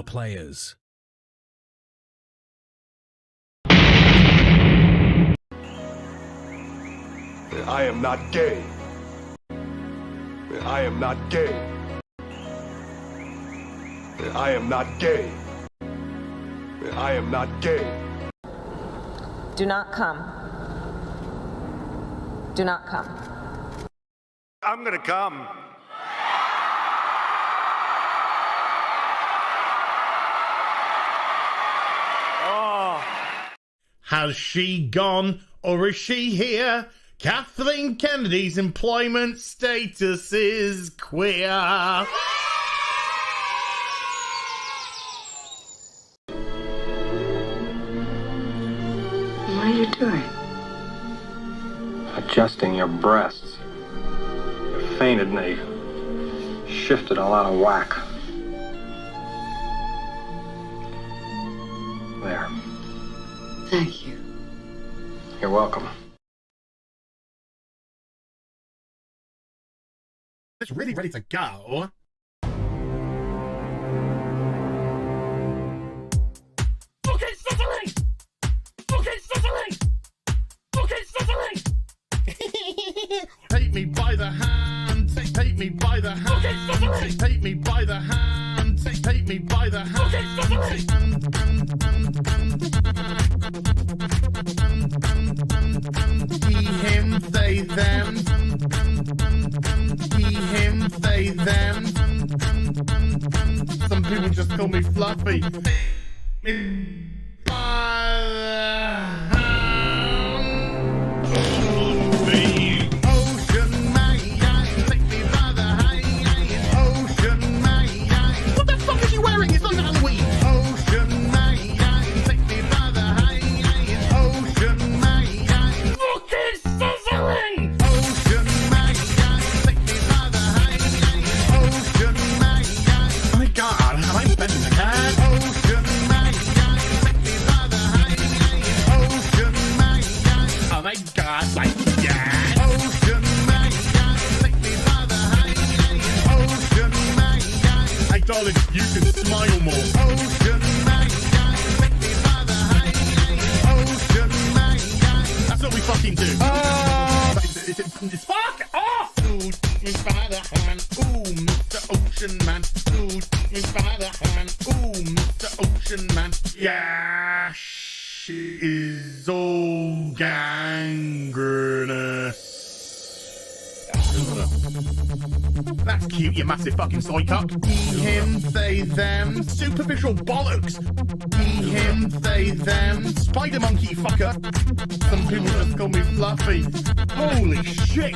players. I am not gay. I am not gay. I am not gay. I am not gay. Do not come. Do not come. I'm gonna come. Oh. Has she gone or is she here? Kathleen Kennedy's employment status is queer. What are you doing? Adjusting your breasts. You fainted and they shifted all out of whack. There. Thank you. You're welcome. It's really ready to go. Okay, Cicely! Okay, Cicely! Okay, Cicely! Take me by the hand, take me by the hand. Okay, Cicely! Take me by the hand, take me by the hand. Okay, Cicely! He, him, they, them. He, him, they, them. Some people just call me Fluffy. Ocean man, take me by the hand. Ocean man, what the fuck is he wearing? It's not Halloween. Ocean man, take me by the hand. Ocean man, fuck is sizzling. Ocean man, take me by the hand. Ocean man, oh my god, am I bending the cat? Ocean man, take me by the hand. Ocean man, oh my god, like yeah. Ocean man, take me by the hand. Ocean man, hey darling, you can smile more. Ocean man, take me by the hand. Ocean man, that's what we fucking do. It's fuck off. Ooh, take me by the hand. Ooh, Mr. Ocean Man. Ooh, take me by the hand. Ooh, Mr. Ocean Man. Yeah, she is all gangrenous. That's cute, you massive fucking soy cup. He, him, they, them. Superficial bollocks. He, him, they, them. Spider monkey fucker. Some people just call me Fluffy. Holy shit.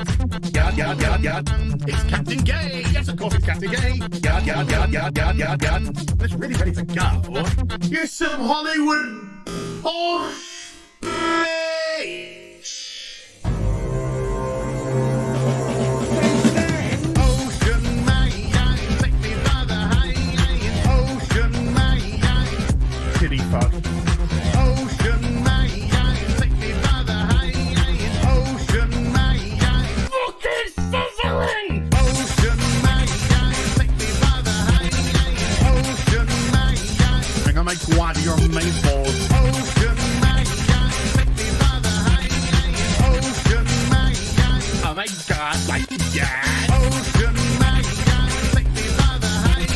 Yard, yard, yard, yard. It's Captain Gay. Yes, of course it's Captain Gay. Yard, yard, yard, yard, yard, yard, yard. It's really ready to go. You're some Hollywood horse bitch. Ocean man, take me by the hand. Ocean man, kitty fuck. Ocean man, take me by the hand. Ocean man, fucking sizzling. Ocean man, take me by the hand. Ocean man, I'm gonna make wad of your main balls. Ocean man, take me by the hand. Ocean man, oh my god, like yeah. Ocean man, take me by the hand.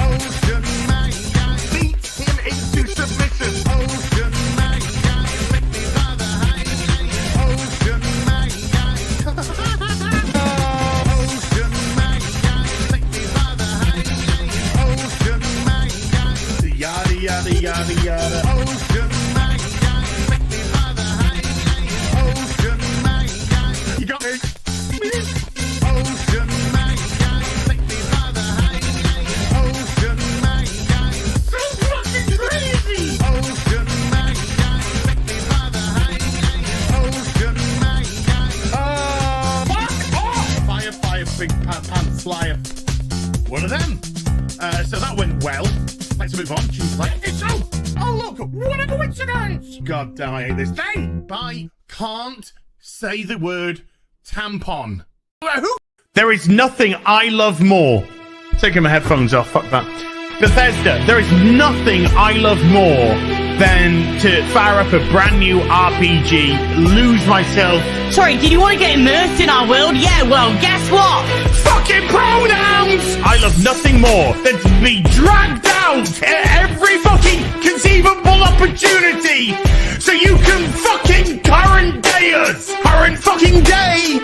Ocean man, beat him into submission. Ocean man, take me by the hand. Ocean man, Ocean man, take me by the hand. Ocean man, yada yada yada yada. Ocean man, take me by the hand. Ocean man, you got me. Ocean man, take me by the hand. Ocean man, so fucking crazy. Ocean man, take me by the hand. Ocean man, fuck off. Fire, fire, big pants flyer. One of them. So that went well. Let's move on. She's like, it's so. Oh look, what a coincidence. God damn, I hate this thing. I can't say the word tampon. There is nothing I love more. Taking my headphones off, fuck that. Bethesda, there is nothing I love more than to fire up a brand new RPG, lose myself. Sorry, did you want to get immersed in our world? Yeah, well, guess what? Fucking pronouns! I love nothing more than to be dragged out at every fucking conceivable opportunity so you can fucking current day us. Current fucking day!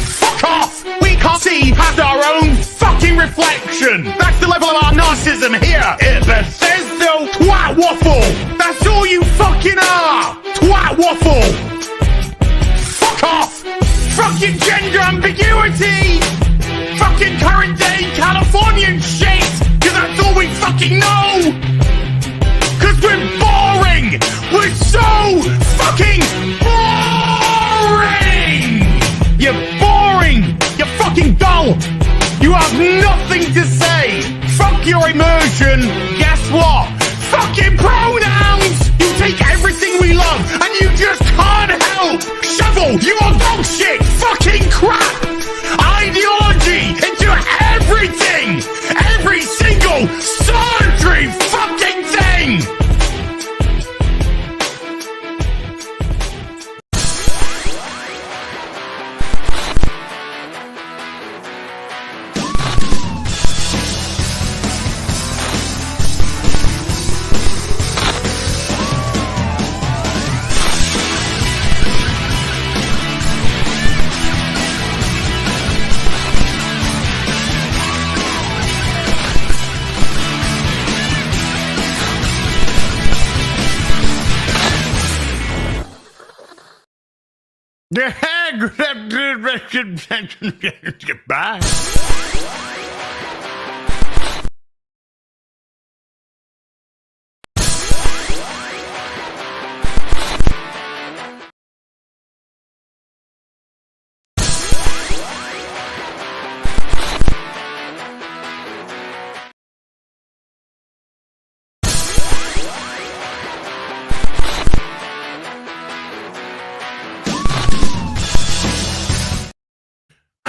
Fuck off! We can't see past our own fucking reflection. That's the level of our narcissism here at Bethesda Twat Waffle. That's all you fucking are. Twat Waffle. Fuck off. Fucking gender ambiguity. Fucking current day Californian shit. Cause that's all we fucking know. Cause we're boring. We're so fucking boring. You're boring. You're fucking dull. You have nothing to say. Fuck your immersion. Guess what? Fucking pronouns. You take everything we love and you just can't help. Shovel your bullshit fucking crap ideology into everything. Every single solitary fucking thing. Goodbye.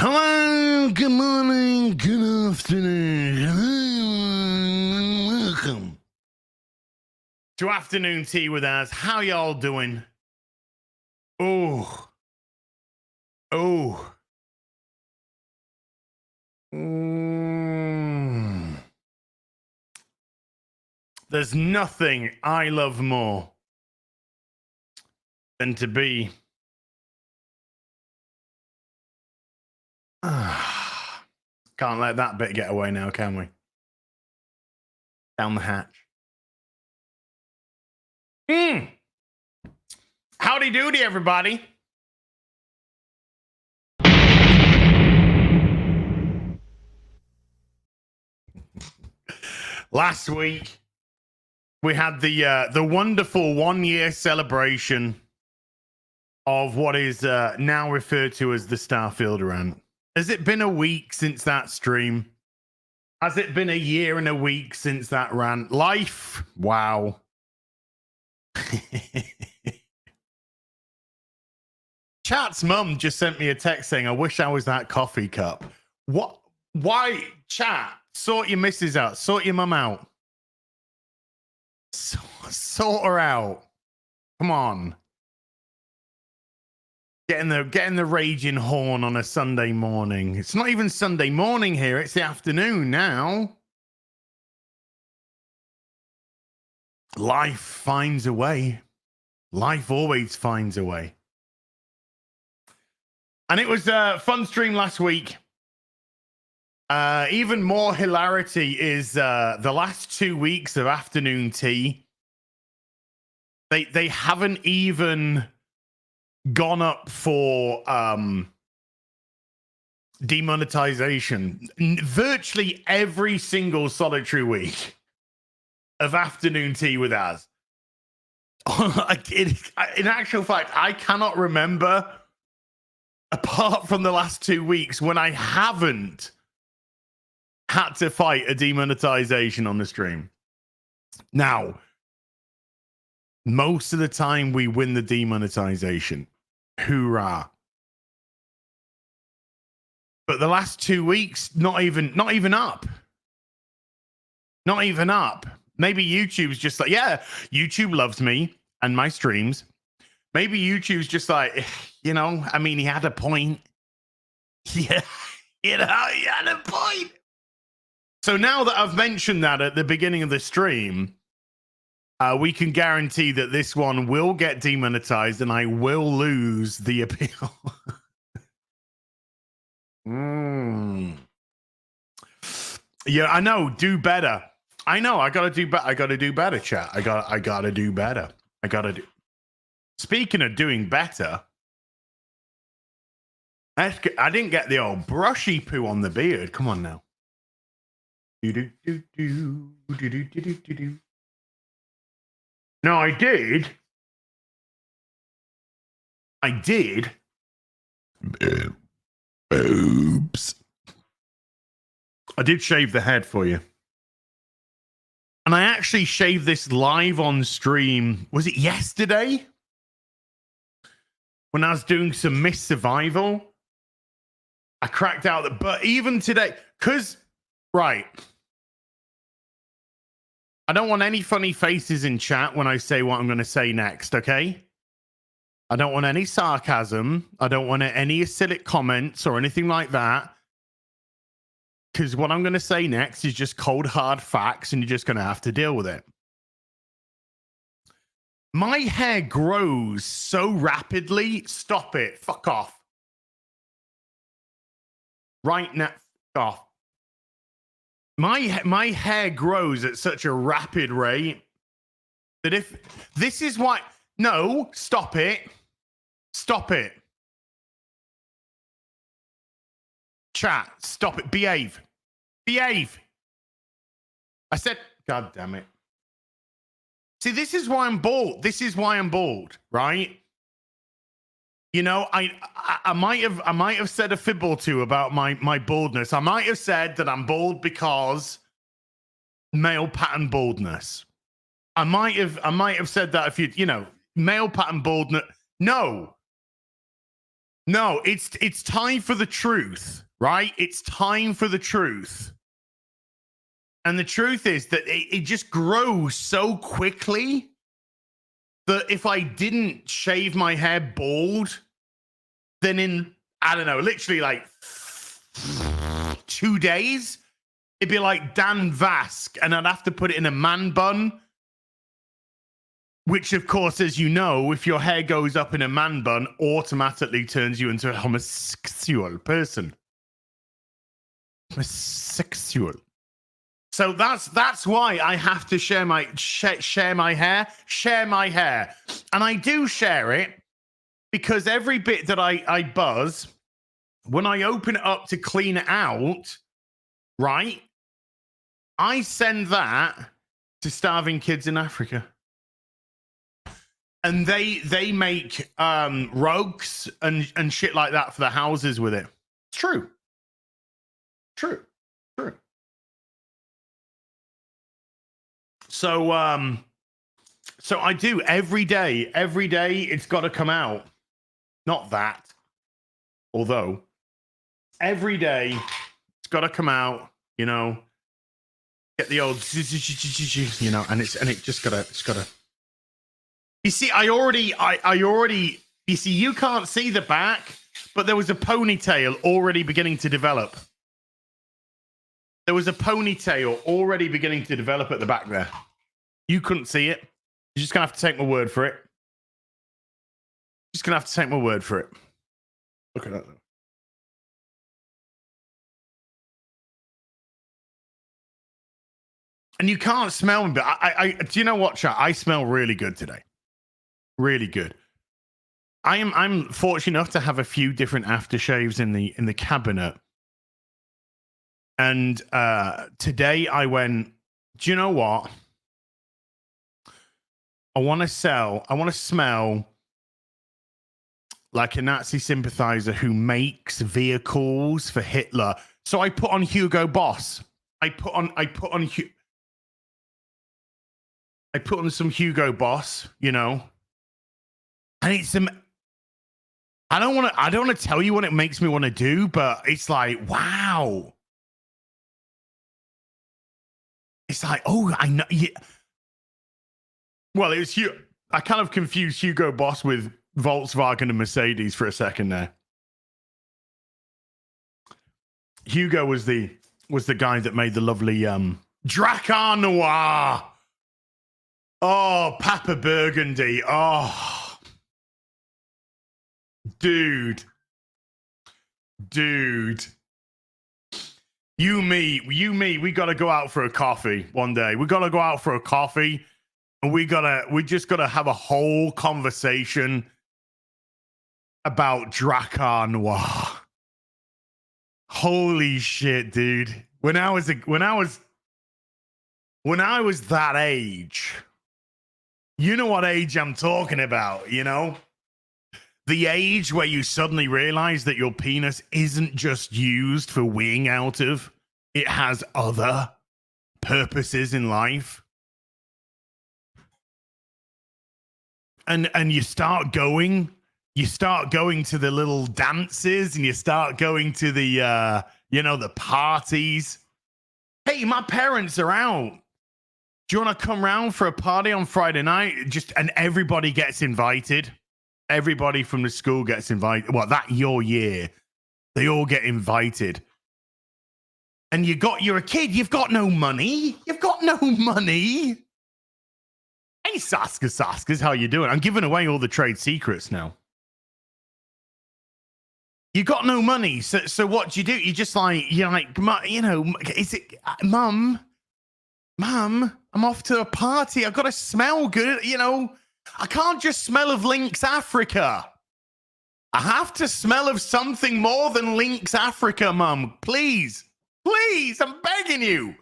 Hello, good morning, good afternoon, hello, welcome to Afternoon Tea with us. How y'all doing? Oh. There's nothing I love more than to be can't let that bit get away now, can we? Down the hatch. Howdy doody, everybody. Last week, we had the wonderful 1 year celebration of what is now referred to as the Starfield rant. Has it been a week since that stream? Has it been a year and a week since that rant? Life? Wow. Chat's mum just sent me a text saying, I wish I was that coffee cup. What? Why? Chat, sort your missus out. Sort your mum out. Sort her out. Come on. Getting the raging horn on a Sunday morning. It's not even Sunday morning here. It's the afternoon now. Life finds a way. Life always finds a way. And it was a fun stream last week. Even more hilarity is the last 2 weeks of Afternoon Tea. They haven't even gone up for demonetization. Virtually every single solitary week of Afternoon Tea with us. In actual fact, I cannot remember, apart from the last 2 weeks, when I haven't had to fight a demonetization on the stream. Now, most of the time we win the demonetization. Hoorah. But the last 2 weeks, not even up. Not even up. Maybe YouTube's just like, yeah, YouTube loves me and my streams. Maybe YouTube's just like, you know, I mean, he had a point. Yeah, you know, he had a point. So now that I've mentioned that at the beginning of the stream, we can guarantee that this one will get demonetized and I will lose the appeal. Yeah, I know. Do better. I know. I gotta do better. I gotta do better, chat. I gotta do better. I gotta do. Speaking of doing better, I didn't get the old brushy poo on the beard. Come on now. Do. No, I did. Oops. I did shave the head for you. And I actually shaved this live on stream. Was it yesterday? When I was doing some Miss Survival. I cracked out that, but even today, because, right. I don't want any funny faces in chat when I say what I'm going to say next, okay? I don't want any sarcasm. I don't want any acidic comments or anything like that. Because what I'm going to say next is just cold, hard facts, and you're just going to have to deal with it. My hair grows so rapidly. Stop it. Fuck off. Right now. Off. My hair grows at such a rapid rate that if this is why. No, stop it. Stop it. Chat, stop it. Behave. Behave. I said, God damn it. See, this is why I'm bald. This is why I'm bald, right? You know, I might have said a fib or two about my baldness. I might have said that I'm bald because male pattern baldness. I might have said that if you know, male pattern baldness. No, it's time for the truth, right? It's time for the truth. And the truth is that it just grows so quickly that if I didn't shave my hair bald, then in, I don't know, literally like 2 days, it'd be like Dan Vask, and I'd have to put it in a man bun, which, of course, as you know, if your hair goes up in a man bun, automatically turns you into a homosexual person. Homosexual. So that's why I have to share my hair, and I do share it because every bit that I buzz, when I open it up to clean it out, right, I send that to starving kids in Africa, and they make rugs and shit like that for the houses with it. It's true. So I do every day it's got to come out. Not that. Although every day it's got to come out, you know. Get the old, you know, and it just got to. You see, I already you see, you can't see the back, but there was a ponytail already beginning to develop. There was a ponytail already beginning to develop at the back there. You couldn't see it. You're just going to have to take my word for it. Just going to have to take my word for it. Look at that. And you can't smell me, but do you know what, chat? I smell really good today. Really good. I'm fortunate enough to have a few different aftershaves in the cabinet. And today I went, do you know what? I want to smell like a Nazi sympathizer who makes vehicles for Hitler. So I put on Hugo Boss. I put on some Hugo Boss, you know. And it's I don't want to tell you what it makes me want to do, but it's like, wow. It's like, oh, I know. Yeah. Well, it was I kind of confused Hugo Boss with Volkswagen and Mercedes for a second there. Hugo was the guy that made the lovely Dracar Noir. Oh, Papa Burgundy. Oh, dude. You, me, we got to go out for a coffee one day. We got to go out for a coffee, and we just got to have a whole conversation about Dracar Noir. Holy shit, dude. When I was that age, you know what age I'm talking about, you know? The age where you suddenly realize that your penis isn't just used for weeing out of, it has other purposes in life. And you start going to the little dances, and you start going to the the parties. Hey, my parents are out. Do you want to come round for a party on Friday night? And everybody gets invited. Everybody from the school gets invited. Well, your year, they all get invited. And you're a kid. You've got no money. Hey, Saskas, how you doing? I'm giving away all the trade secrets now. You got no money, so what do? You just you're like, is it, Mum, I'm off to a party. I've got to smell good, I can't just smell of Lynx Africa. I have to smell of something more than Lynx Africa, Mum. Please, I'm begging you.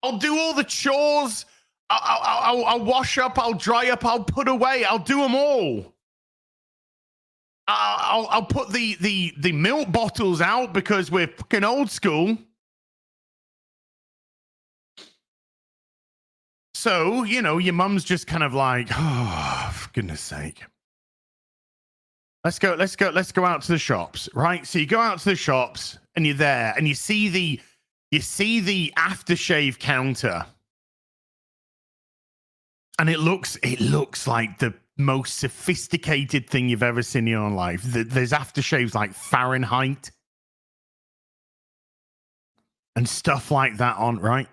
I'll do all the chores. I'll wash up. I'll dry up. I'll put away. I'll do them all. I'll put the milk bottles out because we're fucking old school. So, your mum's just kind of like, oh, for goodness sake. Let's go out to the shops, right? So you go out to the shops and you're there and you see the aftershave counter. And it looks like the most sophisticated thing you've ever seen in your life. There's aftershaves like Fahrenheit and stuff like that on, right?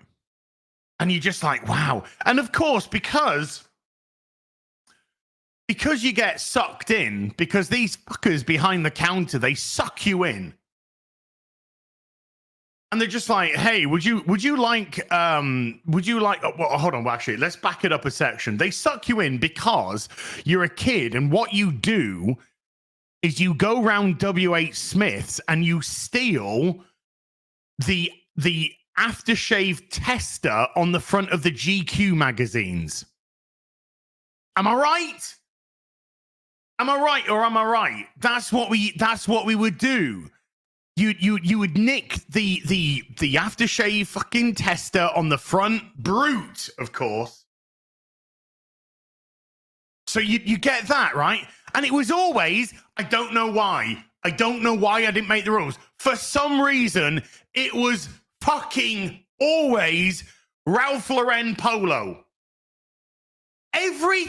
And you're just like, wow. And of course, because you get sucked in, because these fuckers behind the counter, they suck you in. And they're just like, hey, would you like, well, hold on, well, actually, let's back it up a section. They suck you in because you're a kid, and what you do is you go around WH Smith's and you steal the aftershave tester on the front of the GQ magazines. Am I right? Am I right or am I right? That's what we would do. You would nick the aftershave fucking tester on the front, brute, of course. So you get that, right? And it was always, I don't know why I didn't make the rules. For some reason, it was fucking always Ralph Lauren polo. Every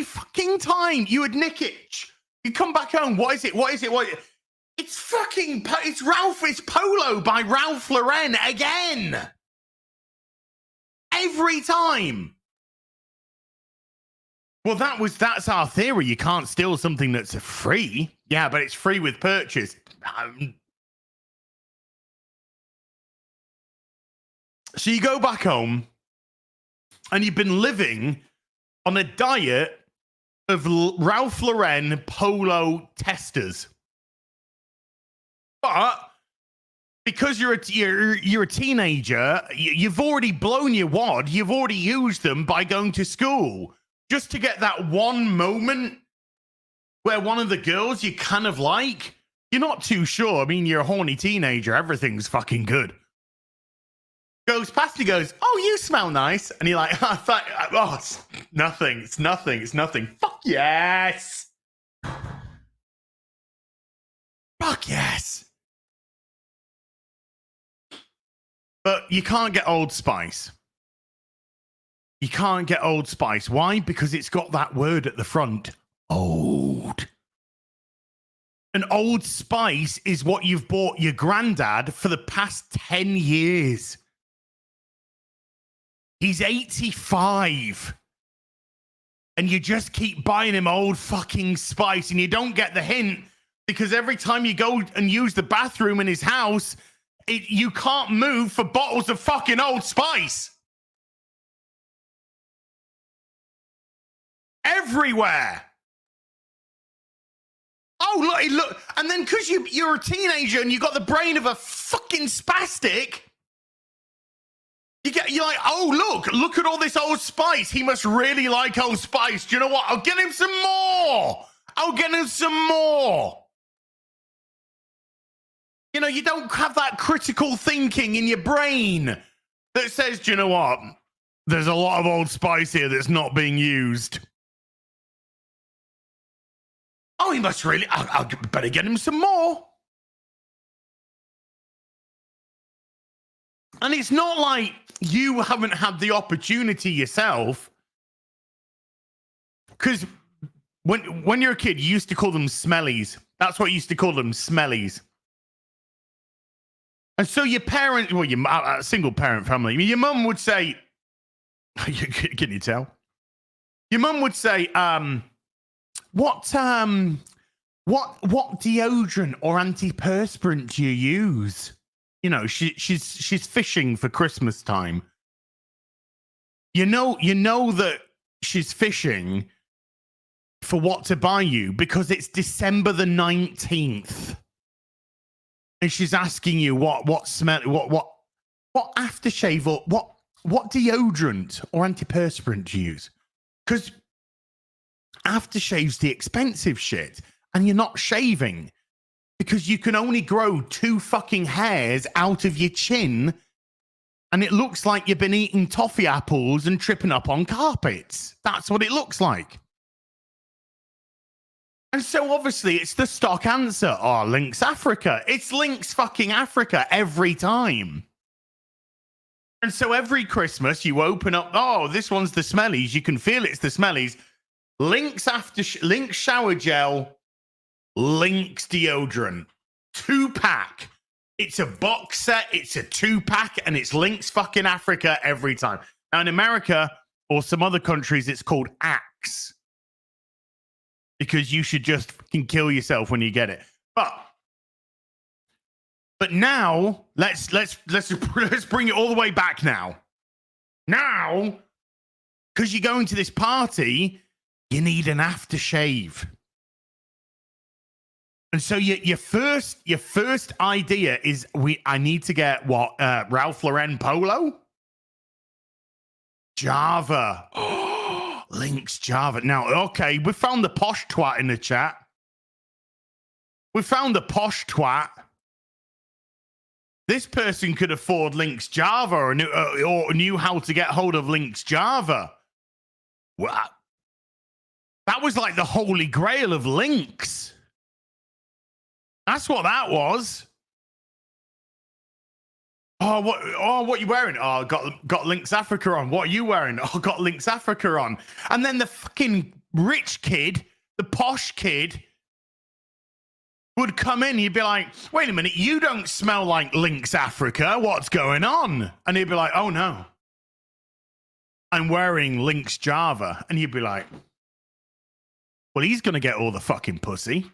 fucking time you would nick it. You come back home. What is it? It's polo by Ralph Lauren again. Every time. Well, that's our theory. You can't steal something that's free. Yeah, but it's free with purchase. So you go back home and you've been living on a diet of Ralph Lauren polo testers. But because you're a teenager, you've already blown your wad. You've already used them by going to school just to get that one moment where one of the girls you kind of like, you're not too sure. I mean, you're a horny teenager. Everything's fucking good. Goes past you, goes, oh, you smell nice. And you're like, oh, it's nothing. Fuck yes. Fuck yes. But you can't get Old Spice. You can't get Old Spice. Why? Because it's got that word at the front. Old. And Old Spice is what you've bought your granddad for the past 10 years. He's 85. And you just keep buying him Old fucking Spice. And you don't get the hint because every time you go and use the bathroom in his house, you can't move for bottles of fucking Old Spice. Everywhere. Oh, look. And then because you're a teenager and you got the brain of a fucking spastic, you're like, oh, look at all this Old Spice. He must really like Old Spice. Do you know what? I'll get him some more. You know, you don't have that critical thinking in your brain that says, do you know what? There's a lot of Old Spice here that's not being used. Oh, he must really, I'll better get him some more. And it's not like you haven't had the opportunity yourself. Because when you're a kid, you used to call them smellies. That's what you used to call them, smellies. And so your parents, well, your single parent family, your mum would say, can you tell? Your mum would say, what deodorant or antiperspirant do you use? You know, she's fishing for Christmas time. You know that she's fishing for what to buy you because it's December the 19th. And she's asking you what smell, what aftershave or what deodorant or antiperspirant do you use? Because aftershave's the expensive shit, and you're not shaving because you can only grow 2 fucking hairs out of your chin, and it looks like you've been eating toffee apples and tripping up on carpets. That's what it looks like. And so obviously it's the stock answer. Oh, Lynx Africa. It's Lynx fucking Africa every time. And so every Christmas you open up, oh, this one's the smellies. You can feel it's the smellies. Lynx Lynx shower gel, Lynx deodorant, 2-pack. It's a box set, it's a 2-pack, and it's Lynx fucking Africa every time. Now in America or some other countries, it's called Axe. Because you should just fucking kill yourself when you get it. But now let's bring it all the way back now. Now, because you're going to this party, you need an aftershave. And so your first idea is I need to get what Ralph Lauren polo? Java. Lynx Java. Now, okay, we found the posh twat in the chat. We found the posh twat. This person could afford Lynx Java or knew how to get hold of Lynx Java. Well, that was like the holy grail of Lynx. That's what that was. Oh, what you wearing? Oh, got Lynx Africa on. What are you wearing? Oh, got Lynx Africa on. And then the fucking rich kid, the posh kid, would come in. He'd be like, wait a minute, you don't smell like Lynx Africa. What's going on? And he'd be like, oh no, I'm wearing Lynx Java. And he'd be like, well, he's going to get all the fucking pussy.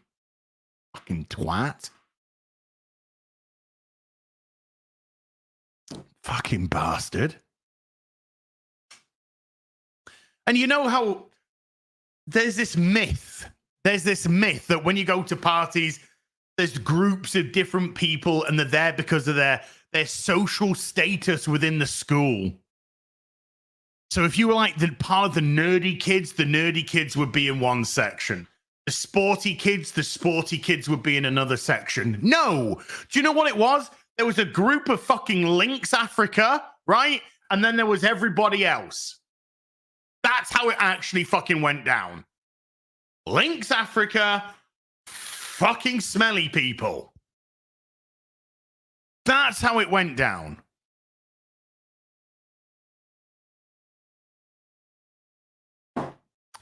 Fucking twat. Fucking bastard. And you know how there's this myth that when you go to parties, there's groups of different people and they're there because of their social status within the school. So if you were like the part of the nerdy kids would be in one section. The sporty kids would be in another section. No. Do you know what it was? There was a group of fucking Lynx Africa, right? And then there was everybody else. That's how it actually fucking went down. Lynx Africa, fucking smelly people. That's how it went down.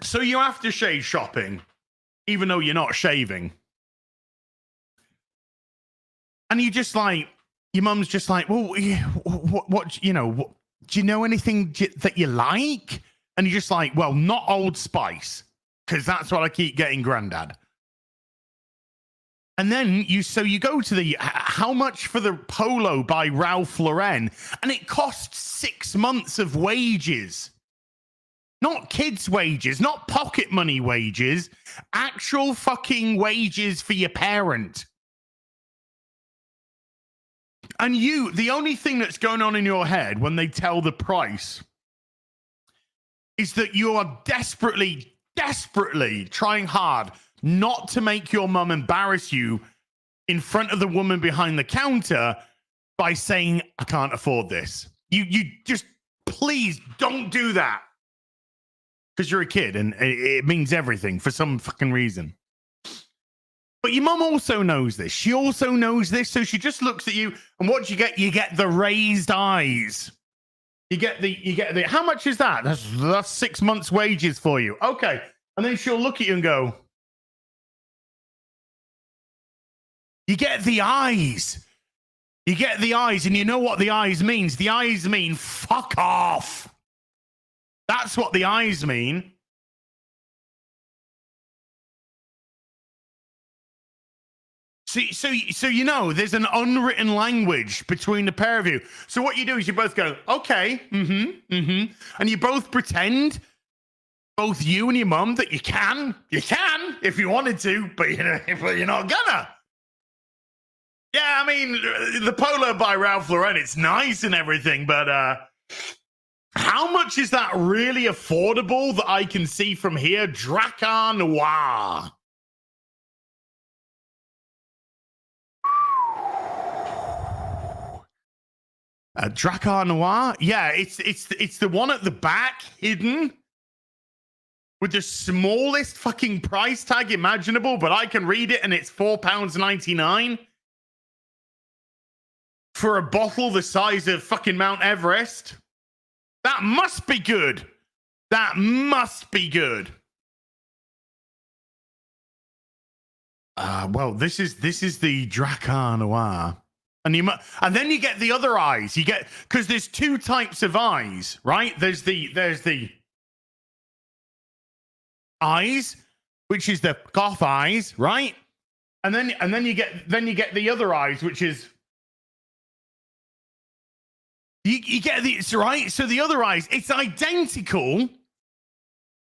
So you aftershave shopping, even though you're not shaving. And you just like, your mum's just like, well, what you know, do you know anything that you like? And you're just like, well, not Old Spice, because that's what I keep getting, Grandad. And then you go to the, how much for the polo by Ralph Lauren? And it costs 6 months of wages. Not kids' wages, not pocket money wages, actual fucking wages for your parent. And the only thing that's going on in your head when they tell the price is that you are desperately trying hard not to make your mum embarrass you in front of the woman behind the counter by saying, I can't afford this. You just, please don't do that. Because you're a kid and it means everything for some fucking reason. But your mum also knows this. She also knows this. So she just looks at you and what do you get? You get the raised eyes. You get the, how much is that? That's 6 months wages for you. Okay. And then she'll look at you and go, you get the eyes. You get the eyes. And you know what the eyes means? The eyes mean fuck off. That's what the eyes mean. So you know, there's an unwritten language between the pair of you. So what you do is you both go, okay, and you both pretend, both you and your mum, that you can if you wanted to, but you're not gonna. Yeah, I mean, the polo by Ralph Lauren, it's nice and everything, but how much is that really affordable that I can see from here? Dracar Noir. Dracar Noir? Yeah, it's the one at the back, hidden, with the smallest fucking price tag imaginable, but I can read it and it's £4.99 for a bottle the size of fucking Mount Everest. That must be good. That must be good. Well, this is the Dracar Noir. And then you get the other eyes. You get, because there's two types of eyes, right? There's the eyes, which is the goth eyes, right? And then you get the other eyes, which is you get these, right? So the other eyes, it's identical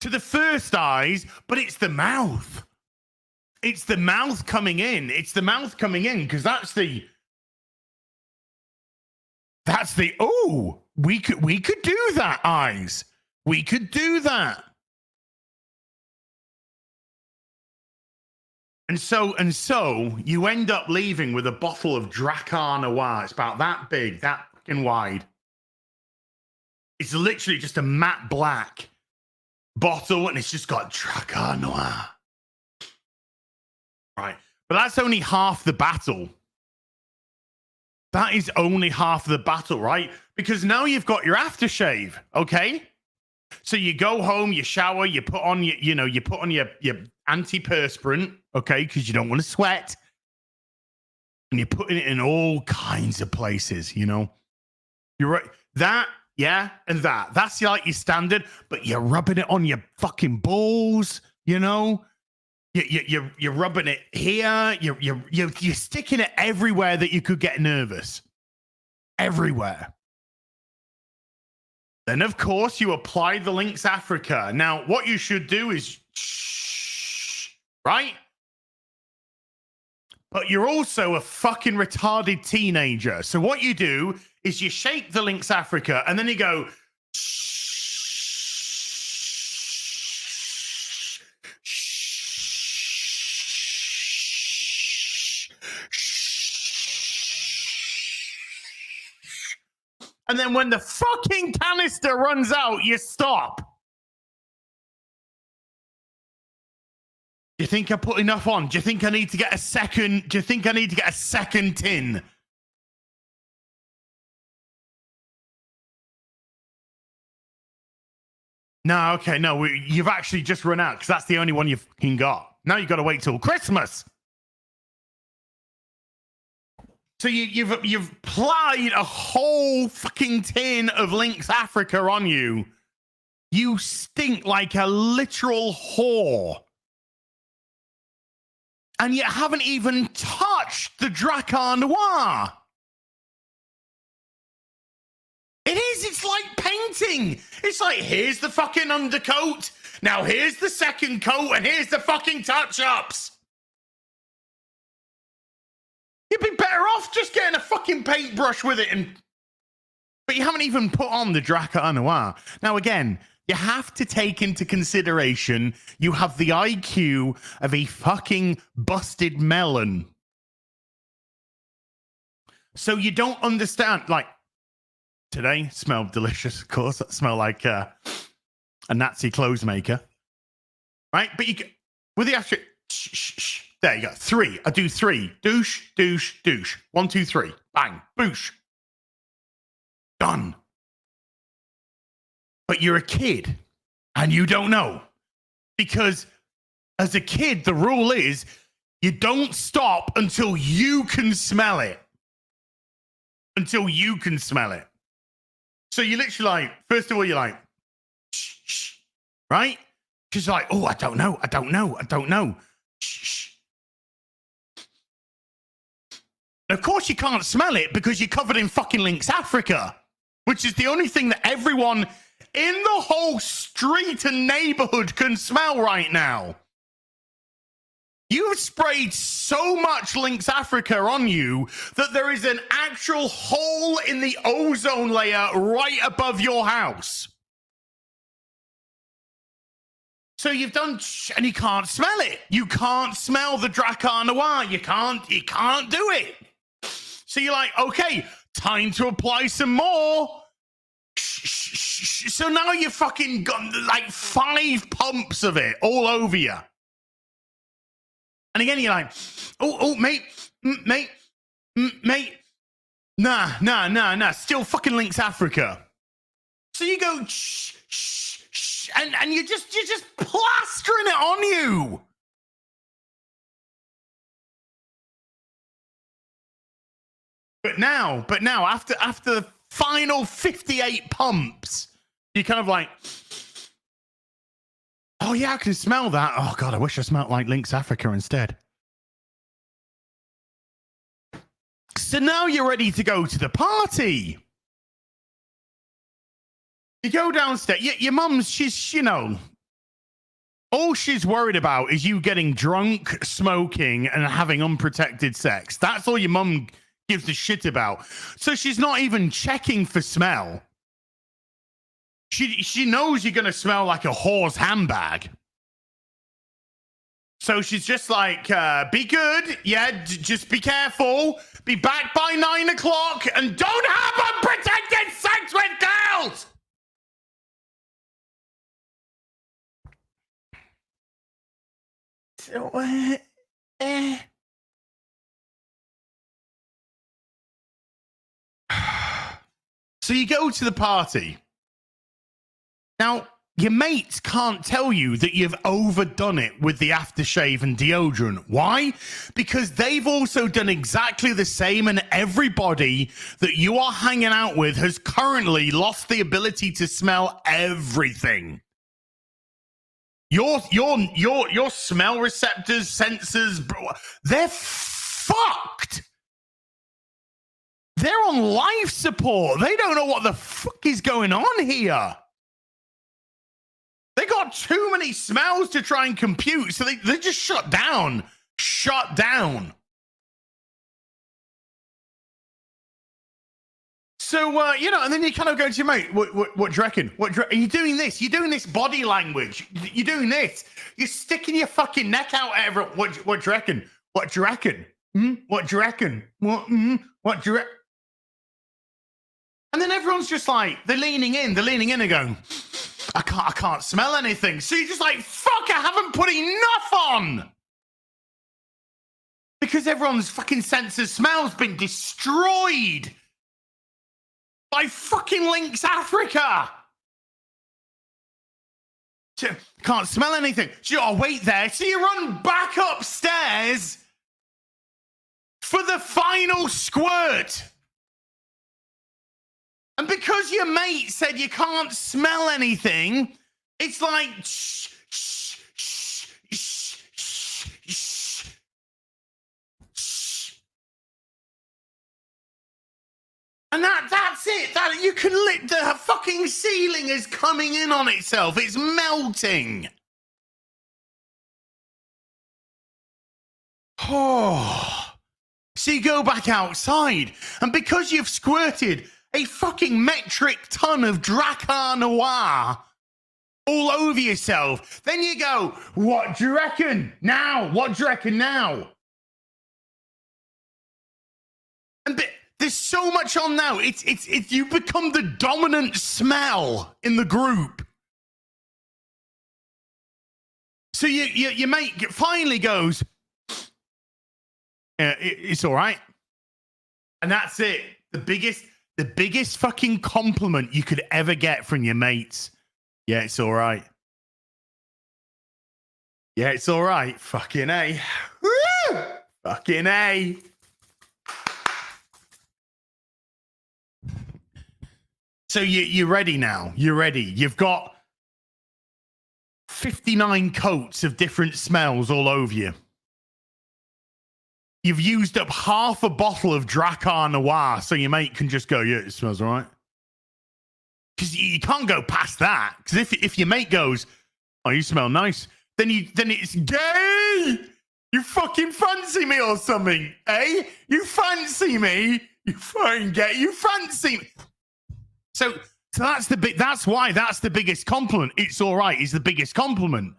to the first eyes, but it's the mouth. It's the mouth coming in. It's the mouth coming in, because that's the oh, we could do that, eyes. We could do that. And so you end up leaving with a bottle of Dracar Noir. It's about that big, that fucking wide. It's literally just a matte black bottle, and it's just got Dracar Noir. Right. But that's only half the battle. That is only half the battle, right? Because now you've got your aftershave, okay? So you go home, you shower, you put on your antiperspirant, okay? Because you don't want to sweat. And you're putting it in all kinds of places, you know? You're right. That, yeah, and that. That's like your standard, but you're rubbing it on your fucking balls, you know? You're rubbing it here. You're sticking it everywhere that you could get nervous. Everywhere. Then, of course, you apply the Lynx Africa. Now, what you should do is shh, right? But you're also a fucking retarded teenager. So what you do is you shake the Lynx Africa and then you go shh. And then when the fucking canister runs out, you stop. Do you think I put enough on? Do you think I need to get a second? Do you think I need to get a second tin? No, okay, no, you've actually just run out because that's the only one you've fucking got. Now you've got to wait till Christmas. So you've plied a whole fucking tin of Lynx Africa on you. You stink like a literal whore. And you haven't even touched the Drakkar Noir. It is. It's like painting. It's like, here's the fucking undercoat. Now here's the second coat, and here's the fucking touch-ups. You'd be better off just getting a fucking paintbrush with it. But you haven't even put on the Drakkar Noir. Now, again, you have to take into consideration you have the IQ of a fucking busted melon. So you don't understand, like, today smelled delicious, of course. That smelled like a Nazi clothes maker, right? But you get with the after. Shh. There you go. 3. I do 3. Douche, douche, douche. 1, 2, 3. Bang. Boosh. Done. But you're a kid, and you don't know, because as a kid, the rule is you don't stop until you can smell it. Until you can smell it. So you literally like, first of all, you're like, shh, right? Because like, oh, I don't know. Shh. And of course you can't smell it because you're covered in fucking Lynx Africa, which is the only thing that everyone in the whole street and neighborhood can smell right now. You've sprayed so much Lynx Africa on you that there is an actual hole in the ozone layer right above your house. So you've done, and you can't smell it. You can't smell the Drakkar Noir. You can't do it. So you're like, okay, time to apply some more. So now you've fucking got like 5 pumps of it all over you. And again, you're like, mate. Nah. Still fucking Lynx Africa. So you go, shh, and you're just plastering it on you. But now, after the final 58 pumps, you're kind of like, oh yeah, I can smell that. Oh God, I wish I smelled like Lynx Africa instead. So now you're ready to go to the party. You go downstairs. Your mum's, she's, all she's worried about is you getting drunk, smoking, and having unprotected sex. That's all your mum gives a shit about. So she's not even checking for smell. She knows you're going to smell like a whore's handbag. So she's just like, be good. Yeah, just be careful. Be back by 9 o'clock and don't have unprotected sex with girls. So you go to the party. Now, your mates can't tell you that you've overdone it with the aftershave and deodorant. Why? Because they've also done exactly the same, and everybody that you are hanging out with has currently lost the ability to smell everything. Your smell receptors, sensors, they're fucked. They're on life support. They don't know what the fuck is going on here. They got too many smells to try and compute, so they just shut down. Shut down. So, and then you kind of go to your mate, what do you reckon? Are you doing this? You're doing this body language. You're doing this. You're sticking your fucking neck out at everyone. What do you reckon? What do you reckon? What do you reckon? What do you reckon? And then everyone's just like, they're leaning in and going, I can't smell anything. So you're just like, fuck, I haven't put enough on. Because everyone's fucking sense of smell's been destroyed by fucking Lynx Africa. can't smell anything. So you gotta wait there. So you run back upstairs for the final squirt. And because your mate said you can't smell anything, it's like shh, shh, shh, shh, shh, shh, shh. And that's it. That you can lit the fucking ceiling is coming in on itself. It's melting. Oh. So you go back outside, and because you've squirted a fucking metric ton of Drakkar Noir all over yourself, then you go, what do you reckon now? What do you reckon now? And there's so much on now. It's you become the dominant smell in the group. So your mate finally goes, it's all right. And that's it. The biggest fucking compliment you could ever get from your mates. Yeah, it's all right. Yeah, it's all right. Fucking A. Woo! Fucking A. So you're ready now. You're ready. You've got 59 coats of different smells all over you. You've used up half a bottle of Drakkar Noir, so your mate can just go, yeah, it smells all right. Because you can't go past that. Because if your mate goes, oh, you smell nice, then it's gay. You fucking fancy me or something, eh? You fancy me? You fucking gay. You fancy me? So that's why that's the biggest compliment. It's all right. Is the biggest compliment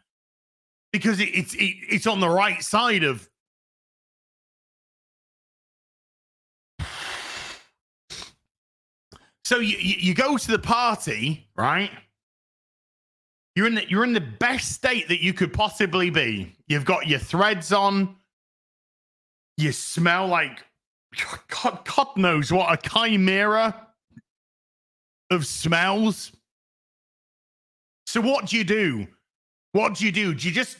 because it's on the right side of. So you go to the party, right? You're in the best state that you could possibly be. You've got your threads on. You smell like God knows what, a chimera of smells. So what do you do? What do you do? Do you just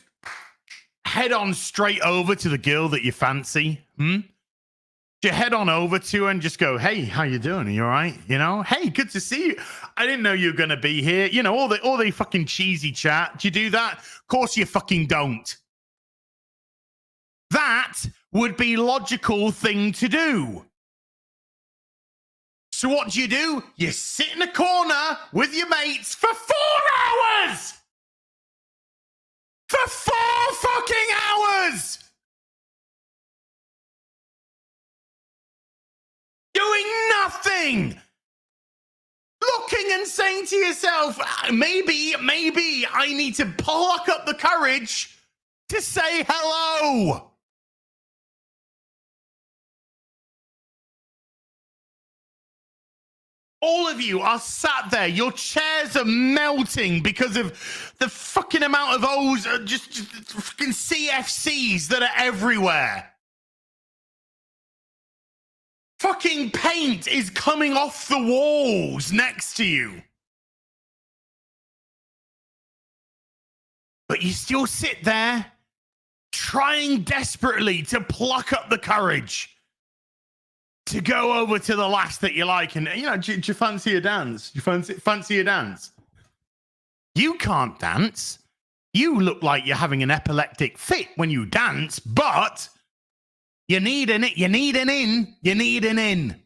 head on straight over to the girl that you fancy? You head on over to her and just go, hey, how you doing? Are you all right? You know, hey, good to see you. I didn't know you were going to be here. You know, all the fucking cheesy chat. Do you do that? Of course you fucking don't. That would be logical thing to do. So what do? You sit in a corner with your mates for 4 hours! For 4 fucking hours! Doing nothing, looking and saying to yourself, maybe I need to pluck up the courage to say hello. All of you are sat there. Your chairs are melting because of the fucking amount of O's, just fucking CFCs that are everywhere. Fucking paint is coming off the walls next to you. But you still sit there trying desperately to pluck up the courage to go over to the lass that you like. And, you know, do you fancy a dance? Do you fancy a dance? You can't dance. You look like you're having an epileptic fit when you dance, but... You need an in.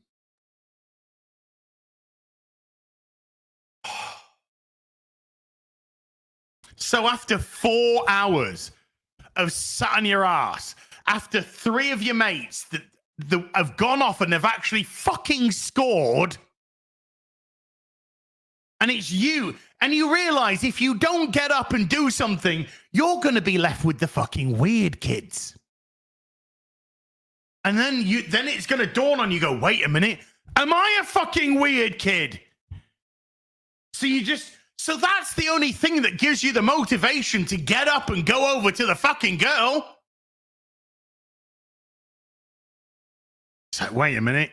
So after 4 hours of sat on your ass, after 3 of your mates that have gone off and they've actually fucking scored, and it's you, and you realize if you don't get up and do something, you're going to be left with the fucking weird kids. And then it's going to dawn on you, go, wait a minute, am I a fucking weird kid? So that's the only thing that gives you the motivation to get up and go over to the fucking girl. It's like, wait a minute.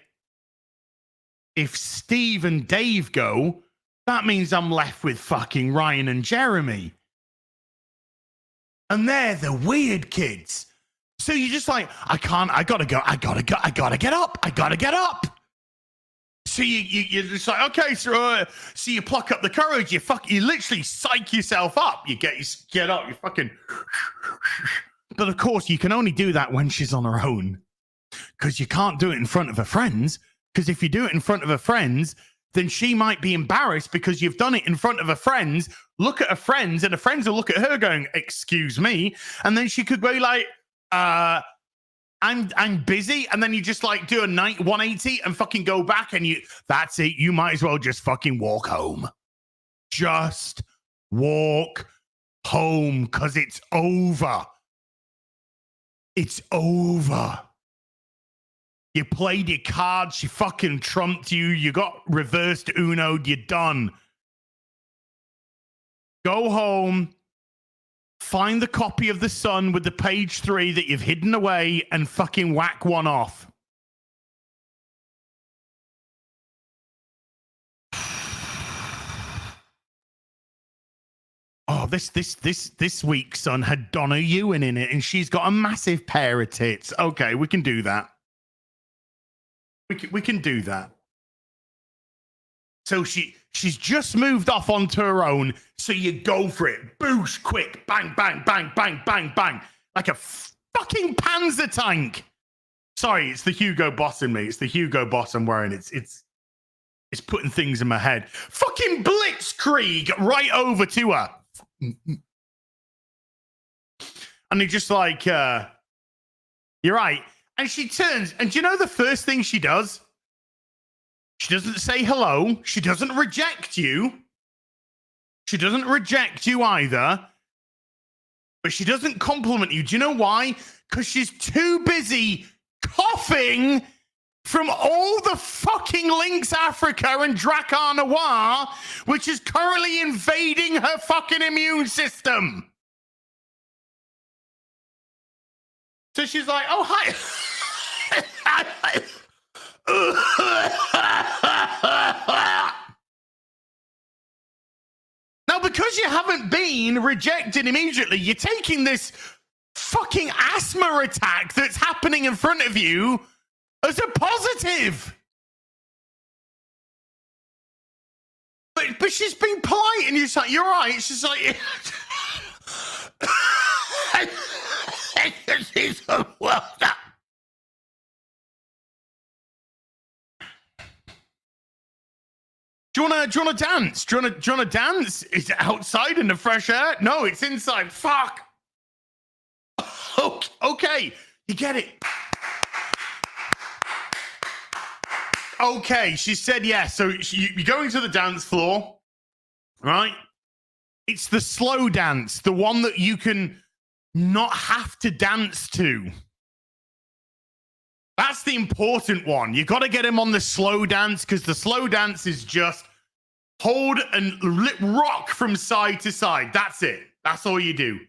If Steve and Dave go, that means I'm left with fucking Ryan and Jeremy. And they're the weird kids. So you're just like, I gotta get up. So you're just like, okay, so you pluck up the courage, you literally psych yourself up. You get up, you fucking. But of course, you can only do that when she's on her own, because you can't do it in front of her friends. Because if you do it in front of her friends, then she might be embarrassed because you've done it in front of her friends. Look at her friends, and her friends will look at her going, "Excuse me," and then she could go like, I'm busy, and then you just like do a 180 and fucking go back, and that's it. You might as well just fucking walk home. Just walk home, because it's over. It's over. You played your cards, she fucking trumped you, you got reversed Uno'd, you're done. Go home, find the copy of The Sun with the page 3 that you've hidden away, and fucking whack one off. Oh, this week's Sun had Donna Ewan in it, and she's got a massive pair of tits. Okay, we can do that. We can do that. So she's just moved off onto her own, so you go for it. Boosh, quick, bang, bang, bang, bang, bang, bang. Like a fucking Panzer tank. Sorry, it's the Hugo Boss in me. It's the Hugo Boss I'm wearing. It's putting things in my head. Fucking blitzkrieg right over to her. And they're just like, you're right. And she turns, and do you know the first thing she does? She doesn't say hello. She doesn't reject you. She doesn't reject you either. But she doesn't compliment you. Do you know why? Because she's too busy coughing from all the fucking Lynx Africa and Drakkar Noir, which is currently invading her fucking immune system. So she's like, oh, hi. Now, because you haven't been rejected immediately, you're taking this fucking asthma attack that's happening in front of you as a positive. But she's been polite, and you're just like, you're right. She's like, Do you wanna dance? Do you wanna dance? Is it outside in the fresh air? No, it's inside. Fuck. Okay, you get it. Okay, she said yes. So you're going to the dance floor, right? It's the slow dance, the one that you can not have to dance to. That's the important one. You got to get him on the slow dance, because the slow dance is just hold and rock from side to side. That's it. That's all you do.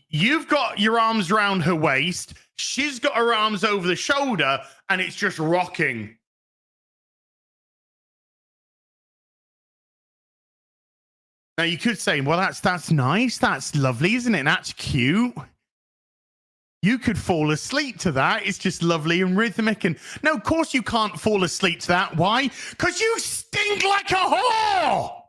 You've got your arms around her waist. She's got her arms over the shoulder, and it's just rocking. Now, you could say, well, that's nice. That's lovely, isn't it? That's cute. You could fall asleep to that. It's just lovely and rhythmic. And no, of course you can't fall asleep to that. Why? Because you stink like a whore.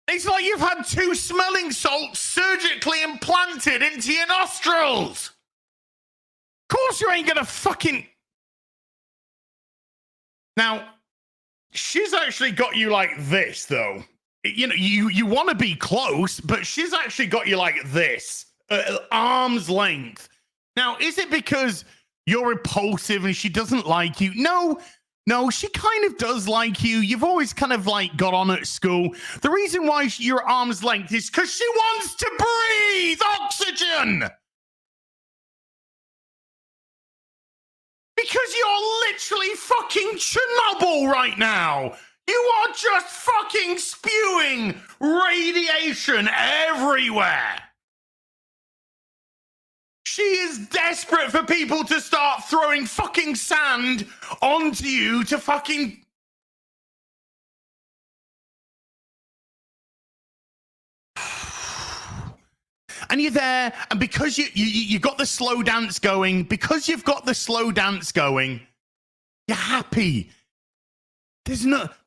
It's like you've had 2 smelling salts surgically implanted into your nostrils. Of course you ain't gonna fucking... Now, she's actually got you like this, though. You know, you want to be close, but she's actually got you like this, arm's length. Now, is it because you're repulsive and she doesn't like you? No, she kind of does like you. You've always kind of like got on at school. The reason why you're arm's length is because she wants to breathe oxygen. Because you're literally fucking Chernobyl right now. You are just fucking spewing radiation everywhere. She is desperate for people to start throwing fucking sand onto you to fucking... and you're there, and because you got the slow dance going, because you've got the slow dance going, you're happy.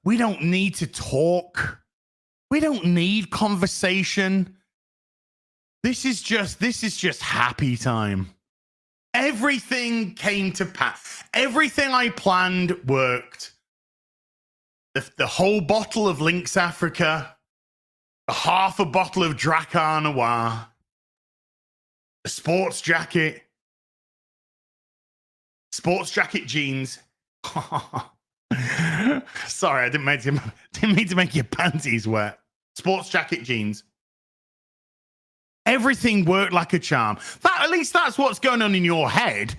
We don't need to talk. We don't need conversation. This is just happy time. Everything came to pass. Everything I planned worked. The whole bottle of Lynx Africa, half a bottle of Drakkar Noir, the sports jacket jeans. Sorry, I didn't mean to make your panties wet. Sports jacket jeans. Everything worked like a charm. At least that's what's going on in your head.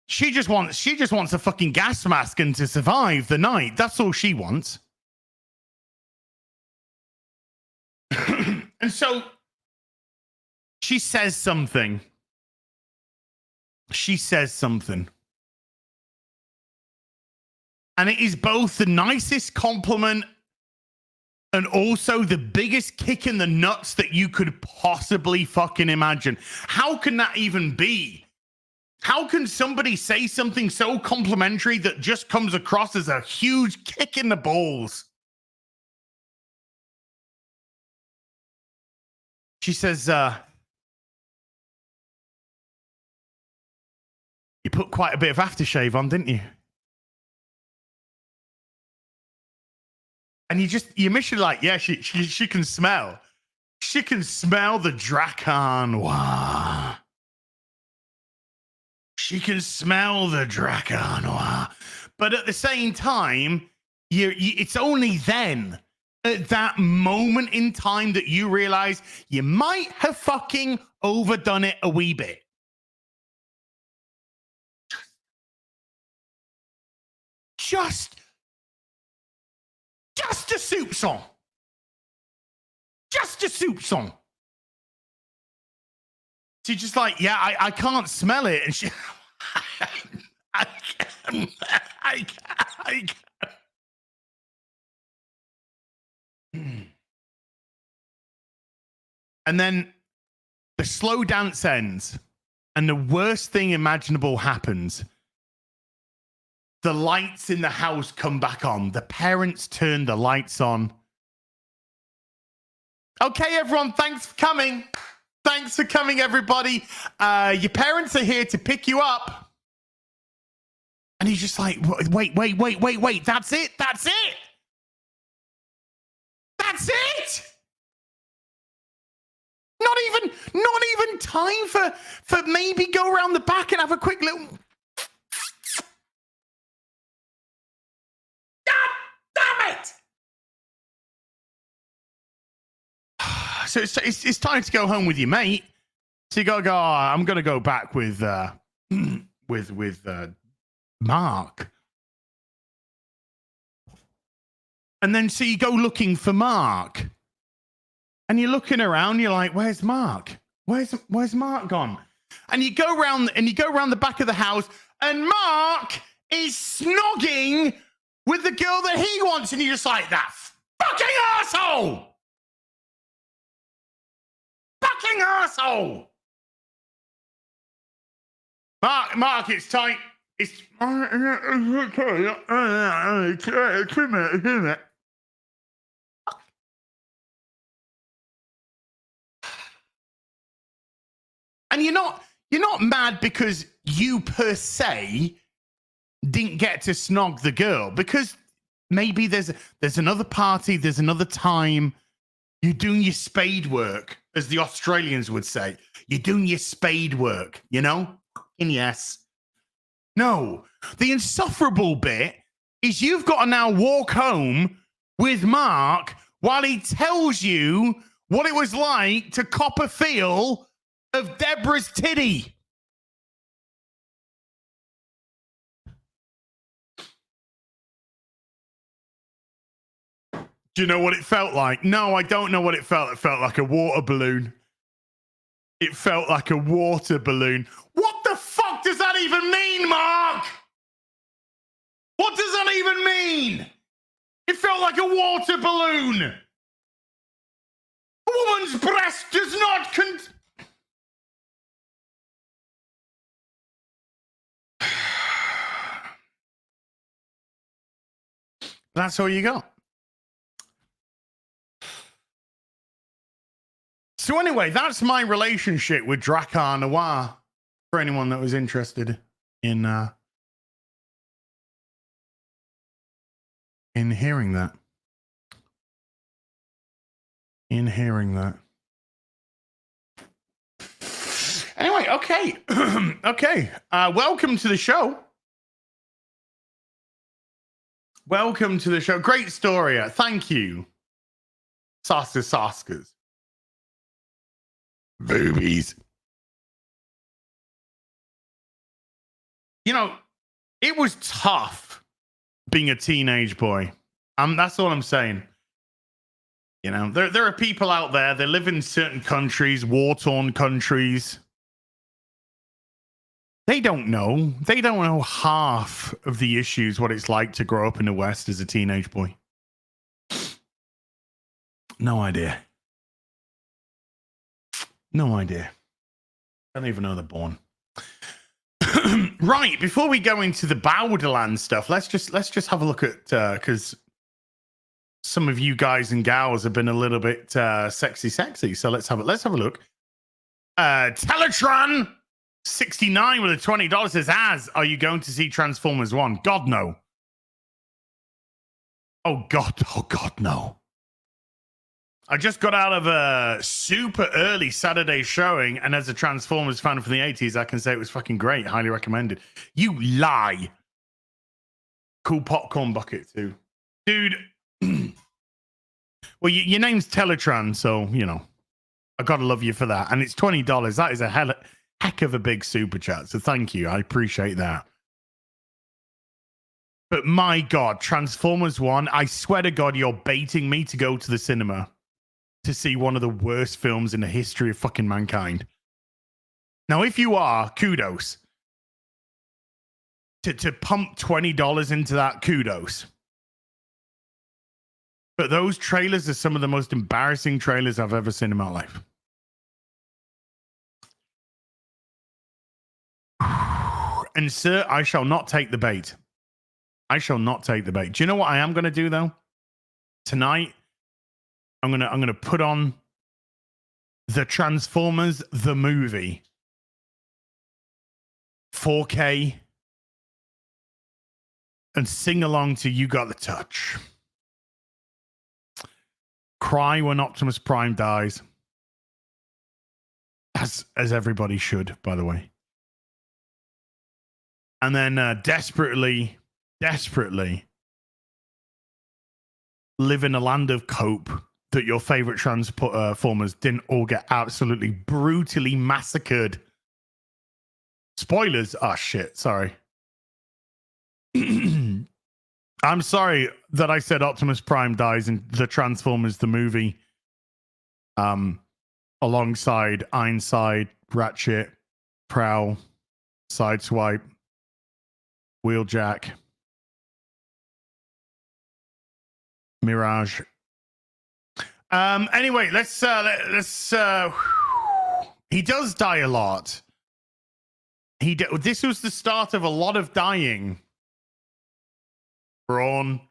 She just wants a fucking gas mask and to survive the night. That's all she wants. And so she says something. And it is both the nicest compliment and also the biggest kick in the nuts that you could possibly fucking imagine. How can that even be? How can somebody say something so complimentary that just comes across as a huge kick in the balls? She says, you put quite a bit of aftershave on, didn't you? And you initially like, yeah, she can smell. She can smell the Drakkar Noir. She can smell the Drakkar Noir. But at the same time, it's only then, at that moment in time, that you realize you might have fucking overdone it a wee bit. Just a soupçon. Just a soupçon. She's just like, yeah, I can't smell it. And she, I can't. And then the slow dance ends, and the worst thing imaginable happens. The lights in the house come back on. The parents turn the lights on. Okay, everyone, thanks for coming. Thanks for coming, everybody. Your parents are here to pick you up. And he's just like, wait. That's it. That's it. Not even time for maybe go around the back and have a quick little... Damn it! So it's time to go home with your mate. So you gotta go. Oh, I'm gonna go back with Mark. And then so you go looking for Mark, and you're looking around. You're like, "Where's Mark? Where's Mark gone?" And you go around the back of the house, and Mark is snogging with the girl that he wants, and you're just like, "That fucking asshole! Fucking asshole!" Mark, it's time. It's and you're not mad because you per se didn't get to snog the girl, because maybe there's another party, there's another time. You're doing your spade work, as the Australians would say. You're doing your spade work, you know? And yes. No. The insufferable bit is you've got to now walk home with Mark while he tells you what it was like to cop a feel of Deborah's titty. Do you know what it felt like? No, I don't know what it felt. It felt like a water balloon. It felt like a water balloon. What the fuck does that even mean, Mark? What does that even mean? It felt like a water balloon. woman's breast does not That's all you got. So anyway, that's my relationship with Drakkar Noir. For anyone that was interested in hearing that. Anyway, okay. Okay. Welcome to the show. Welcome to the show. Great story. Thank you. Saskers. Boobies. You know, it was tough being a teenage boy. That's all I'm saying. You know, there are people out there, they live in certain countries, war-torn countries. They don't know. They don't know half of the issues, what it's like to grow up in the West as a teenage boy. No idea. No idea. Don't even know they're born. Right, before we go into the Borderlands stuff, let's just have a look at because some of you guys and gals have been a little bit sexy. So let's have a look. Teletron 69 with a $20 says, are you going to see Transformers 1? God no. Oh God, no. I just got out of a super early Saturday showing, and as a Transformers fan from the 80s, I can say it was fucking great. Highly recommended. You lie. Cool popcorn bucket too. Dude. Well, your name's Teletran, so, you know, I gotta love you for that. And it's $20. That is a heck of a big super chat. So thank you. I appreciate that. But my God, Transformers 1, I swear to God, you're baiting me to go to the cinema to see one of the worst films in the history of fucking mankind. Now, if you are, kudos. To pump $20 into that, kudos. But those trailers are some of the most embarrassing trailers I've ever seen in my life. And sir, I shall not take the bait. I shall not take the bait. Do you know what I am going to do, though? Tonight, I'm gonna put on the Transformers the movie 4K and sing along to You Got the Touch. Cry when Optimus Prime dies. As everybody should, by the way. And then desperately live in a land of cope that your favorite Transformers didn't all get absolutely brutally massacred. Spoilers. Oh, shit. Sorry. I'm sorry that I said Optimus Prime dies in the Transformers, the movie, alongside Ironside, Ratchet, Prowl, Sideswipe, Wheeljack, Mirage. Anyway, let's he does die a lot. This was the start of a lot of dying. Brawn.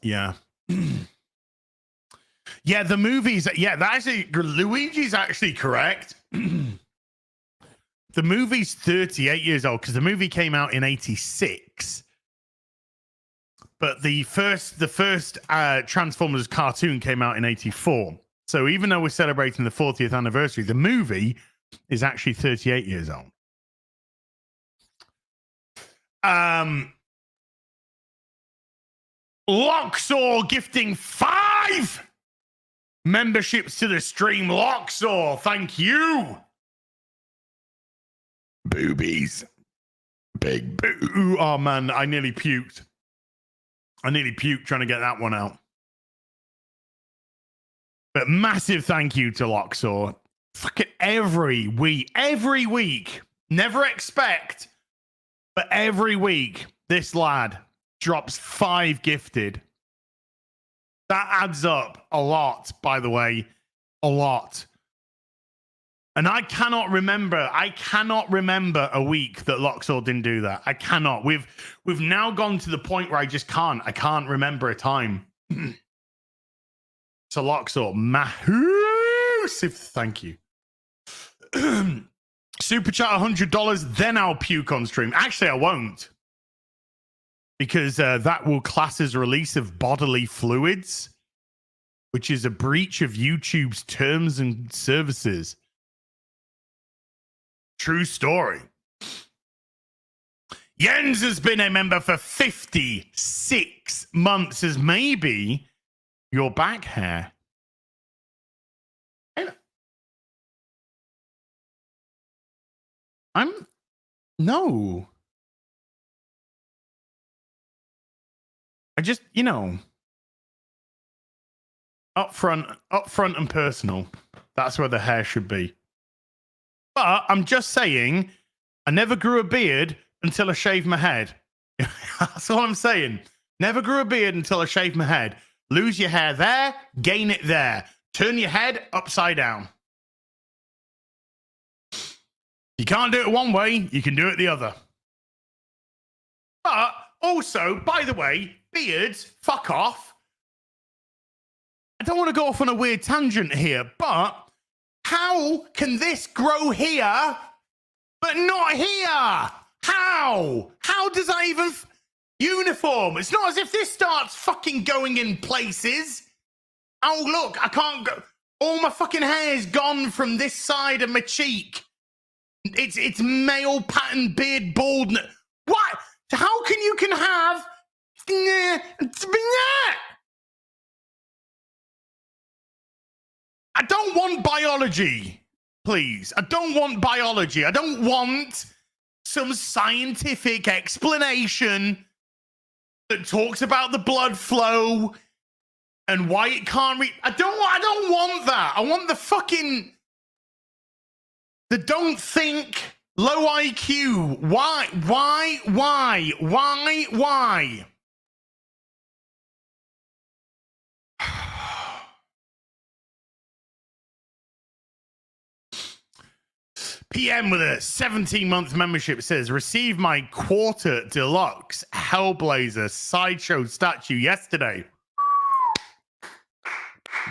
Yeah. Yeah, the movies. Yeah, that actually, Luigi's actually correct. The movie's 38 years old because the movie came out in 86. But the first Transformers cartoon came out in 84. So even though we're celebrating the 40th anniversary, the movie is actually 38 years old. Loxor gifting 5 memberships to the stream. Loxor, thank you. Boobies. Big boo. Oh, man, I nearly puked. Trying to get that one out. But massive thank you to Loxor. Fucking every week, Never expect, but every week this lad drops 5 gifted. That adds up a lot, by the way, a lot. And I cannot remember a week that Loxor didn't do that. I cannot. We've now gone to the point where I can't remember a time. So Loxor, massive thank you. Super chat $100, then I'll puke on stream. Actually, I won't. Because that will class as release of bodily fluids, which is a breach of YouTube's terms and services. True story. Jens has been a member for 56 months as maybe your back hair. No. I just, up front and personal. That's where the hair should be. But I'm just saying, I never grew a beard until I shaved my head. That's all I'm saying. Never grew a beard until I shaved my head. Lose your hair there, gain it there. Turn your head upside down. You can't do it one way, you can do it the other. But also, by the way, beards, fuck off. I don't want to go off on a weird tangent here, but how can this grow here, but not here? How? How does that even... Uniform. It's not as if this starts fucking going in places. Oh, look, I can't go... All my fucking hair's gone from this side of my cheek. It's male pattern beard baldness. What? How can you have... I don't want biology, please. I don't want biology. I don't want some scientific explanation that talks about the blood flow and why it can't read. I don't want that. I want the fucking... The don't think, low IQ. Why? PM with a 17-month membership says, receive my quarter deluxe Hellblazer sideshow statue yesterday.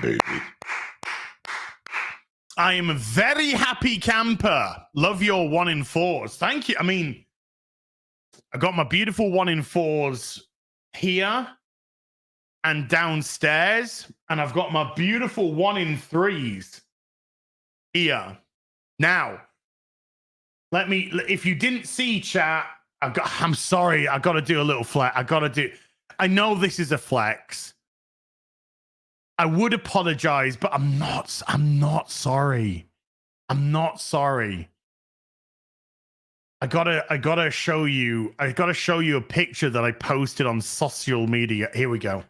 Baby. I am a very happy camper. Love your 1 in 4s. Thank you. I mean, I got my beautiful 1 in 4s here and downstairs, and I've got my beautiful 1 in 3s here. Now, if you didn't see chat, I'm sorry, I got to do a little flex. I know this is a flex. I would apologize, but I'm not sorry. I'm not sorry. I gotta show you a picture that I posted on social media. Here we go.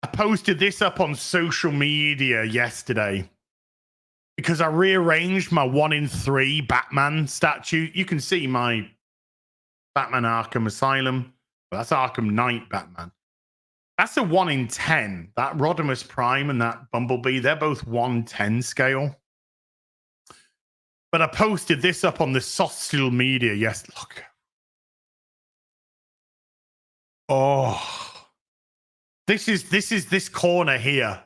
I posted this up on social media yesterday because I rearranged my 1 in 3 Batman statue. You can see my Batman Arkham Asylum. Well, that's Arkham Knight Batman. That's a 1 in 10. That Rodimus Prime and that Bumblebee, they're both 1/10 scale. But I posted this up on the social media. Yes, look. Oh. This is this corner here.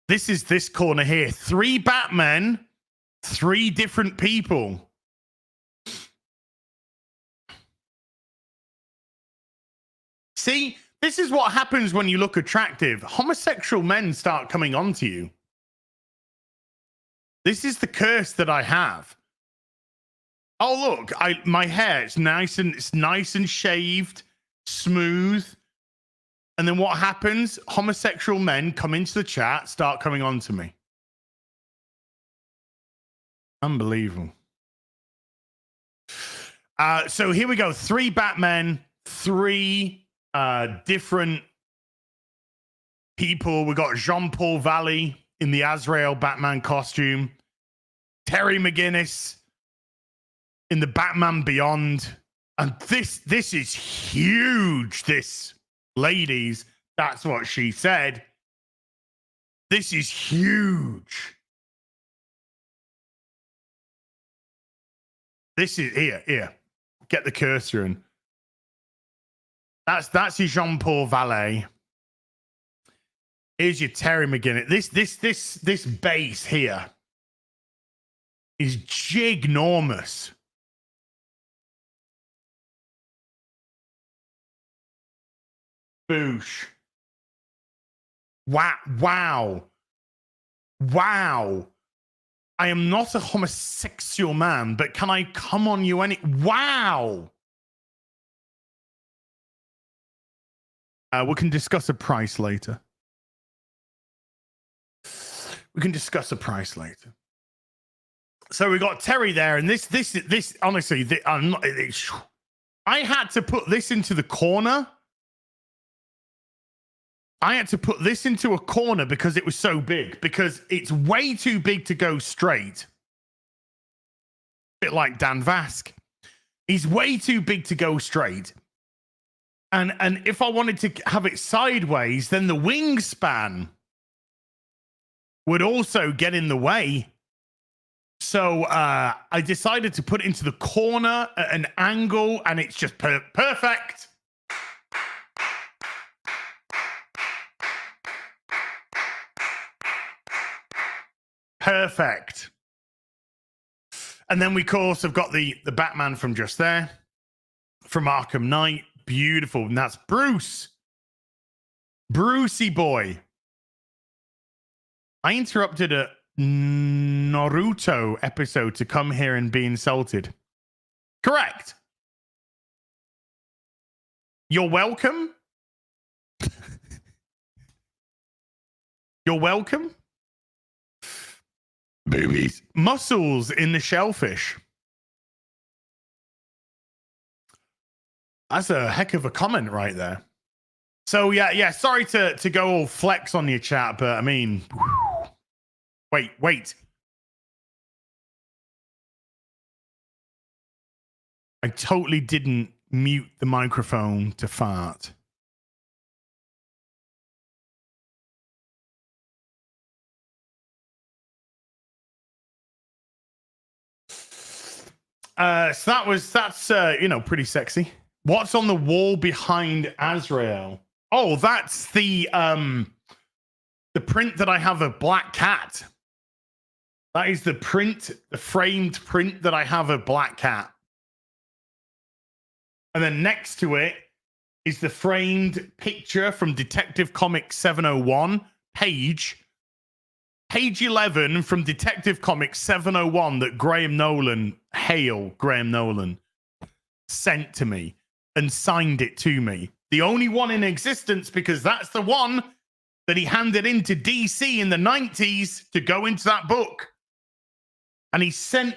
This is this corner here. 3 Batmen, 3 different people. See? This is what happens when you look attractive. Homosexual men start coming onto you. This is the curse that I have. Oh, look, my hair, it's nice and shaved, smooth. And then what happens? Homosexual men come into the chat, start coming onto me. Unbelievable. So here we go. 3 Batmen, 3 different people. We got Jean-Paul Valley in the Azrael Batman costume. Terry McGinnis in the Batman Beyond. And this is huge, this, ladies. That's what she said. This is huge. This is here. Get the cursor in. That's your Jean-Paul Valet. Here's your Terry McGinnis. This base here is ginormous. Boosh. Wow. I am not a homosexual man, but can I come on you any? Wow. We can discuss a price later. So we got Terry there, and this honestly, I had to put this into the corner. I had to put this into a corner because it was so big, because it's way too big to go straight. A bit like Dan Vask. He's way too big to go straight. And if I wanted to have it sideways, then the wingspan would also get in the way. So I decided to put it into the corner at an angle, and it's just perfect. Perfect. And then we, of course, have got the Batman from just there, from Arkham Knight. Beautiful. And that's Bruce. Brucey boy. I interrupted a Naruto episode to come here and be insulted. Correct. You're welcome. You're welcome. Boobies. Muscles in the shellfish. That's a heck of a comment right there. So yeah. Sorry to go all flex on your chat, but I mean, wait. I totally didn't mute the microphone to fart. So that's pretty sexy. What's on the wall behind Azrael? Oh, that's the print that I have of Black Cat. That is the framed print that I have of Black Cat. And then next to it is the framed picture from Detective Comics 701, page 11 from Detective Comics 701 that Graham Nolan, sent to me and signed it to me. The only one in existence, because that's the one that he handed in to DC in the 90s to go into that book. And he sent...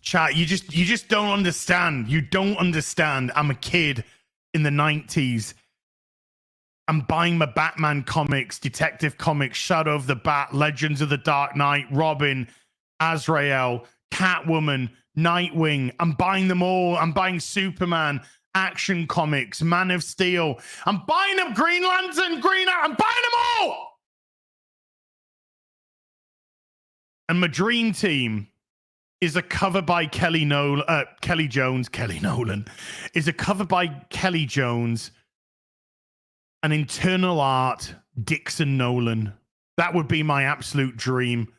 Chat, you just don't understand. You don't understand. I'm a kid in the 90s. I'm buying my Batman comics, Detective Comics, Shadow of the Bat, Legends of the Dark Knight, Robin, Azrael, Catwoman, Nightwing. I'm buying them all. I'm buying Superman, Action Comics, Man of Steel. I'm buying them, Green Lantern, Green Arrow. I'm buying them all. And my dream team is a cover by Kelly Nolan. Kelly Nolan is a cover by Kelly Jones. An internal art, Dixon Nolan. That would be my absolute dream.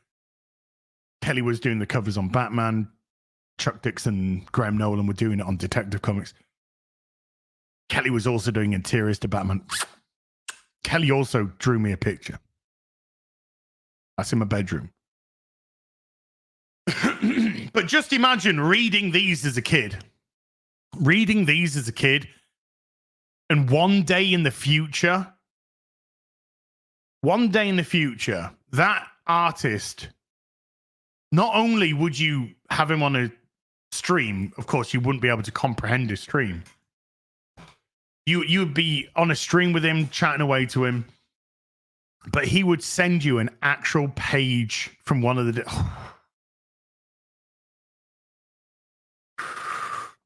Kelly was doing the covers on Batman. Chuck Dixon, Graham Nolan were doing it on Detective Comics. Kelly was also doing interiors to Batman. Kelly also drew me a picture. That's in my bedroom. But just imagine reading these as a kid. And one day in the future, that artist, not only would you have him on a stream, of course, you wouldn't be able to comprehend his stream. You would be on a string with him, chatting away to him, but he would send you an actual page from one of the.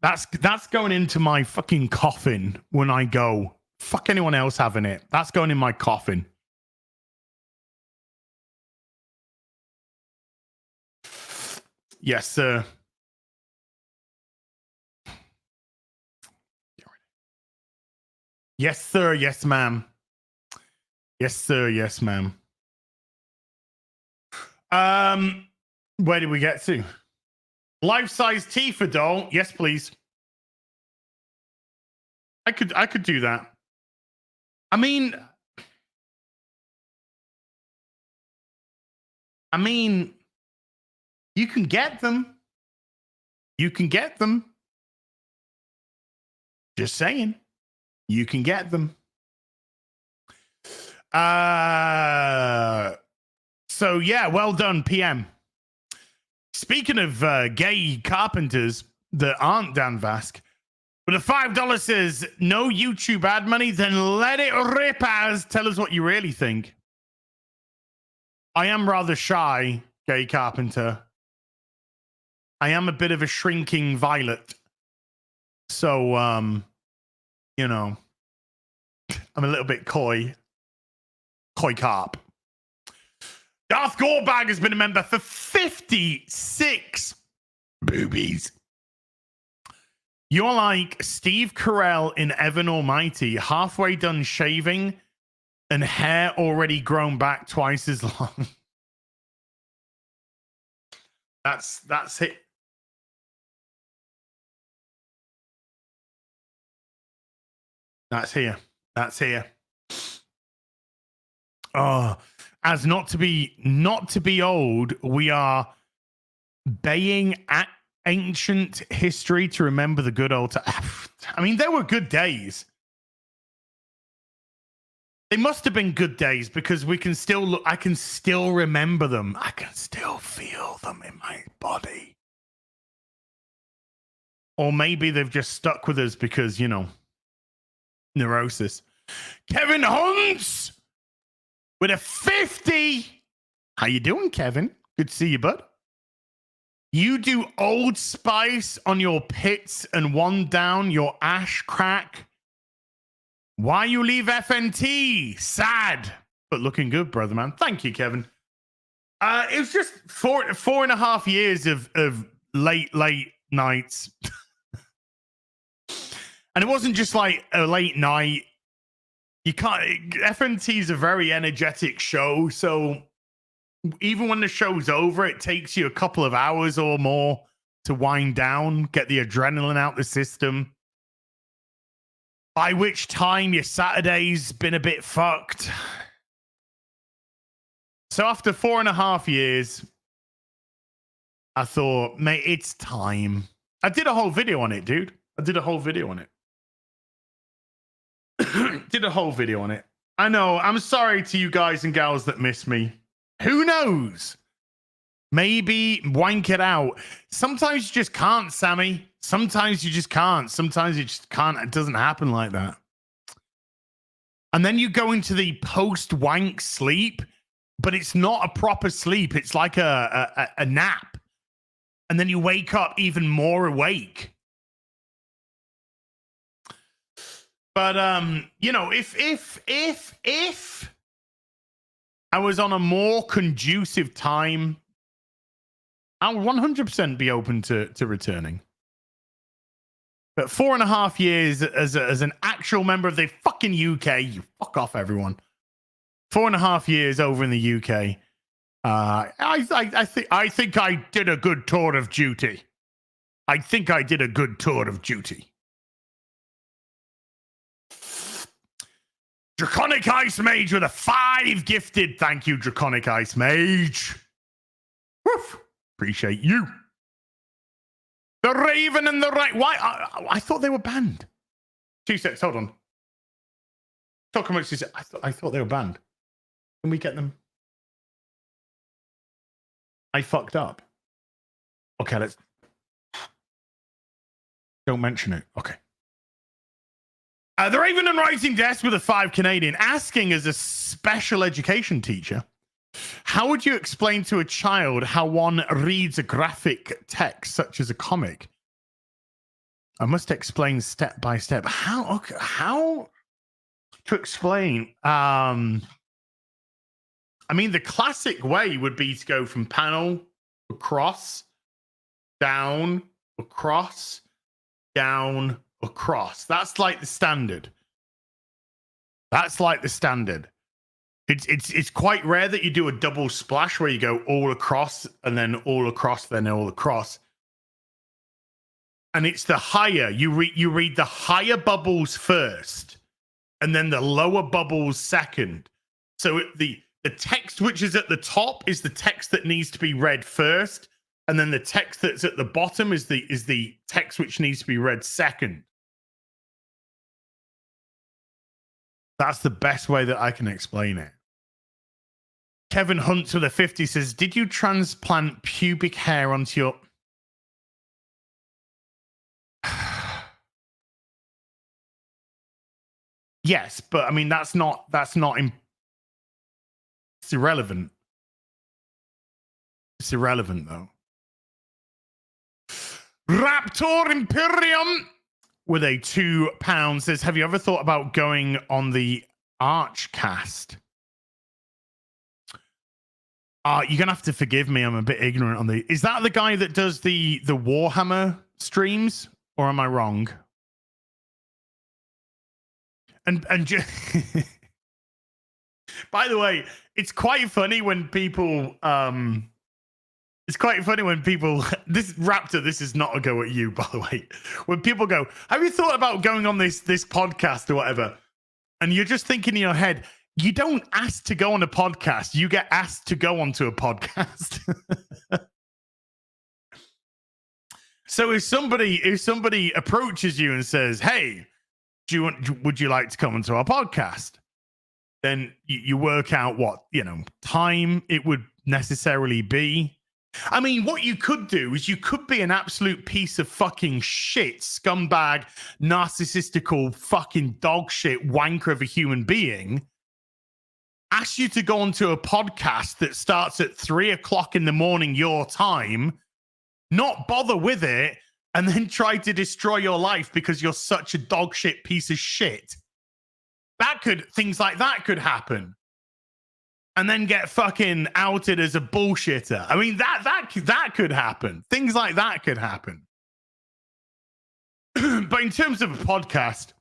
That's going into my fucking coffin when I go. Fuck anyone else having it. That's going in my coffin. Yes, sir. Yes, sir. Yes, ma'am. Yes, sir. Yes, ma'am. Where did we get to? Life-size Tifa doll. Yes, please. I could do that. I mean, you can get them. You can get them. Just saying. You can get them. So yeah, well done, PM. Speaking of gay carpenters that aren't Dan Vask, but a $5 says no YouTube ad money, then let it rip as. Tell us what you really think. I am rather shy, gay carpenter. I am a bit of a shrinking violet. So, you know, I'm a little bit coy. Coy carp. Darth Gorebag has been a member for 56 boobies. You're like Steve Carell in Evan Almighty, halfway done shaving and hair already grown back twice as long. That's it. That's here. That's here. Oh, as not to be old, we are baying at ancient history to remember the good old times. I mean, there were good days. They must have been good days because we can still look. I can still remember them. I can still feel them in my body. Or maybe they've just stuck with us because, you know, neurosis. Kevin Hunts with a 50. How you doing, Kevin? Good to see you, bud. You do Old Spice on your pits and one down your ash crack. Why you leave FNT? Sad, but looking good, brother man. Thank you, Kevin. It was just four and a half years of late nights. And it wasn't just like a late night. You can't. FNT is a very energetic show, so even when the show's over, it takes you a couple of hours or more to wind down, get the adrenaline out the system. By which time your Saturday's been a bit fucked. So after 4.5 years, I thought, mate, it's time. I did a whole video on it, dude. Did a whole video on it. I know. I'm sorry to you guys and gals that miss me. Who knows? Maybe wank it out. Sometimes you just can't, Sammy. Sometimes you just can't. Sometimes you just can't. It doesn't happen like that. And then you go into the post-wank sleep, but it's not a proper sleep. It's like a nap. And then you wake up even more awake. But you know, if I was on a more conducive time, I would 100% be open to returning. But 4.5 years as an actual member of the fucking UK, you fuck off, everyone. 4.5 years over in the UK. I think I did a good tour of duty. Draconic Ice Mage with a 5 gifted. Thank you, Draconic Ice Mage. Woof. Appreciate you. The Raven and the Right. Why? I thought they were banned. 2 seconds. Hold on. Talk about 2 seconds. I thought they were banned. Can we get them? I fucked up. Okay, let's. Don't mention it. Okay. The Raven and Writing Desk with a 5 Canadian asking as a special education teacher, how would you explain to a child how one reads a graphic text such as a comic? I must explain step by step. How to explain? I mean, the classic way would be to go from panel across, down, across, down, across. That's like the standard. It's quite rare that you do a double splash where you go all across and then all across, then all across. And it's the higher you read the higher bubbles first, and then the lower bubbles second. So the text which is at the top is the text that needs to be read first, and then the text that's at the bottom is the text which needs to be read second. That's the best way that I can explain it. Kevin Hunt with a 50 says, did you transplant pubic hair onto your... Yes, but I mean, it's irrelevant. It's irrelevant, though. Raptor Imperium with a £2 says, have you ever thought about going on the Archcast? You're gonna have to forgive me. I'm a bit ignorant on the. Is that the guy that does the Warhammer streams, or am I wrong? And by the way, it's quite funny when people. It's quite funny when people. This Raptor. This is not a go at you, by the way. When people go, have you thought about going on this podcast or whatever? And you're just thinking in your head. You don't ask to go on a podcast. You get asked to go onto a podcast. So if somebody approaches you and says, "Hey, would you like to come onto our podcast?" Then you work out what time it would necessarily be. I mean, what you could do is you could be an absolute piece of fucking shit, scumbag, narcissistical, fucking dog shit wanker of a human being. Ask you to go onto a podcast that starts at 3:00 in the morning your time, not bother with it, and then try to destroy your life because you're such a dog shit piece of shit. Things like that could happen. And then get fucking outed as a bullshitter. I mean, that could happen. Things like that could happen. But in terms of a podcast,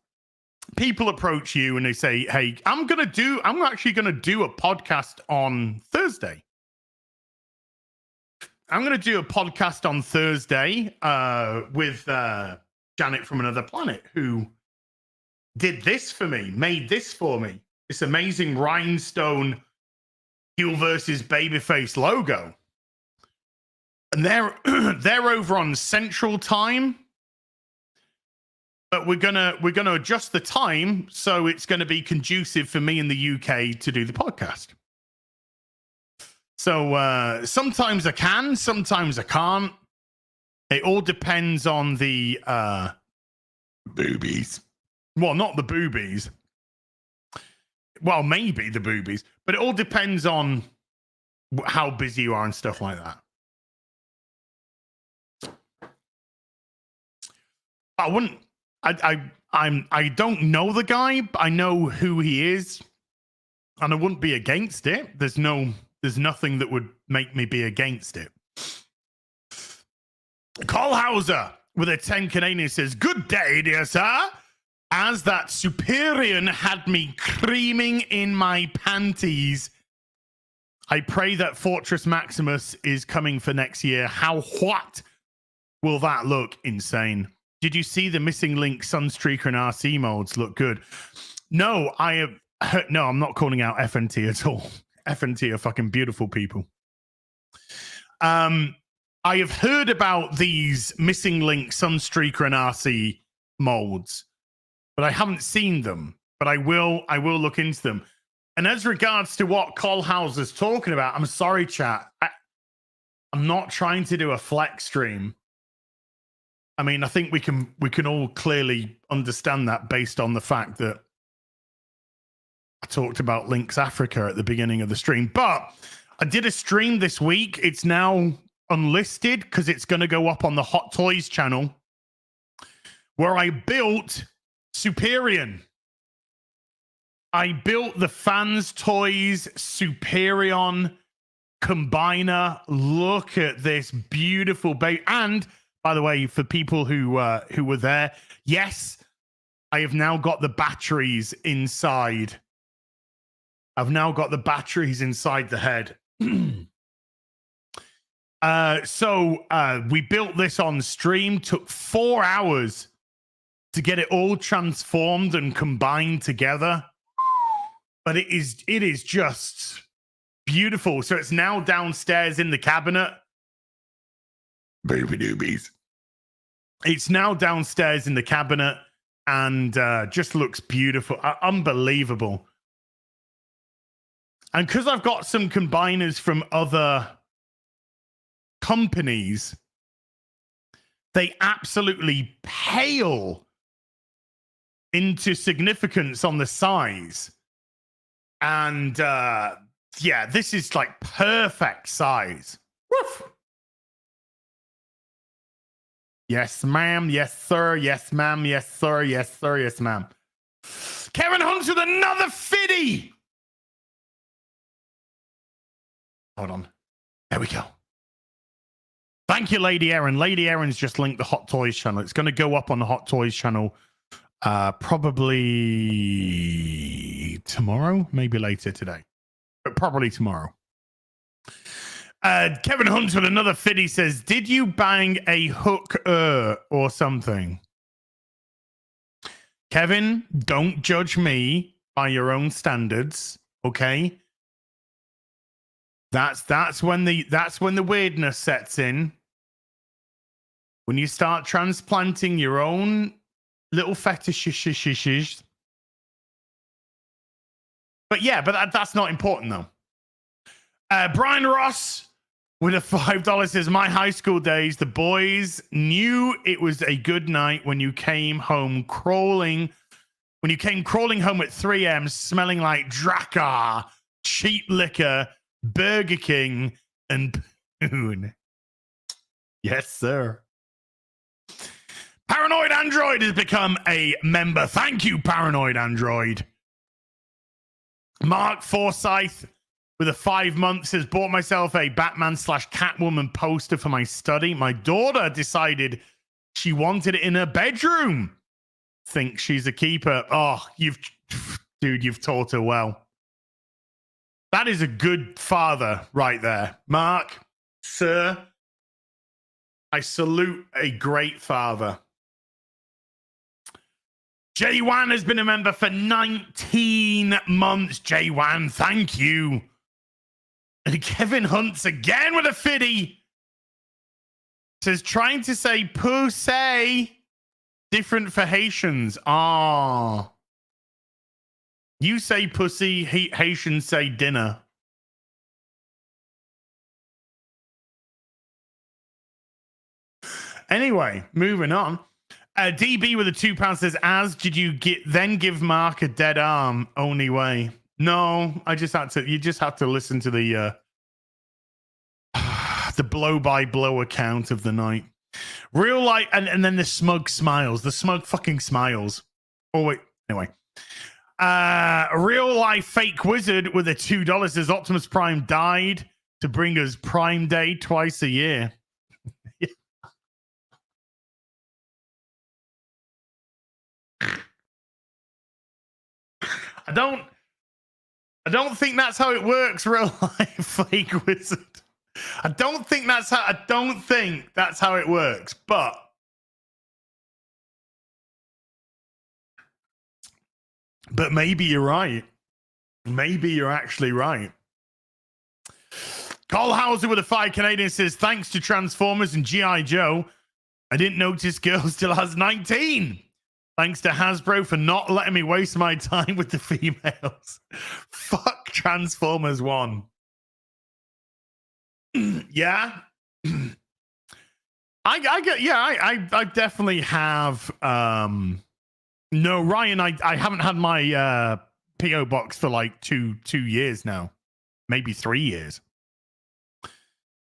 people approach you and they say, "Hey, I'm actually gonna do a podcast on Thursday. I'm gonna do a podcast on Thursday with Janet from Another Planet, who did this for me, made this for me. This amazing rhinestone heel versus babyface logo. And they're over on Central Time. But we're gonna adjust the time so it's gonna be conducive for me in the UK to do the podcast. So sometimes I can, sometimes I can't. It all depends on the boobies. Well, not the boobies. Well, maybe the boobies, but it all depends on how busy you are and stuff like that. I don't know the guy, but I know who he is, and I wouldn't be against it. There's nothing that would make me be against it. Carl Hauser with a 10 Canadian says, "Good day, dear sir. As that Superior had me creaming in my panties. I pray that Fortress Maximus is coming for next year. What will that look? Insane. Did you see the Missing Link Sunstreaker and RC modes look good?" No, I'm not calling out FNT at all. FNT are fucking beautiful people. I have heard about these Missing Link Sunstreaker and RC modes, but I haven't seen them. But I will look into them. And as regards to what Colhauser's talking about, I'm sorry, chat. I'm not trying to do a flex stream. I mean, I think we can all clearly understand that based on the fact that I talked about Lynx Africa at the beginning of the stream. But I did a stream this week. It's now unlisted because it's going to go up on the Hot Toys channel, where I built Superion. I built the Fans Toys Superion combiner. Look at this beautiful baby. And by the way, for people who were there, yes, I have now got the batteries inside. I've now got the batteries inside the head. So we built this on stream. Took 4 hours to get it all transformed and combined together. But it is just beautiful. So it's now downstairs in the cabinet. Baby doobies. It's now downstairs in the cabinet and just looks beautiful. Unbelievable. And because I've got some combiners from other companies, they absolutely pale into significance on the size. And yeah, this is like perfect size. Woof. Yes, ma'am. Yes, sir. Yes, ma'am. Yes, sir. Yes, sir. Yes, ma'am. Kevin Hunt with another 50. Hold on. There we go. Thank you, Lady Erin. Lady Erin's just linked the Hot Toys channel. It's going to go up on the Hot Toys channel probably tomorrow, maybe later today, but probably tomorrow. Kevin Hunt with another 50 says, did you bang a hooker or something? Kevin, don't judge me by your own standards, okay? That's when the weirdness sets in. When you start transplanting your own little fetishes. But yeah, but that's not important though. Brian Ross with a $5 says, my high school days, the boys knew it was a good night when you came crawling home at 3 a.m. smelling like Drakkar, cheap liquor, Burger King, and Poon. Yes, sir. Paranoid Android has become a member. Thank you, Paranoid Android. Mark Forsyth with a 5 months says, bought myself a Batman/Catwoman poster for my study. My daughter decided she wanted it in her bedroom. Think she's a keeper. Oh, you've taught her well. That is a good father right there. Mark, sir, I salute a great father. J-Wan has been a member for 19 months. J-Wan, thank you. And Kevin Hunt's again with a 50. Says, trying to say pussy, different for Haitians. Ah. You say pussy, Haitians say dinner. Anyway, moving on. DB with a £2 says, as did you then give Mark a dead arm? Only way. No, you just have to listen to the blow by blow account of the night. Real life, and then the smug smiles. The smug fucking smiles. Oh wait, anyway. Real life fake wizard with a $2 says Optimus Prime died to bring us Prime Day twice a year. I don't think that's how it works, real life fake wizard. I don't think that's how it works, but maybe you're right. Maybe you're actually right. Cole Hauser with a 5 Canadian says, thanks to Transformers and G.I. Joe, I didn't notice girl still has 19. Thanks to Hasbro for not letting me waste my time with the females. Fuck Transformers 1. Yeah. I get, yeah, I definitely have. No, Ryan, I haven't had my PO box for like two years now, maybe 3 years.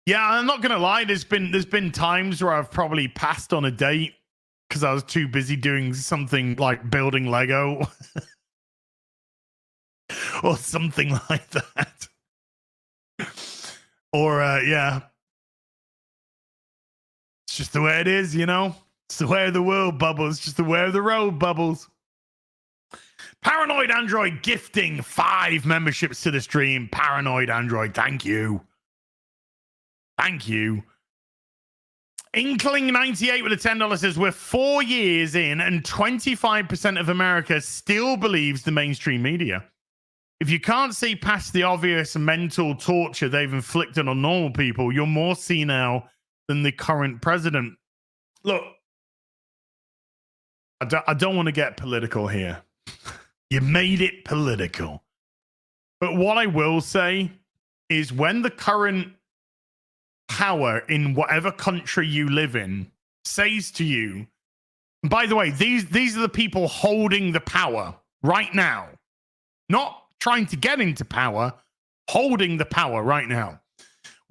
Yeah, I'm not gonna lie. There's been times where I've probably passed on a date because I was too busy doing something like building Lego or something like that. Or yeah. It's just the way it is, you know? It's the way of the world, Bubbles. Just the way of the road, Bubbles. Paranoid Android gifting 5 memberships to the stream. Paranoid Android, thank you. Thank you. Inkling98 with a $10 says, we're 4 years in and 25% of America still believes the mainstream media. If you can't see past the obvious mental torture they've inflicted on normal people, you're more senile than the current president. Look, I don't want to get political here. You made it political. But what I will say is when the current power in whatever country you live in says to you, and by the way, these are the people holding the power right now, not trying to get into power, holding the power right now.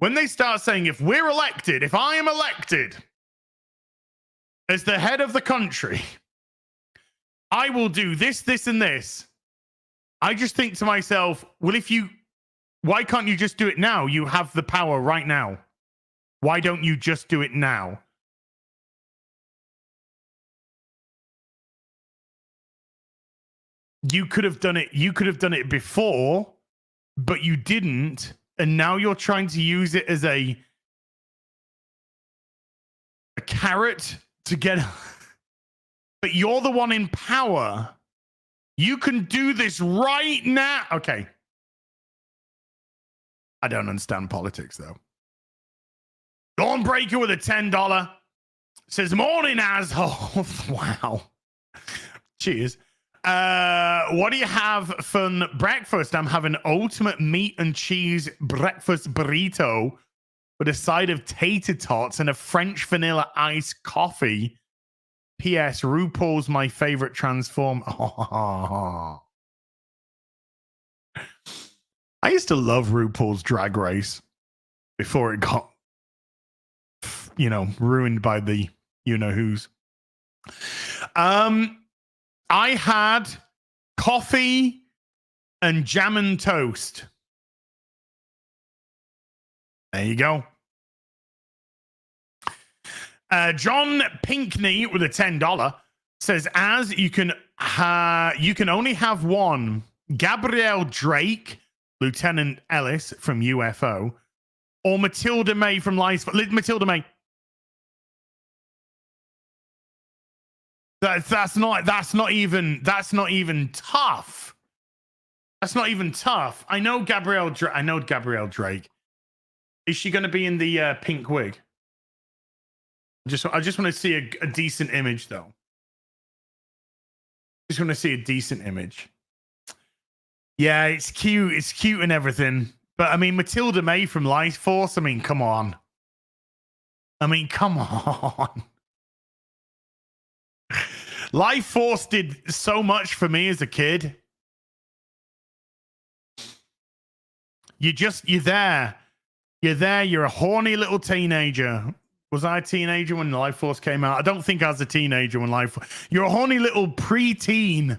When they start saying, if we're elected, if I am elected as the head of the country, I will do this, this, and this. I just think to myself, well, why can't you just do it now? You have the power right now. Why don't you just do it now? You could have done it. You could have done it before, but you didn't. And now you're trying to use it as a carrot to get. But you're the one in power. You can do this right now. Okay. I don't understand politics, though. Dawnbreaker with a $10 says, morning, asshole. Wow. Cheers. What do you have for breakfast? I'm having ultimate meat and cheese breakfast burrito with a side of tater tots and a French vanilla iced coffee. P.S. RuPaul's my favorite transform. Oh. I used to love RuPaul's Drag Race before it got, ruined by the you-know-who's. I had coffee and jam and toast. There you go. John Pinkney with a $10 says, as you can only have one. Gabrielle Drake, Lieutenant Ellis from UFO, or Matilda May from Lies. Matilda May. That's not even tough. That's not even tough. I know Gabrielle Drake. Is she going to be in the pink wig? I just want to see a decent image, though. Just want to see a decent image. Yeah, it's cute. It's cute and everything. But I mean, Matilda May from Life Force. I mean, come on. Life Force did so much for me as a kid. You're there. You're a horny little teenager. Was I a teenager when Life Force came out? I don't think I was a teenager when Life Force. You're a horny little preteen.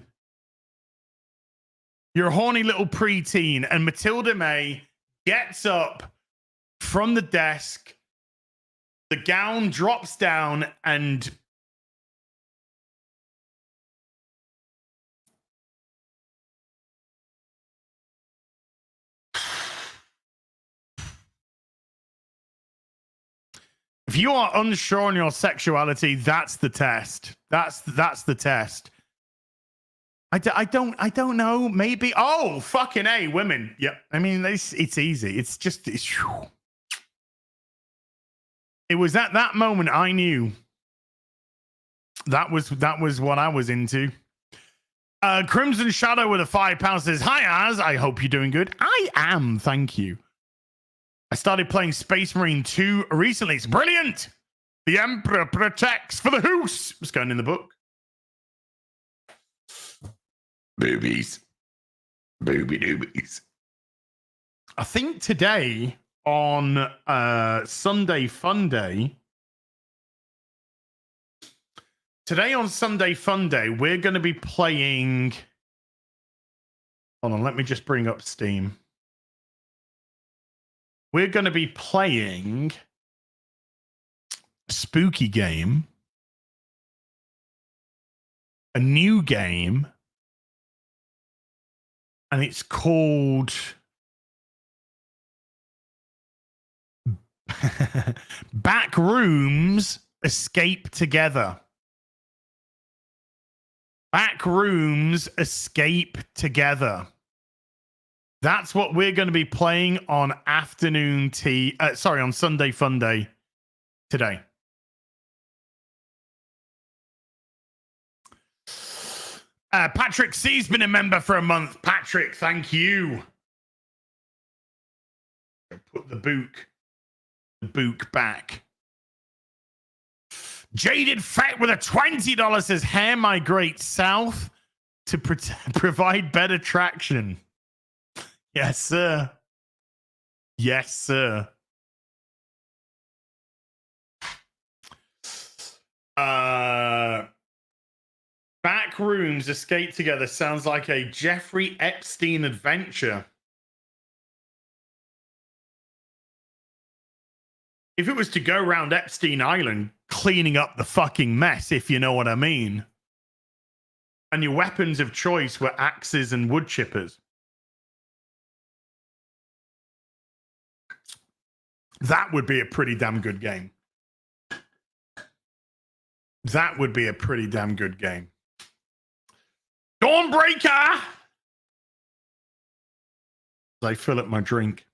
And Matilda May gets up from the desk. The gown drops down and if you are unsure on your sexuality, that's the test. That's the test. I don't know. Maybe. Oh, fucking A, women. Yep. I mean, it's easy. It was at that moment I knew that was what I was into. Crimson Shadow with a £5 says, hi, Az. I hope you're doing good. I am. Thank you. I started playing Space Marine 2 recently. It's brilliant. The Emperor protects for the hoose. What's going in the book? Boobies. Booby doobies. I think today on Sunday Fun Day. Today on Sunday Fun Day, we're going to be playing. Hold on, let me just bring up Steam. We're going to be playing a spooky game, a new game, and it's called Backrooms Escape Together. Backrooms Escape Together. That's what we're going to be playing on on Sunday Fun Day today. Patrick C's been a member for a month. Patrick, thank you. Put the book back. Jaded Fat with a $20 says hair migrates south to provide better traction. Yes, sir. Yes, sir. Backrooms Escape Together sounds like a Jeffrey Epstein adventure. If it was to go around Epstein Island cleaning up the fucking mess, if you know what I mean, and your weapons of choice were axes and wood chippers, that would be a pretty damn good game. That would be a pretty damn good game. Dawnbreaker! As I fill up my drink.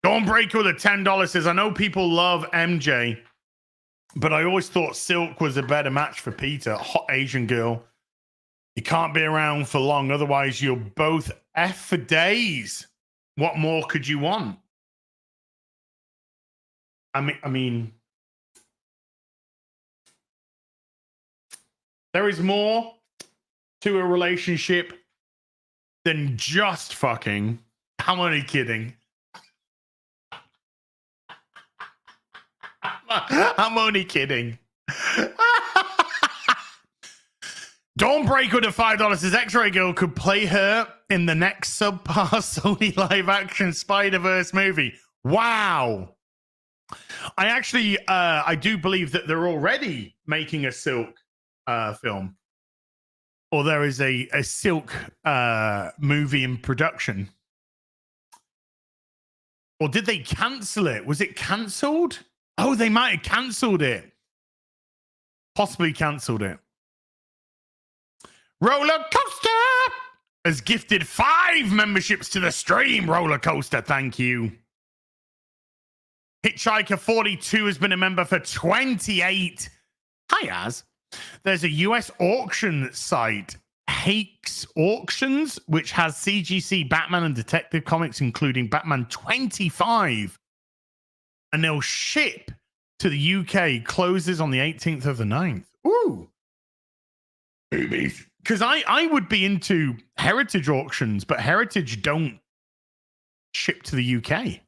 Dawnbreaker with a $10 says, I know people love MJ, but I always thought Silk was a better match for Peter. Hot Asian girl. You can't be around for long, otherwise you're both F for days. What more could you want? I mean, there is more to a relationship than just fucking. I'm only kidding. I'm only kidding. Dawnbreaker to $5 says X-Ray Girl could play her in the next subpar Sony live action Spider-Verse movie. Wow. I actually, I do believe that they're already making a Silk film. Or there is a Silk movie in production. Or did they cancel it? Was it cancelled? Oh, they might have cancelled it. Possibly cancelled it. Roller Coaster has gifted 5 memberships to the stream. Roller Coaster, thank you. Hitchhiker 42 has been a member for 28. Hi, Az. There's a US auction site, Hakes Auctions, which has CGC, Batman, and Detective Comics, including Batman 25. And they'll ship to the UK. Closes on the 18th of the 9th. Ooh. Because I would be into Heritage auctions, but Heritage don't ship to the UK.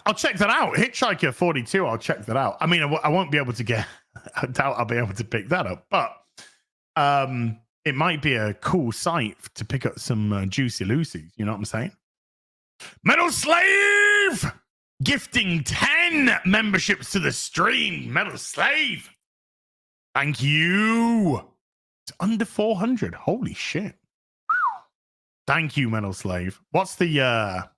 I'll check that out. Hitchhiker 42, I'll check that out. I mean, I won't be able to get... I doubt I'll be able to pick that up, but it might be a cool site to pick up some Juicy Lucy's. You know what I'm saying? Metal Slave gifting 10 memberships to the stream. Metal Slave. Thank you. It's under 400. Holy shit. Thank you, Metal Slave. What's the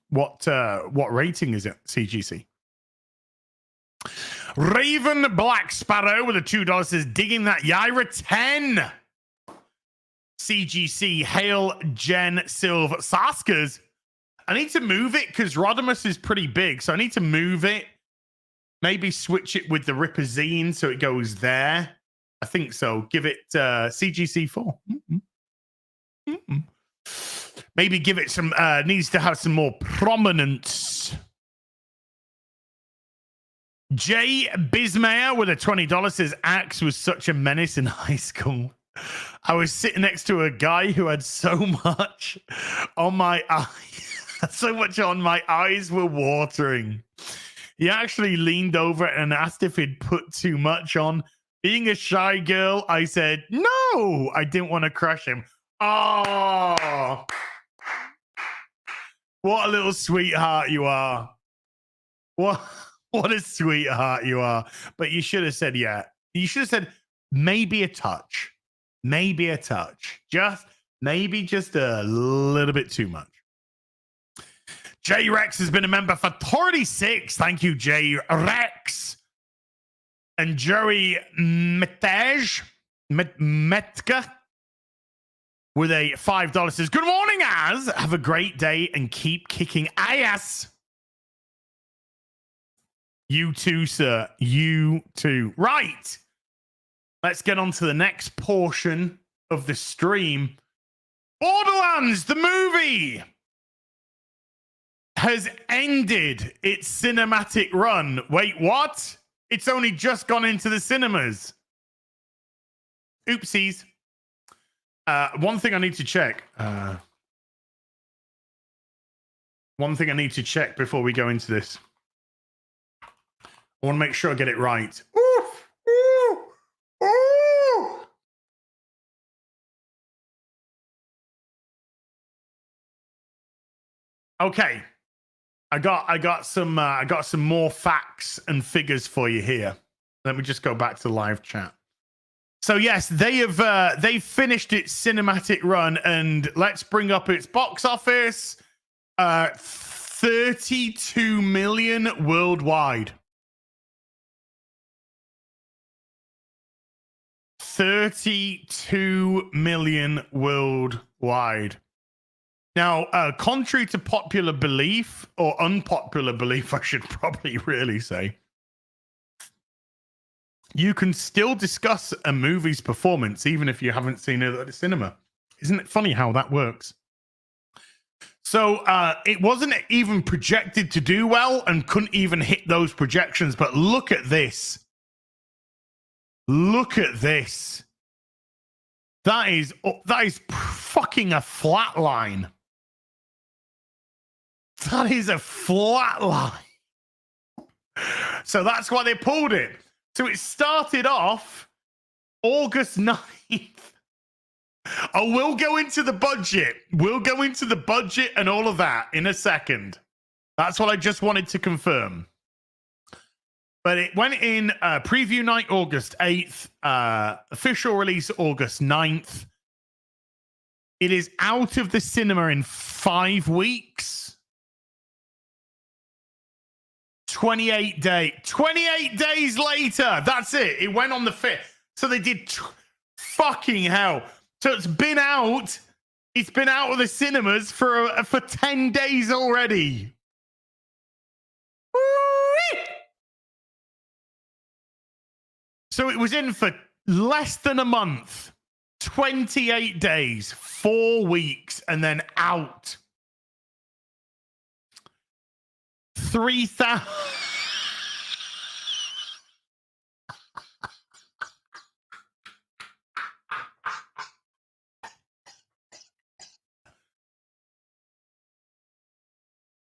what rating is it, CGC? Raven Black Sparrow with a $2 says digging that Yaira 10. CGC Hail Jen Silver Saskers. I need to move it because Rodimus is pretty big, so I need to move it. Maybe switch it with the Ripazine so it goes there. I think so. Give it CGC 4. Maybe give it some, needs to have some more prominence. Jay Bismayer with a $20 says, Axe was such a menace in high school. I was sitting next to a guy who had so much on my eyes. So much on my eyes were watering. He actually leaned over and asked if he'd put too much on. Being a shy girl, I said, no, I didn't want to crush him. Oh, what a little sweetheart you are. What a sweetheart you are. But you should have said, yeah. You should have said, maybe a touch. Maybe a touch. Maybe just a little bit too much. J Rex has been a member for 36. Thank you, J Rex. And Joey Metka with a $5 says, good morning, Az. Have a great day and keep kicking ass. You too, sir. You too. Right. Let's get on to the next portion of the stream. Borderlands, the movie, has ended its cinematic run. Wait, what? It's only just gone into the cinemas. Oopsies. One thing I need to check. One thing I need to check before we go into this. I want to make sure I get it right. Oof, ooh, ooh. Okay. I got some more facts and figures for you here. Let me just go back to the live chat. So yes, they've finished its cinematic run, and let's bring up its box office. 32 million worldwide. 32 million worldwide. Now, contrary to popular belief, or unpopular belief, I should probably really say, you can still discuss a movie's performance even if you haven't seen it at the cinema. Isn't it funny how that works? So it wasn't even projected to do well and couldn't even hit those projections. But look at this. Look at this. That is fucking a flat line. That is a flat line. So that's why they pulled it. So it started off August 9th. Oh, we'll go into the budget. We'll go into the budget and all of that in a second. That's what I just wanted to confirm. But it went in preview night August 8th, official release August 9th. It is out of the cinema in 5 weeks. 28 days later. That's it. It went on the 5th. So they did fucking hell. So it's been out of the cinemas for 10 days already. Woo-wee! So it was in for less than a month, 28 days, 4 weeks, and then out. 3,000.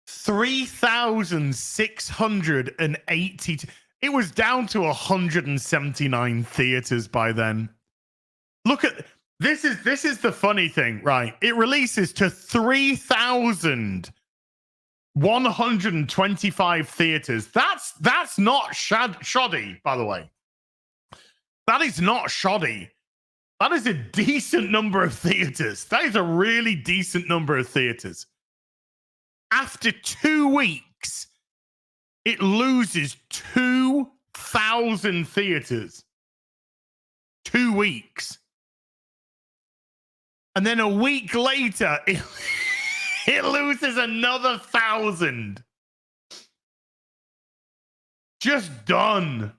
$3,680. It was down to 179 theaters by then. Look at this. Is the funny thing, right? It releases to 3,125 theaters. That's not shoddy, by the way. That is not shoddy. That is a decent number of theaters. That is a really decent number of theaters. After 2 weeks, it loses 2,000 theaters. 2 weeks. And then a week later, it loses another 1,000. Just done.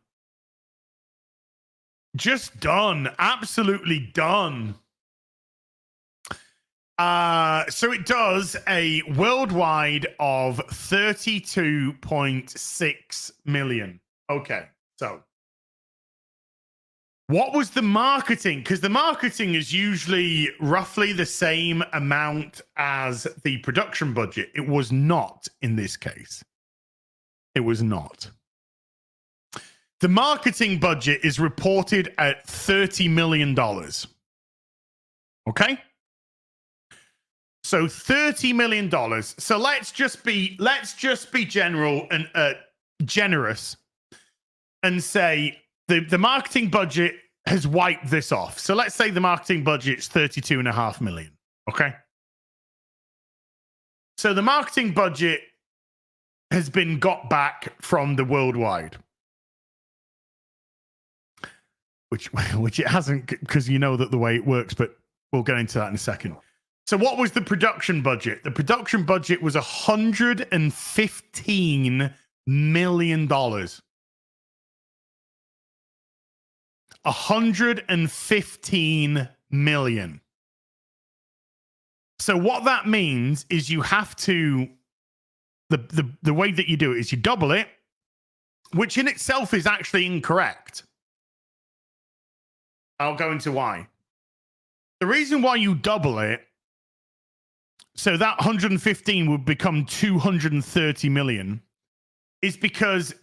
Just done. Absolutely done. So it does a worldwide of 32.6 million. Okay, so what was the marketing? Because the marketing is usually roughly the same amount as the production budget. It was not in this case. It was not. The marketing budget is reported at $30 million. Okay? So $30 million. So let's just be general and generous and say the marketing budget has wiped this off. So let's say the marketing budget is $32.5 million. Okay. So the marketing budget has been got back from the worldwide. Which it hasn't, because you know that the way it works, but we'll get into that in a second. So what was the production budget? The production budget was $115 million. $115 million. So what that means is you have to, the way that you do it is you double it, which in itself is actually incorrect. I'll go into why. The reason why you double it, so that 115 would become 230 million, is because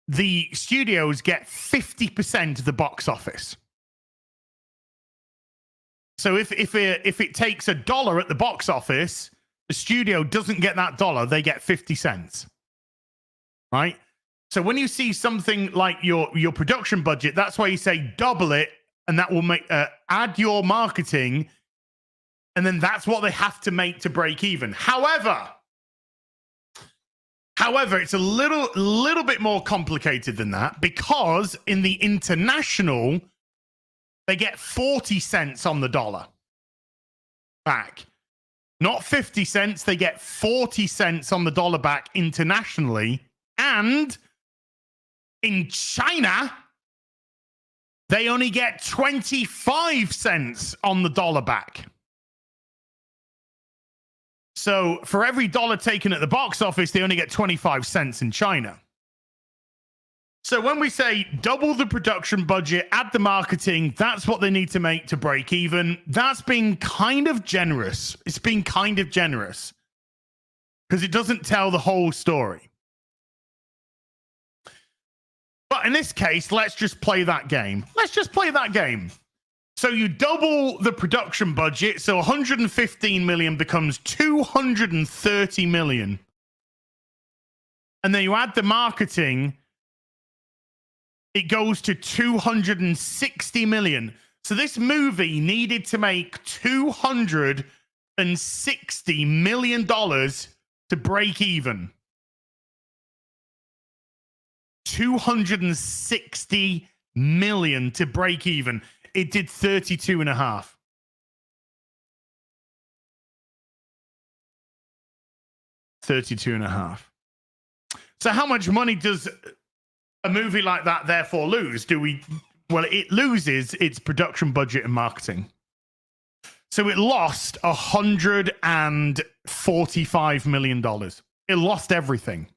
the studios get 50% of the box office. So if it takes $1 at the box office, the studio doesn't get that dollar; they get 50 cents. Right. So when you see something like your production budget, that's why you say double it. And that will make add your marketing, and then that's what they have to make to break even. However, it's a little bit more complicated than that, because in the international, they get 40 cents on the dollar back, not 50 cents. They get 40 cents on the dollar back internationally, and in China, they only get 25 cents on the dollar back. So for every dollar taken at the box office, they only get 25 cents in China. So when we say double the production budget, add the marketing, that's what they need to make to break even. That's been kind of generous. It's been kind of generous because it doesn't tell the whole story. But in this case, let's just play that game. So you double the production budget. So 115 million becomes 230 million. And then you add the marketing. It goes to 260 million. So this movie needed to make $260 million to break even. 260 million to break even. It did 32.5. So how much money does a movie like that therefore lose? Well, it loses its production budget and marketing. So it lost $145 million. It lost everything.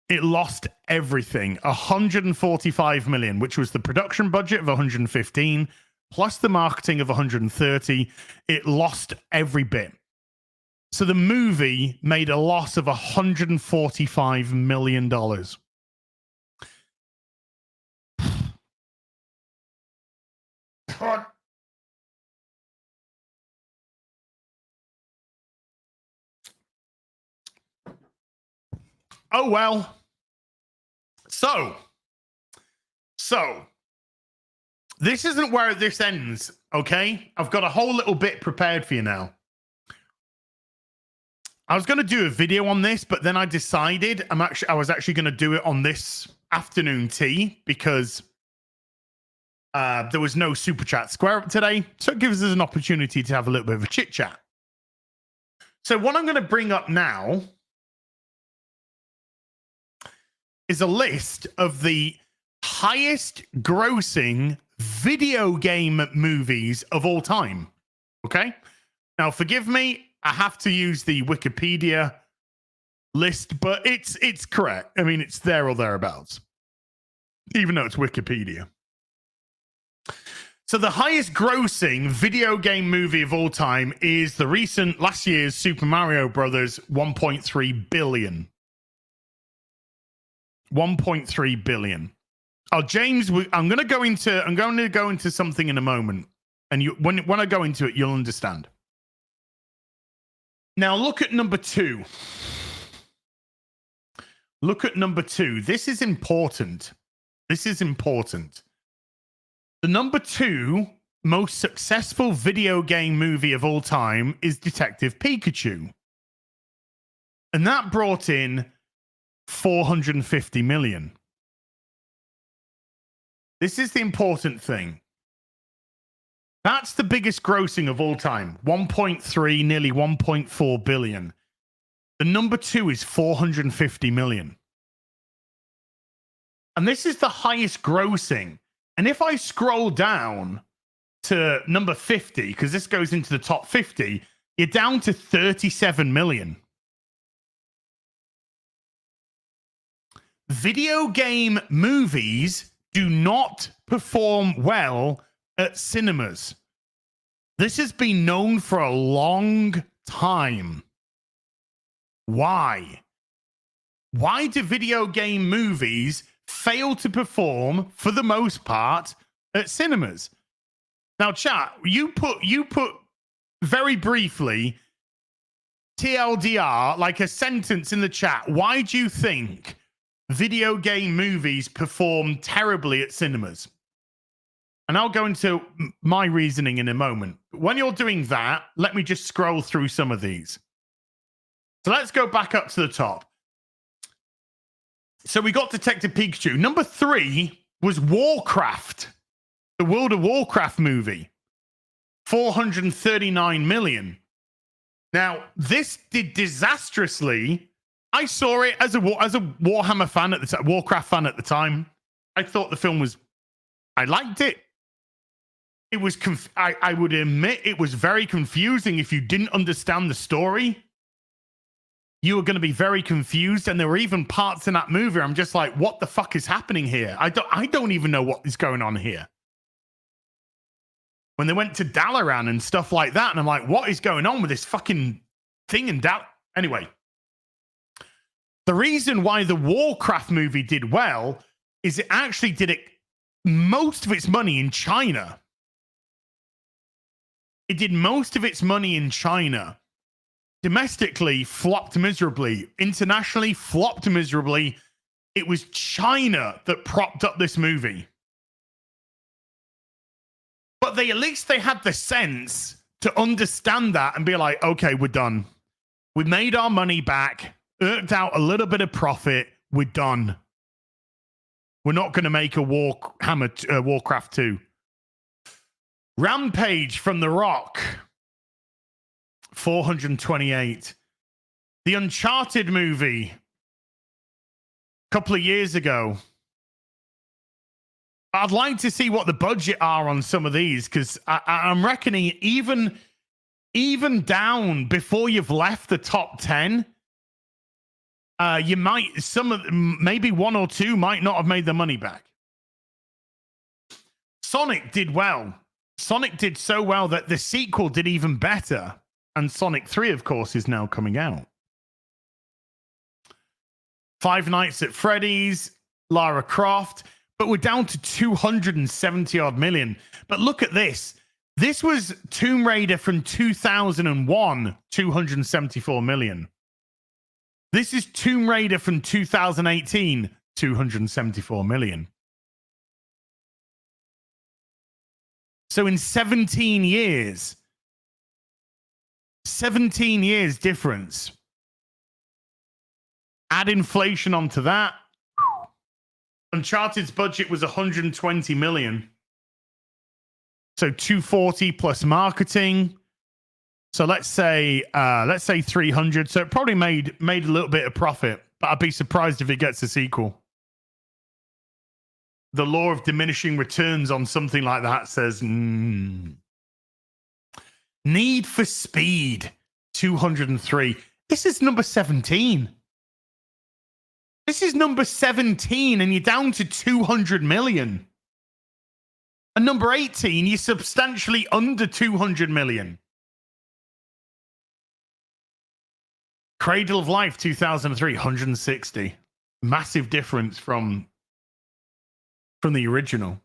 It lost everything. 145 million, which was the production budget of 115, plus the marketing of 130. It lost every bit. So the movie made a loss of $145 million. Oh, well. So this isn't where this ends, okay? I've got a whole little bit prepared for you now. I was going to do a video on this, but then I decided I was actually going to do it on this afternoon tea because there was no Super Chat Square Up today. So it gives us an opportunity to have a little bit of a chit chat. So what I'm going to bring up now is a list of the highest grossing video game movies of all time. Okay. Now, forgive me. I have to use the Wikipedia list, but it's correct. I mean, it's there or thereabouts, even though it's Wikipedia. So the highest grossing video game movie of all time is the recent last year's Super Mario Brothers, 1.3 billion. 1.3 billion. Oh, James, I'm going to go into something in a moment, and when I go into it, you'll understand. Now look at number 2. Look at number 2. This is important. This is important. The number 2 most successful video game movie of all time is Detective Pikachu. And that brought in 450 million. This is the important thing. That's the biggest grossing of all time. 1.3, nearly 1.4 billion. The number 2 is 450 million. And this is the highest grossing. And if I scroll down to number 50, because this goes into the top 50, you're down to 37 million. Video game movies do not perform well at cinemas. This has been known for a long time. Why? Why do video game movies fail to perform, for the most part, at cinemas? Now, chat, you put very briefly TLDR, like a sentence in the chat. Why do you think video game movies perform terribly at cinemas? And I'll go into my reasoning in a moment. When you're doing that, let me just scroll through some of these. So let's go back up to the top. So we got Detective Pikachu. Number 3 was Warcraft, the World of Warcraft movie. 439 million. Now, this did disastrously. I saw it as a Warhammer fan at the time, Warcraft fan at the time. I thought the film was, I liked it. It was, I would admit, it was very confusing. If you didn't understand the story, you were going to be very confused. And there were even parts in that movie I'm just like, what the fuck is happening here? I don't even know what is going on here. When they went to Dalaran and stuff like that, and I'm like, what is going on with this fucking thing in Dal? Anyway, the reason why the Warcraft movie did well is it actually did it most of its money in China. It did most of its money in China. Domestically, flopped miserably. Internationally, flopped miserably. It was China that propped up this movie. But at least they had the sense to understand that and be like, okay, we're done. We made our money back, earned out a little bit of profit. We're done. We're not going to make a Warcraft 2. Rampage from The Rock, 428. The Uncharted movie, a couple of years ago. I'd like to see what the budget are on some of these, because I'm reckoning even down before you've left the top 10, you might, maybe 1 or 2 might not have made the money back. Sonic did well. Sonic did so well that the sequel did even better. And Sonic 3, of course, is now coming out. Five Nights at Freddy's, Lara Croft, but we're down to 270 odd million. But look at this. This was Tomb Raider from 2001, 274 million. This is Tomb Raider from 2018, 274 million. So in 17 years difference. Add inflation onto that. Uncharted's budget was 120 million. So 240 plus marketing. So let's say 300. So it probably made a little bit of profit, but I'd be surprised if it gets a sequel. The law of diminishing returns on something like that says, Need for Speed, 203. This is number 17. This is number 17, and you're down to 200 million. And number 18, you're substantially under 200 million. Cradle of Life, 2003, 160. Massive difference from the original.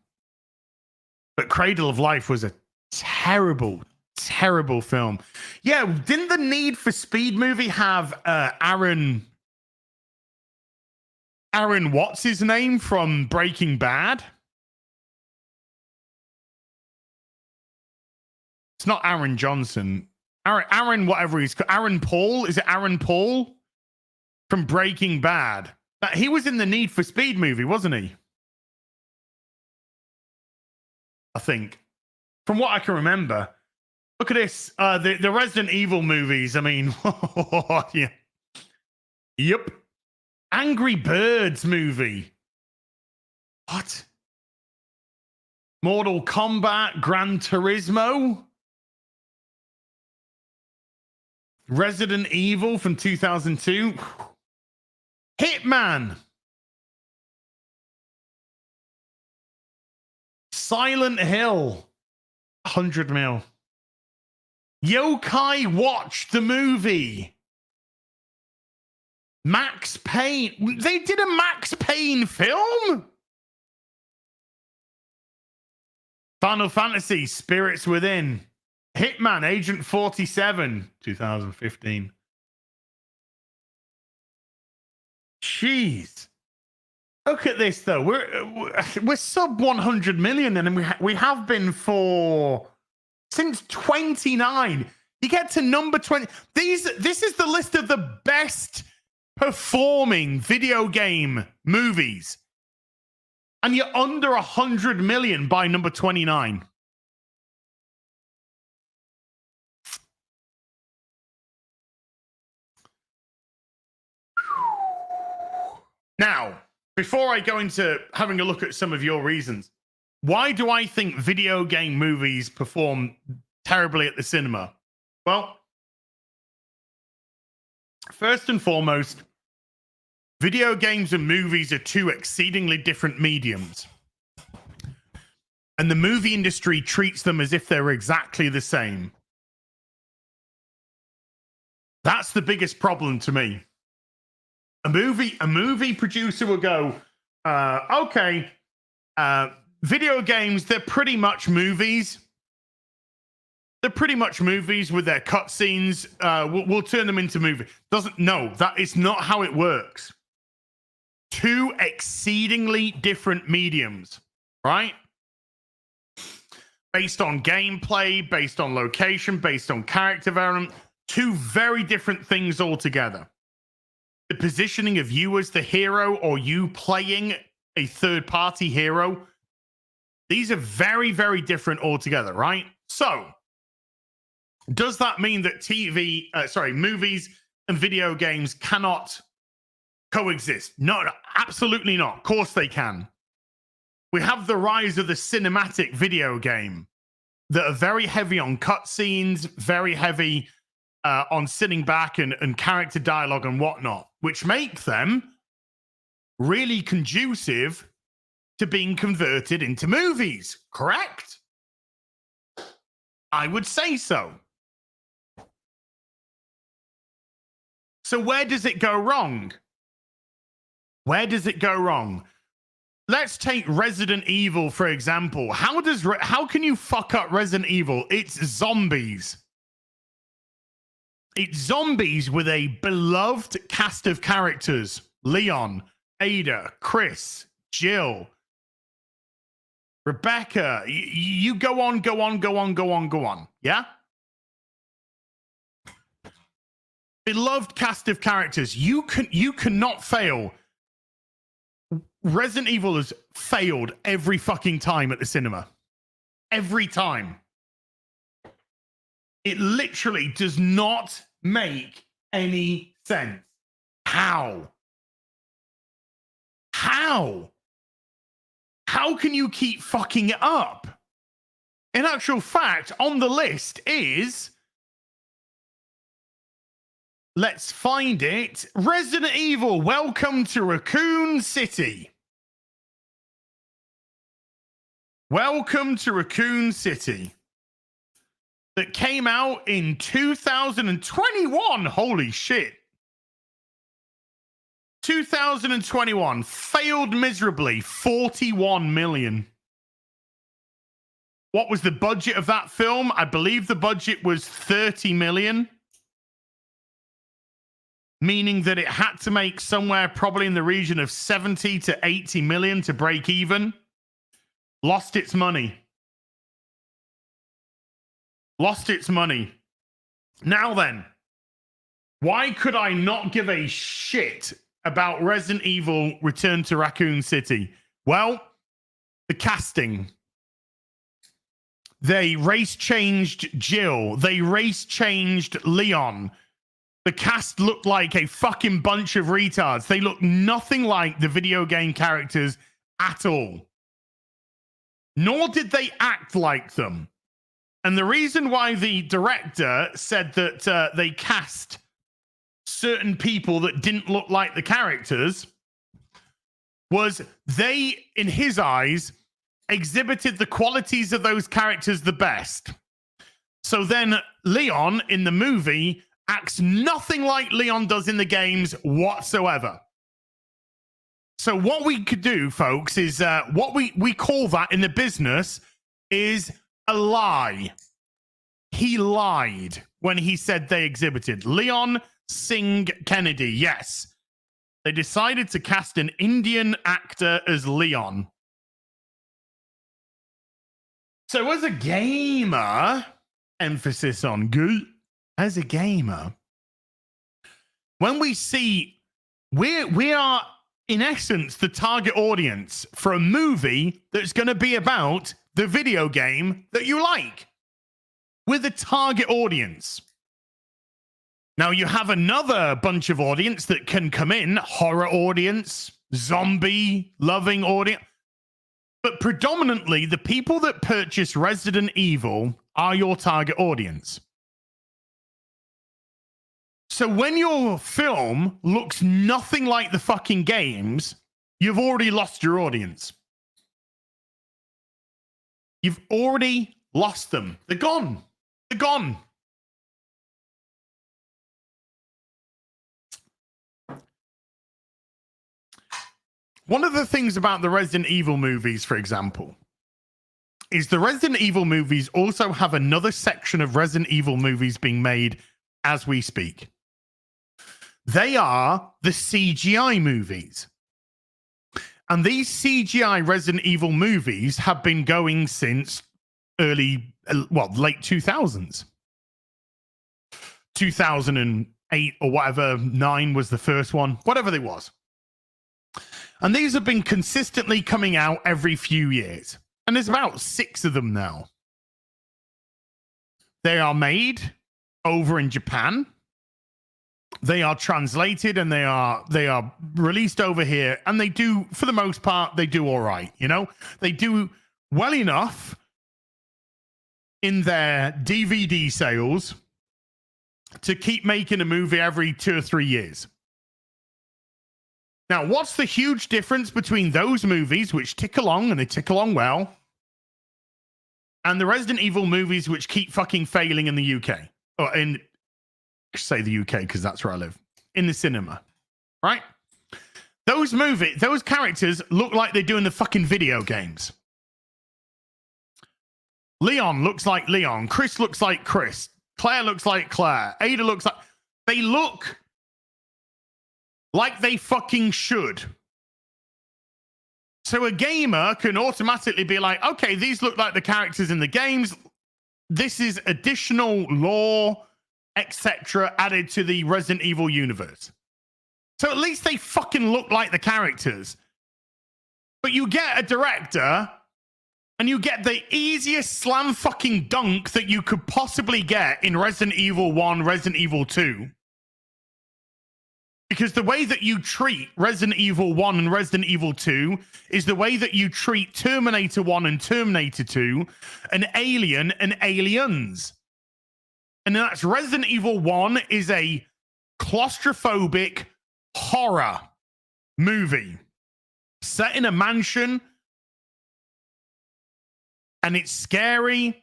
But Cradle of Life was a terrible, terrible film. Yeah, didn't the Need for Speed movie have Aaron, what's his name from Breaking Bad? It's not Aaron Johnson. Aaron, whatever he's called. Aaron Paul? Is it Aaron Paul from Breaking Bad? He was in the Need for Speed movie, wasn't he? I think. From what I can remember. Look at this. The Resident Evil movies. I mean, yeah. Yep. Angry Birds movie. What? Mortal Kombat, Gran Turismo. Resident Evil from 2002. Hitman. Silent Hill. 100 mil. Yokai Watch, the movie. Max Payne. They did a Max Payne film? Final Fantasy, Spirits Within. Hitman, Agent 47, 2015. Jeez. Look at this, though. We're sub 100 million, and we have been for since 29. You get to number 20. This is the list of the best performing video game movies, and you're under 100 million by number 29. Now, before I go into having a look at some of your reasons, why do I think video game movies perform terribly at the cinema? Well, first and foremost, video games and movies are two exceedingly different mediums. And the movie industry treats them as if they're exactly the same. That's the biggest problem to me. A movie producer will go, okay, video games, they're pretty much movies. They're pretty much movies with their cutscenes. We'll turn them into movies. That is not how it works. Two exceedingly different mediums, right? Based on gameplay, based on location, based on character development. Two very different things altogether. The positioning of you as the hero or you playing a third-party hero, these are very, very different altogether, right? So, does that mean that movies and video games cannot coexist? No, absolutely not. Of course they can. We have the rise of the cinematic video game that are very heavy on cutscenes, very heavy on sitting back and character dialogue and whatnot, which make them really conducive to being converted into movies, correct? I would say so. So where does it go wrong? Where does it go wrong? Let's take Resident Evil, for example. How can you fuck up Resident Evil? It's zombies. It's zombies with a beloved cast of characters. Leon, Ada, Chris, Jill, Rebecca. You go on. Yeah? Beloved cast of characters. You cannot fail. Resident Evil has failed every fucking time at the cinema. Every time. It literally does not make any sense. How? How can you keep fucking it up? in actual fact, on the list is, let's find it, Resident Evil, Welcome to Raccoon City. Welcome to Raccoon City. That came out in 2021. Holy shit. 2021. Failed miserably. 41 million. What was the budget of that film? I believe the budget was 30 million. Meaning that it had to make somewhere probably in the region of 70 to 80 million to break even. Lost its money. Lost its money. Now then, why could I not give a shit about Resident Evil Return to Raccoon City? Well, the casting. They race changed Jill. They race changed Leon. The cast looked like a fucking bunch of retards. They look nothing like the video game characters at all. Nor did they act like them. And the reason why the director said that they cast certain people that didn't look like the characters was they, in his eyes, exhibited the qualities of those characters the best. So then Leon in the movie acts nothing like Leon does in the games whatsoever. So what we could do, folks, is what we call that in the business is a lie. He lied when he said they exhibited. Leon Singh Kennedy, yes. They decided to cast an Indian actor as Leon. So as a gamer, emphasis on good, as a gamer, when we see, we are in essence the target audience for a movie that's going to be about the video game that you like. We're the target audience. Now you have another bunch of audience that can come in, horror audience, zombie loving audience. But predominantly the people that purchase Resident Evil are your target audience. So when your film looks nothing like the fucking games, you've already lost your audience. You've already lost them. They're gone. They're gone. One of the things about the Resident Evil movies, for example, is the Resident Evil movies also have another section of Resident Evil movies being made as we speak. They are the CGI movies. And these CGI Resident Evil movies have been going since late 2000s. 2008 or whatever, 9 was the first one, whatever it was. And these have been consistently coming out every few years. And there's about 6 of them now. They are made over in Japan. They are translated and they are released over here, and they do, for the most part, they do all right. You know, they do well enough in their DVD sales to keep making a movie every 2 or 3 years. Now, what's the huge difference between those movies, which tick along and they tick along well, and the Resident Evil movies, which keep fucking failing in the UK? Or in, say the UK, because that's where I live. In the cinema, right? Those characters look like they do in the fucking video games. Leon looks like Leon. Chris looks like Chris. Claire looks like Claire. Ada looks like... They look like they fucking should. So a gamer can automatically be like, okay, these look like the characters in the games. This is additional lore, etc. added to the Resident Evil universe. So at least they fucking look like the characters. But you get a director and you get the easiest slam fucking dunk that you could possibly get in Resident Evil 1, Resident Evil 2. Because the way that you treat Resident Evil 1 and Resident Evil 2 is the way that you treat Terminator 1 and Terminator 2 and Alien and Aliens. And that's Resident Evil 1 is a claustrophobic horror movie set in a mansion, and it's scary,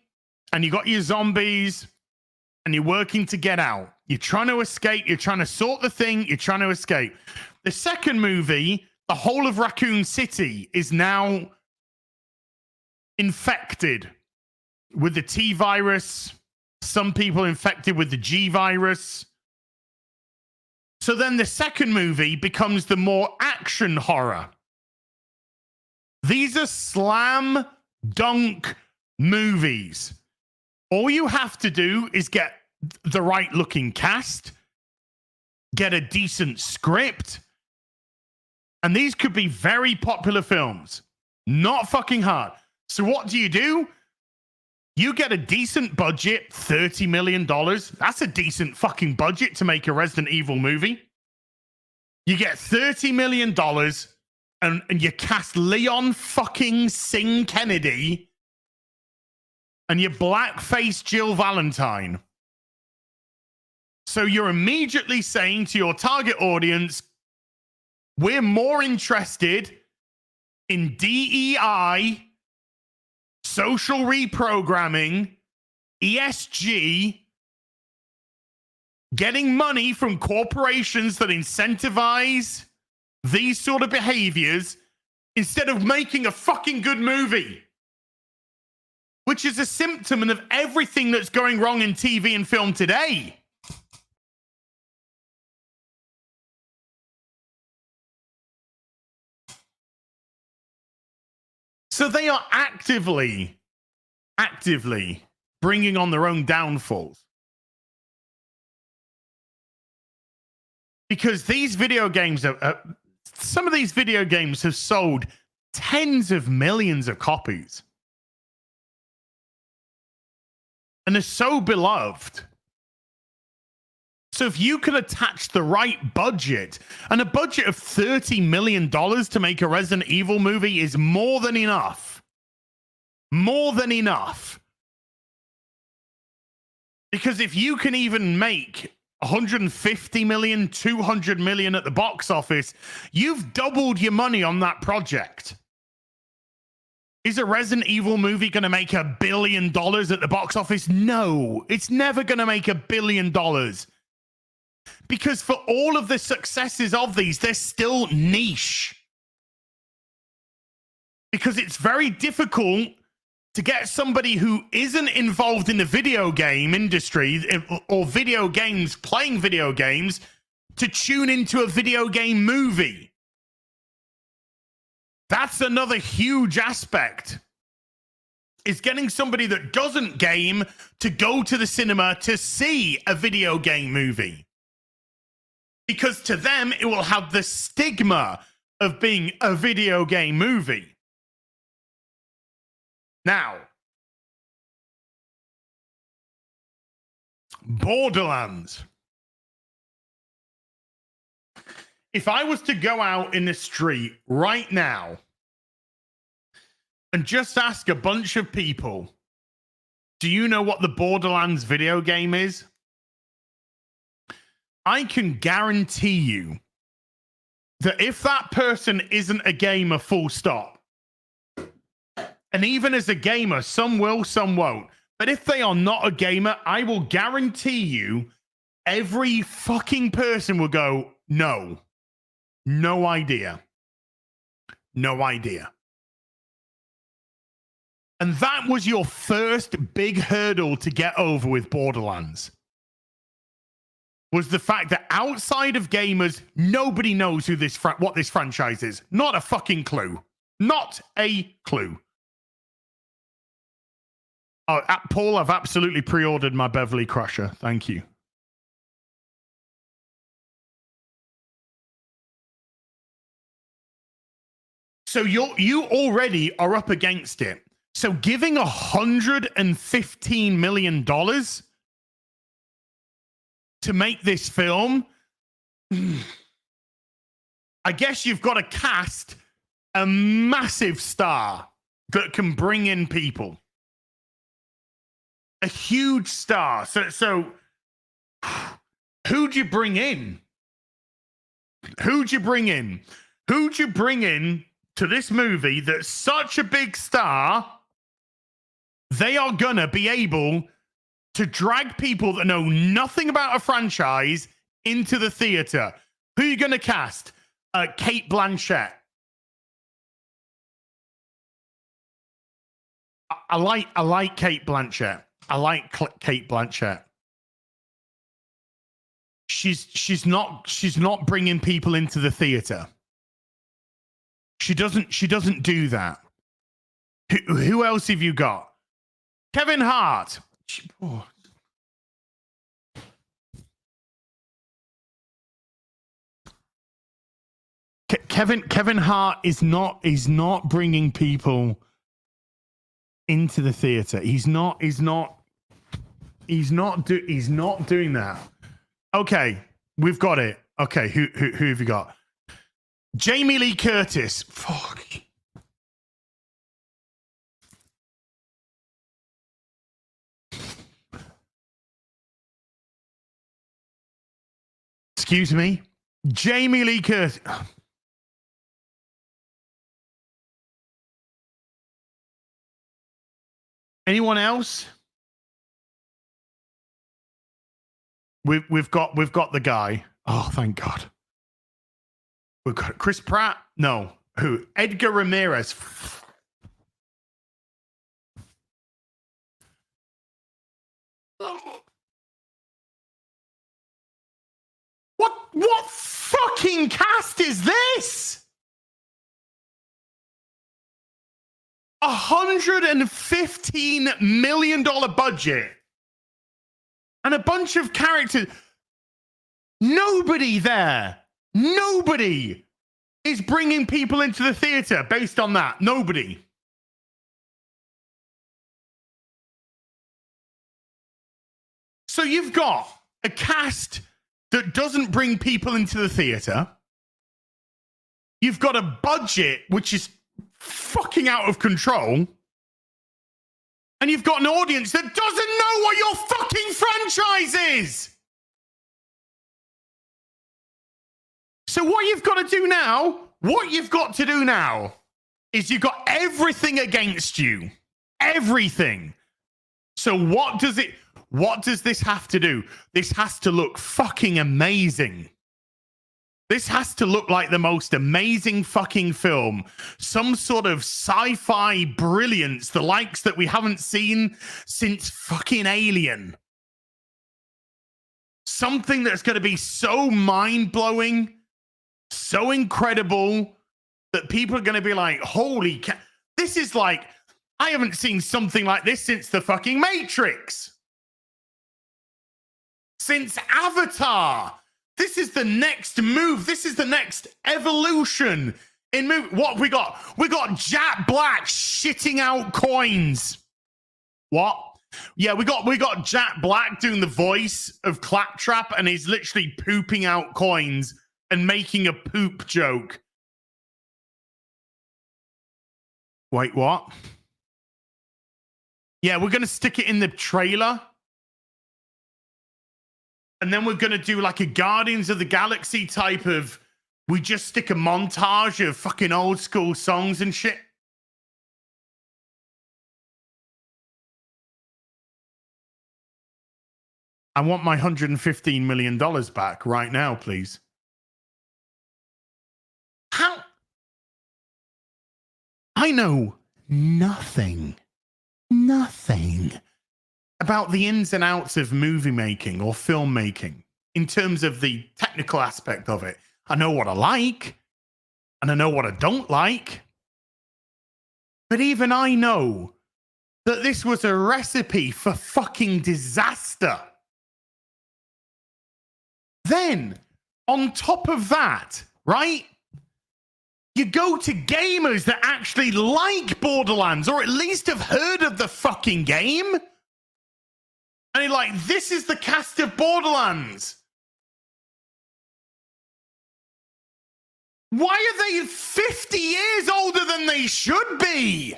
and you got your zombies, and you're working to get out. You're trying to escape. You're trying to sort the thing. You're trying to escape. The second movie, the whole of Raccoon City is now infected with the T virus. Some people infected with the G virus. So then the second movie becomes the more action horror. These are slam dunk movies. All you have to do is get the right looking cast, get a decent script, and these could be very popular films. Not fucking hard. So what do? You get a decent budget, $30 million. That's a decent fucking budget to make a Resident Evil movie. You get $30 million and you cast Leon fucking Singh Kennedy and you blackface Jill Valentine. So you're immediately saying to your target audience, we're more interested in DEI, social reprogramming, ESG, getting money from corporations that incentivize these sort of behaviors instead of making a fucking good movie, which is a symptom of everything that's going wrong in TV and film today. So they are actively bringing on their own downfalls. Because these video games, some of these video games have sold tens of millions of copies. And are so beloved. So if you can attach the right budget, and a budget of $30 million to make a Resident Evil movie is more than enough. More than enough. Because if you can even make 150 million, 200 million at the box office, you've doubled your money on that project. Is a Resident Evil movie going to make $1 billion at the box office? No, it's never going to make $1 billion. Because for all of the successes of these, they're still niche. Because it's very difficult to get somebody who isn't involved in the video game industry or video games, playing video games, to tune into a video game movie. That's another huge aspect. Is getting somebody that doesn't game to go to the cinema to see a video game movie. Because to them, it will have the stigma of being a video game movie. Now, Borderlands. If I was to go out in the street right now and just ask a bunch of people, do you know what the Borderlands video game is? I can guarantee you that if that person isn't a gamer, full stop, and even as a gamer, some will, some won't, but if they are not a gamer, I will guarantee you every fucking person will go, no idea. No idea. And that was your first big hurdle to get over with Borderlands. Was the fact that outside of gamers, nobody knows who what this franchise is. Not a fucking clue. Not a clue. Oh, Paul, I've absolutely pre-ordered my Beverly Crusher. Thank you. So you already are up against it. So giving $115 million to make this film, I guess you've got to cast a massive star that can bring in people. A huge star. So who'd you bring in? Who'd you bring in? Who'd you bring in to this movie that's such a big star? They are gonna be able to drag people that know nothing about a franchise into the theater. Who are you gonna cast? Kate Blanchett. I like Kate Blanchett. I like Kate Blanchett. She's not bringing people into the theater. She doesn't do that. Who else have you got? Kevin Hart. Kevin Hart is not bringing people into the theater. He's not doing that. Okay, we've got it. Okay, who have you got? Jamie Lee Curtis. Fuck. Excuse me? Jamie Lee Curtis. Anyone else? We've got the guy. Oh, thank God. We've got Chris Pratt. No. Who? Edgar Ramirez. What fucking cast is this? $115 million budget. And a bunch of characters. Nobody there. Nobody is bringing people into the theater based on that. Nobody. So you've got a cast that doesn't bring people into the theater. You've got a budget which is fucking out of control. And you've got an audience that doesn't know what your fucking franchise is. So what you've got to do now, is you've got everything against you. Everything. So what does this have to do? This has to look fucking amazing. This has to look like the most amazing fucking film. Some sort of sci-fi brilliance, the likes that we haven't seen since fucking Alien. Something that's going to be so mind-blowing, so incredible, that people are going to be like, holy cow. This is like, I haven't seen something like this since the fucking Matrix. Since Avatar. This is the next move. This is the next evolution in move. What we got? We got Jack Black shitting out coins. What? Yeah, we got Jack Black doing the voice of Claptrap, and he's literally pooping out coins and making a poop joke. Wait, what? Yeah, we're gonna stick it in the trailer. And then we're going to do like a Guardians of the Galaxy type of, we just stick a montage of fucking old school songs and shit. I want my $115 million back right now, please. How? I know nothing about the ins and outs of movie making or film making in terms of the technical aspect of it. I know what I like and I know what I don't like. But even I know that this was a recipe for fucking disaster. Then, on top of that, right? You go to gamers that actually like Borderlands or at least have heard of the fucking game. And you're like, this is the cast of Borderlands. Why are they 50 years older than they should be?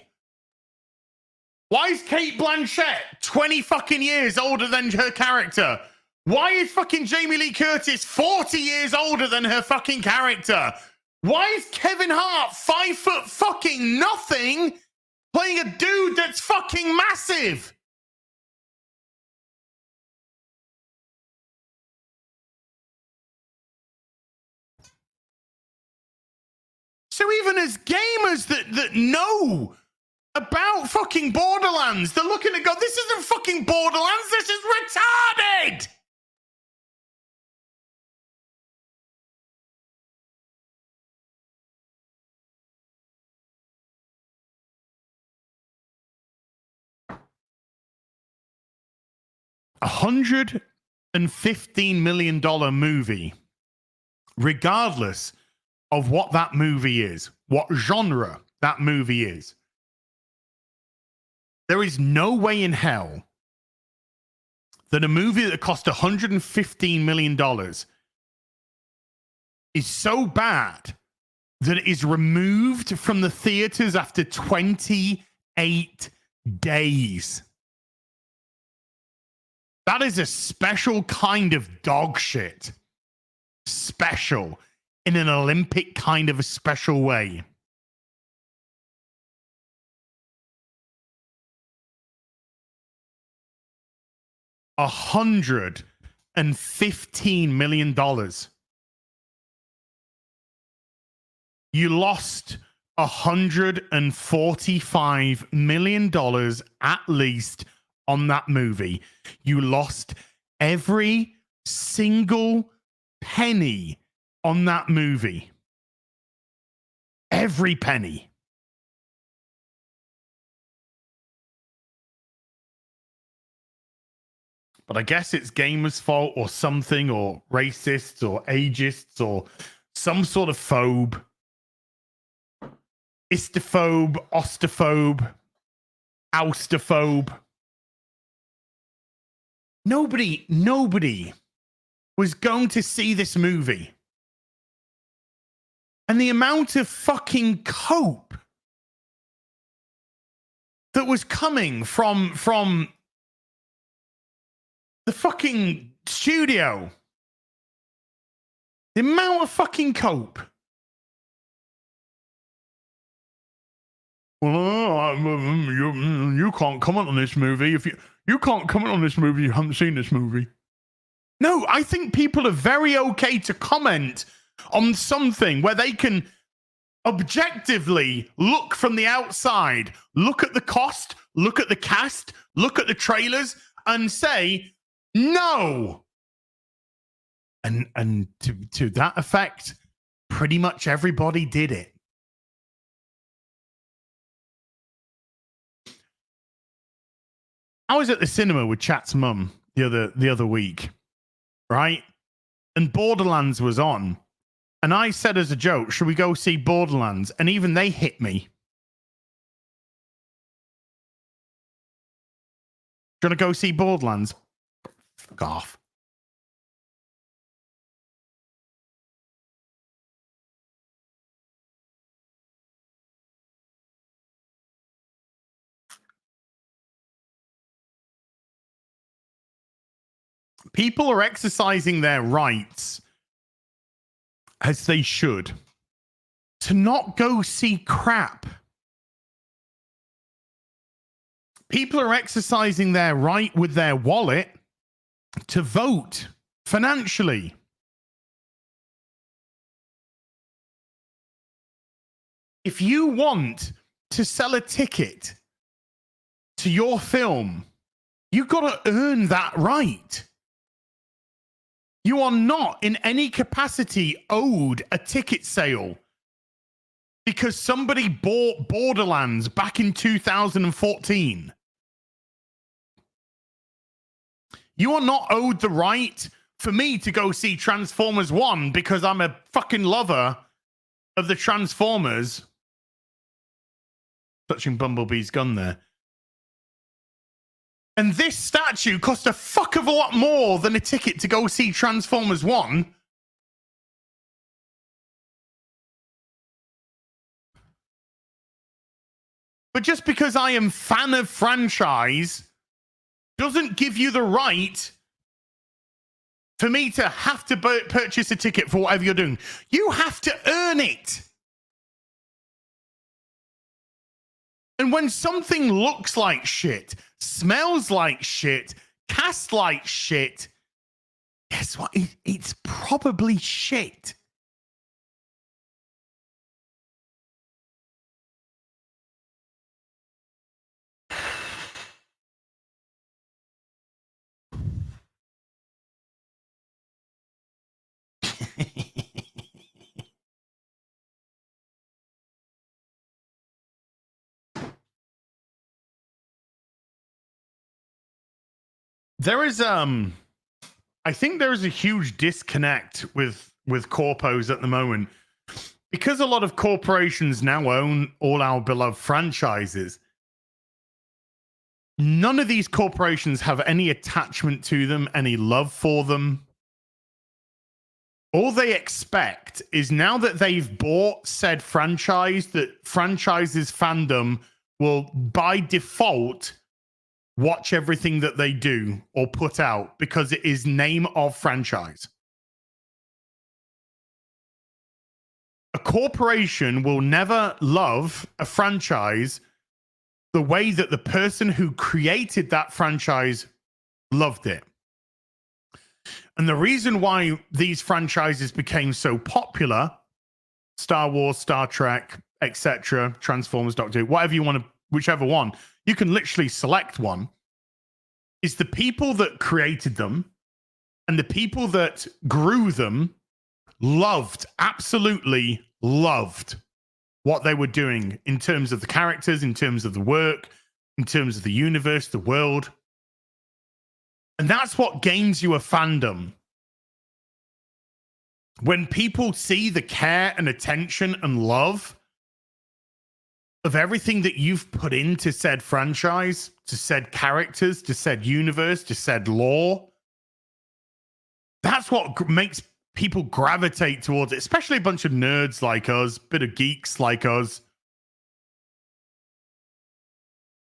Why is Kate Blanchett 20 fucking years older than her character? Why is fucking Jamie Lee Curtis 40 years older than her fucking character? Why is Kevin Hart 5 foot fucking nothing playing a dude that's fucking massive? So even as gamers that know about fucking Borderlands, they're looking and go, this isn't fucking Borderlands, this is retarded! $115 million movie, regardless of what that movie is, what genre that movie is. There is no way in hell that a movie that cost $115 million is so bad that it is removed from the theaters after 28 days. That is a special kind of dog shit. Special. In an Olympic kind of a special way. $115 million. You lost $145 million at least on that movie. You lost every single penny on that movie. Every penny. But I guess it's gamers' fault or something, or racists or ageists or some sort of phobe. Istophobe, ostophobe, oustophobe. Nobody was going to see this movie. And the amount of fucking cope that was coming from the fucking studio. The amount of fucking cope. Well, you can't comment on this movie if you can't comment on this movie. You haven't seen this movie. No, I think people are very okay to comment on something where they can objectively look from the outside, look at the cost, look at the cast, look at the trailers, and say no. And to that effect, pretty much everybody did it. I was at the cinema with Chat's mum the other week, right? And Borderlands was on. And I said as a joke, should we go see Borderlands? And even they hit me. Do you want to go see Borderlands? Fuck off. People are exercising their rights, as they should, to not go see crap. People are exercising their right with their wallet to vote financially. If you want to sell a ticket to your film, you've got to earn that right. You are not in any capacity owed a ticket sale because somebody bought Borderlands back in 2014. You are not owed the right for me to go see Transformers 1 because I'm a fucking lover of the Transformers. Touching Bumblebee's gun there. And this statue cost a fuck of a lot more than a ticket to go see Transformers 1. But just because I am fan of franchise doesn't give you the right for me to have to purchase a ticket for whatever you're doing. You have to earn it. And when something looks like shit, smells like shit, casts like shit, guess what? It's probably shit. There is I think there is a huge disconnect with corpos at the moment because a lot of corporations now own all our beloved franchises. None of these corporations have any attachment to them, any love for them. All they expect is now that they've bought said franchise, that franchise's fandom will by default watch everything that they do or put out because it is name of franchise. A corporation will never love a franchise the way that the person who created that franchise loved it. And the reason why these franchises became so popular, Star Wars, Star Trek, etc., Transformers, Doctor Who, whatever you want to, whichever one, you can literally select one, is the people that created them and the people that grew them loved, absolutely loved what they were doing in terms of the characters, in terms of the work, in terms of the universe, the world. And that's what gains you a fandom. When people see the care and attention and love of everything that you've put into said franchise, to said characters, to said universe, to said lore, that's what makes people gravitate towards it, especially a bunch of nerds like us, bit of geeks like us.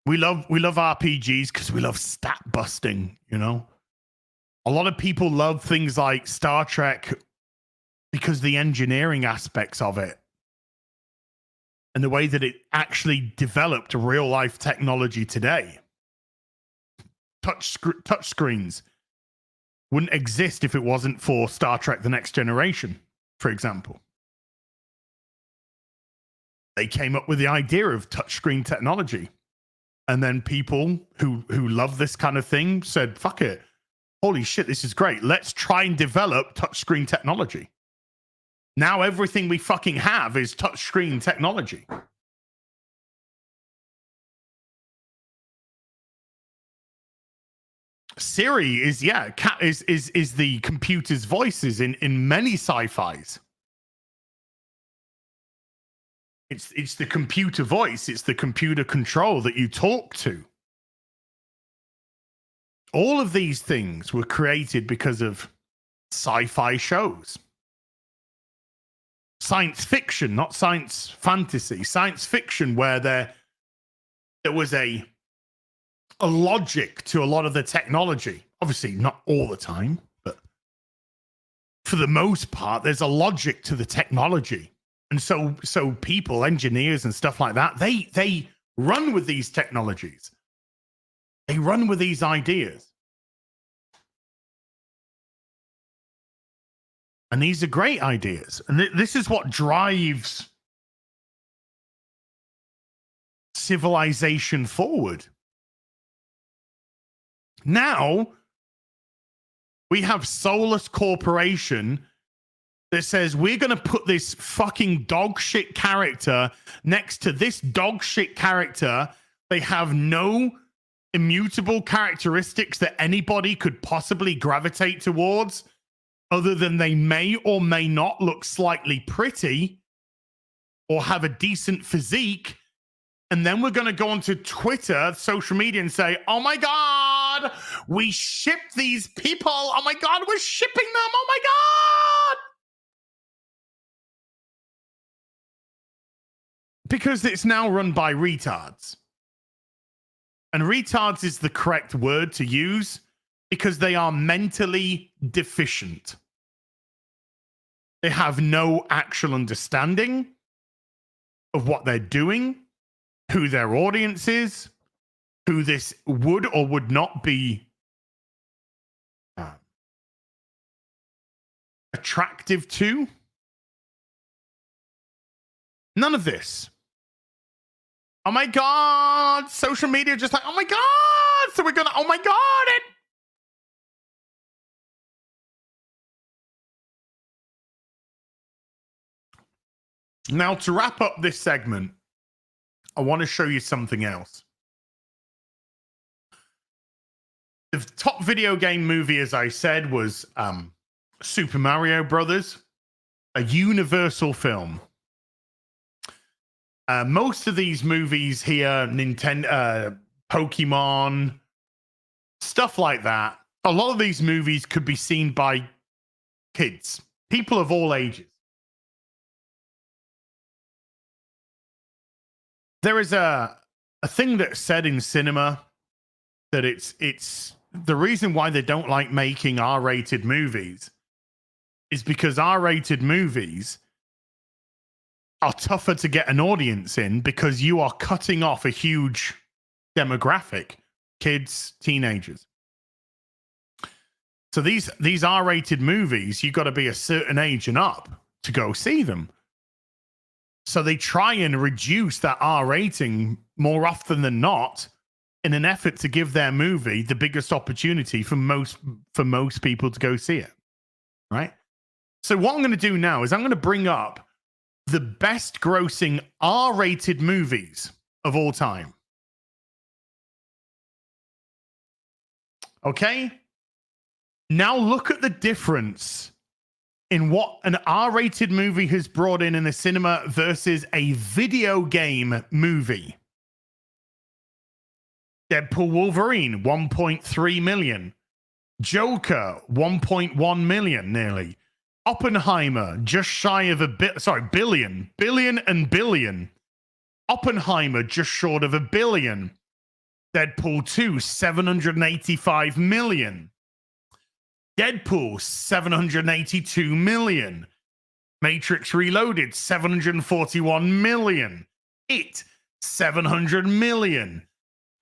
We love RPGs because we love stat busting, you know? A lot of people love things like Star Trek because the engineering aspects of it and the way that it actually developed real life technology today. Touch screens wouldn't exist if it wasn't for Star Trek The Next Generation, for example. They came up with the idea of touchscreen technology. And then people who love this kind of thing said, fuck it. Holy shit, this is great. Let's try and develop touchscreen technology. Now everything we fucking have is touchscreen technology. Siri is the computer's voices in many sci-fis. It's the computer voice, it's the computer control that you talk to. All of these things were created because of sci-fi shows. Science fiction, not science fantasy. Science fiction where there was a logic to a lot of the technology. Obviously, not all the time, but for the most part, there's a logic to the technology. And so people, engineers and stuff like that, they run with these technologies. They run with these ideas. And these are great ideas. And this is what drives civilization forward. Now, we have Soulless Corporation that says we're going to put this fucking dog shit character next to this dog shit character. They have no immutable characteristics that anybody could possibly gravitate towards, other than they may or may not look slightly pretty or have a decent physique. And then we're going to go onto Twitter, social media, and say, oh my God, we ship these people. Oh my God, we're shipping them. Oh my God. Because it's now run by retards. And retards is the correct word to use because they are mentally deficient. They have no actual understanding of what they're doing, who their audience is, who this would or would not be attractive to. None of this. Oh my God, social media just like, oh my God, so we're gonna, oh my God, it. Now, to wrap up this segment, I want to show you something else. The top video game movie, as I said, was Super Mario Brothers, a Universal film. Most of these movies here, Nintendo, Pokemon, stuff like that, a lot of these movies could be seen by kids, people of all ages. There is a thing that's said in cinema that it's the reason why they don't like making R-rated movies is because R-rated movies are tougher to get an audience in because you are cutting off a huge demographic, kids, teenagers. So these R-rated movies, you've got to be a certain age and up to go see them. So they try and reduce that R rating more often than not in an effort to give their movie the biggest opportunity for most people to go see it. Right? So what I'm going to do now is I'm going to bring up the best grossing R-rated movies of all time. Okay? Now look at the difference in what an R-rated movie has brought in the cinema versus a video game movie. Deadpool Wolverine, 1.3 million. Joker, 1.1 million nearly. Oppenheimer, just shy of billion. Billion and billion. Oppenheimer, just short of $1 billion. Deadpool 2, 785 million. Deadpool, 782 million. Matrix Reloaded, 741 million. It, 700 million.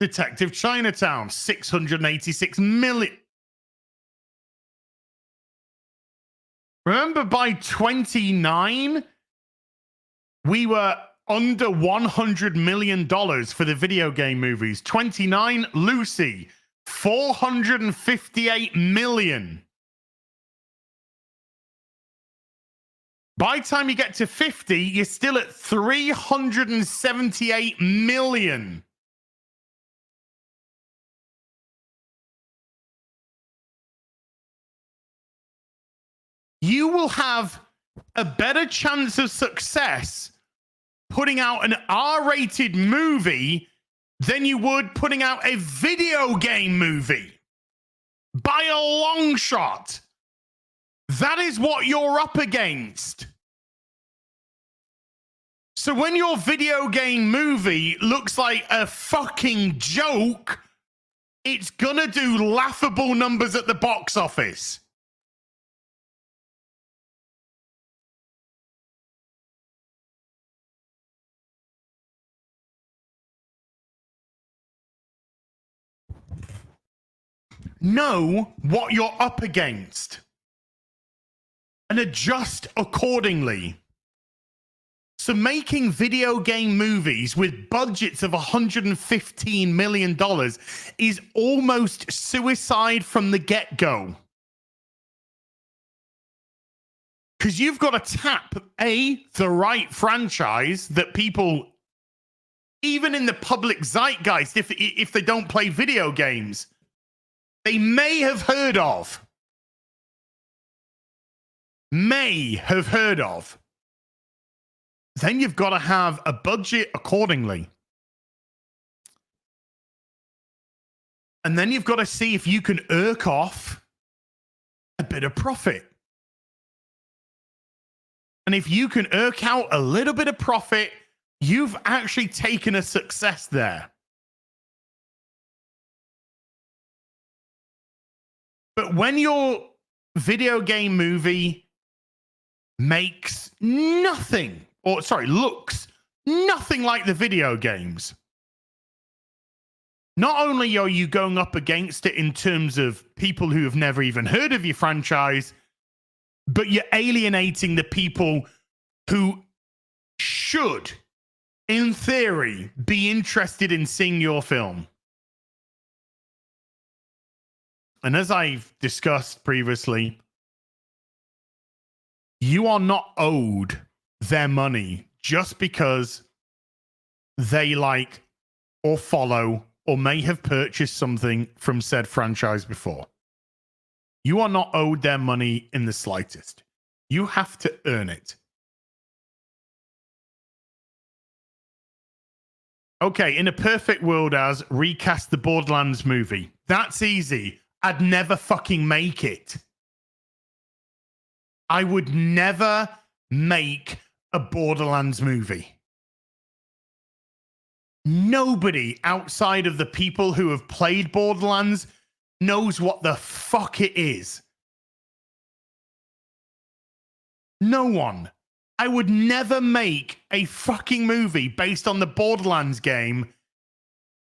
Detective Chinatown, 686 million. Remember, by 29, we were under $100 million for the video game movies. 29, Lucy, 458 million. By the time you get to 50, you're still at 378 million. You will have a better chance of success putting out an R-rated movie than you would putting out a video game movie. By a long shot. That is what you're up against. So when your video game movie looks like a fucking joke, it's gonna do laughable numbers at the box office. Know what you're up against and adjust accordingly. So making video game movies with budgets of $115 million is almost suicide from the get-go. Because you've got to tap, the right franchise that people, even in the public zeitgeist, if they don't play video games, they may have heard of. May have heard of. Then you've got to have a budget accordingly. And then you've got to see if you can irk off a bit of profit. And if you can irk out a little bit of profit, you've actually taken a success there. But when your video game movie makes nothing, or sorry, looks nothing like the video games, not only are you going up against it in terms of people who have never even heard of your franchise, but you're alienating the people who should, in theory, be interested in seeing your film. And as I've discussed previously, you are not owed their money just because they like or follow or may have purchased something from said franchise before. You are not owed their money in the slightest. You have to earn it. Okay, in a perfect world, as recast the Borderlands movie. That's easy. I'd never fucking make it. I would never make a Borderlands movie. Nobody outside of the people who have played Borderlands knows what the fuck it is. No one. I would never make a fucking movie based on the Borderlands game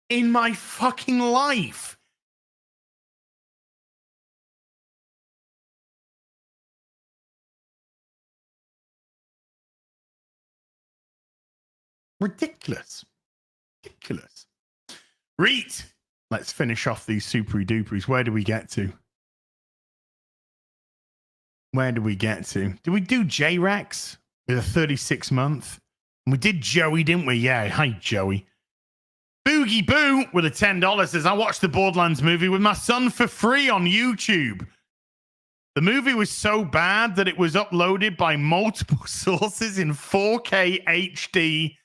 in my fucking life. Ridiculous. Ridiculous. Reet. Let's finish off these super duperies. Where do we get to? Where do we get to? Did we do J-Rex with a 36 month? And we did Joey, didn't we? Yeah. Hi, Joey. Boogie Boo with a $10 says, I watched the Borderlands movie with my son for free on YouTube. The movie was so bad that it was uploaded by multiple sources in 4K HD,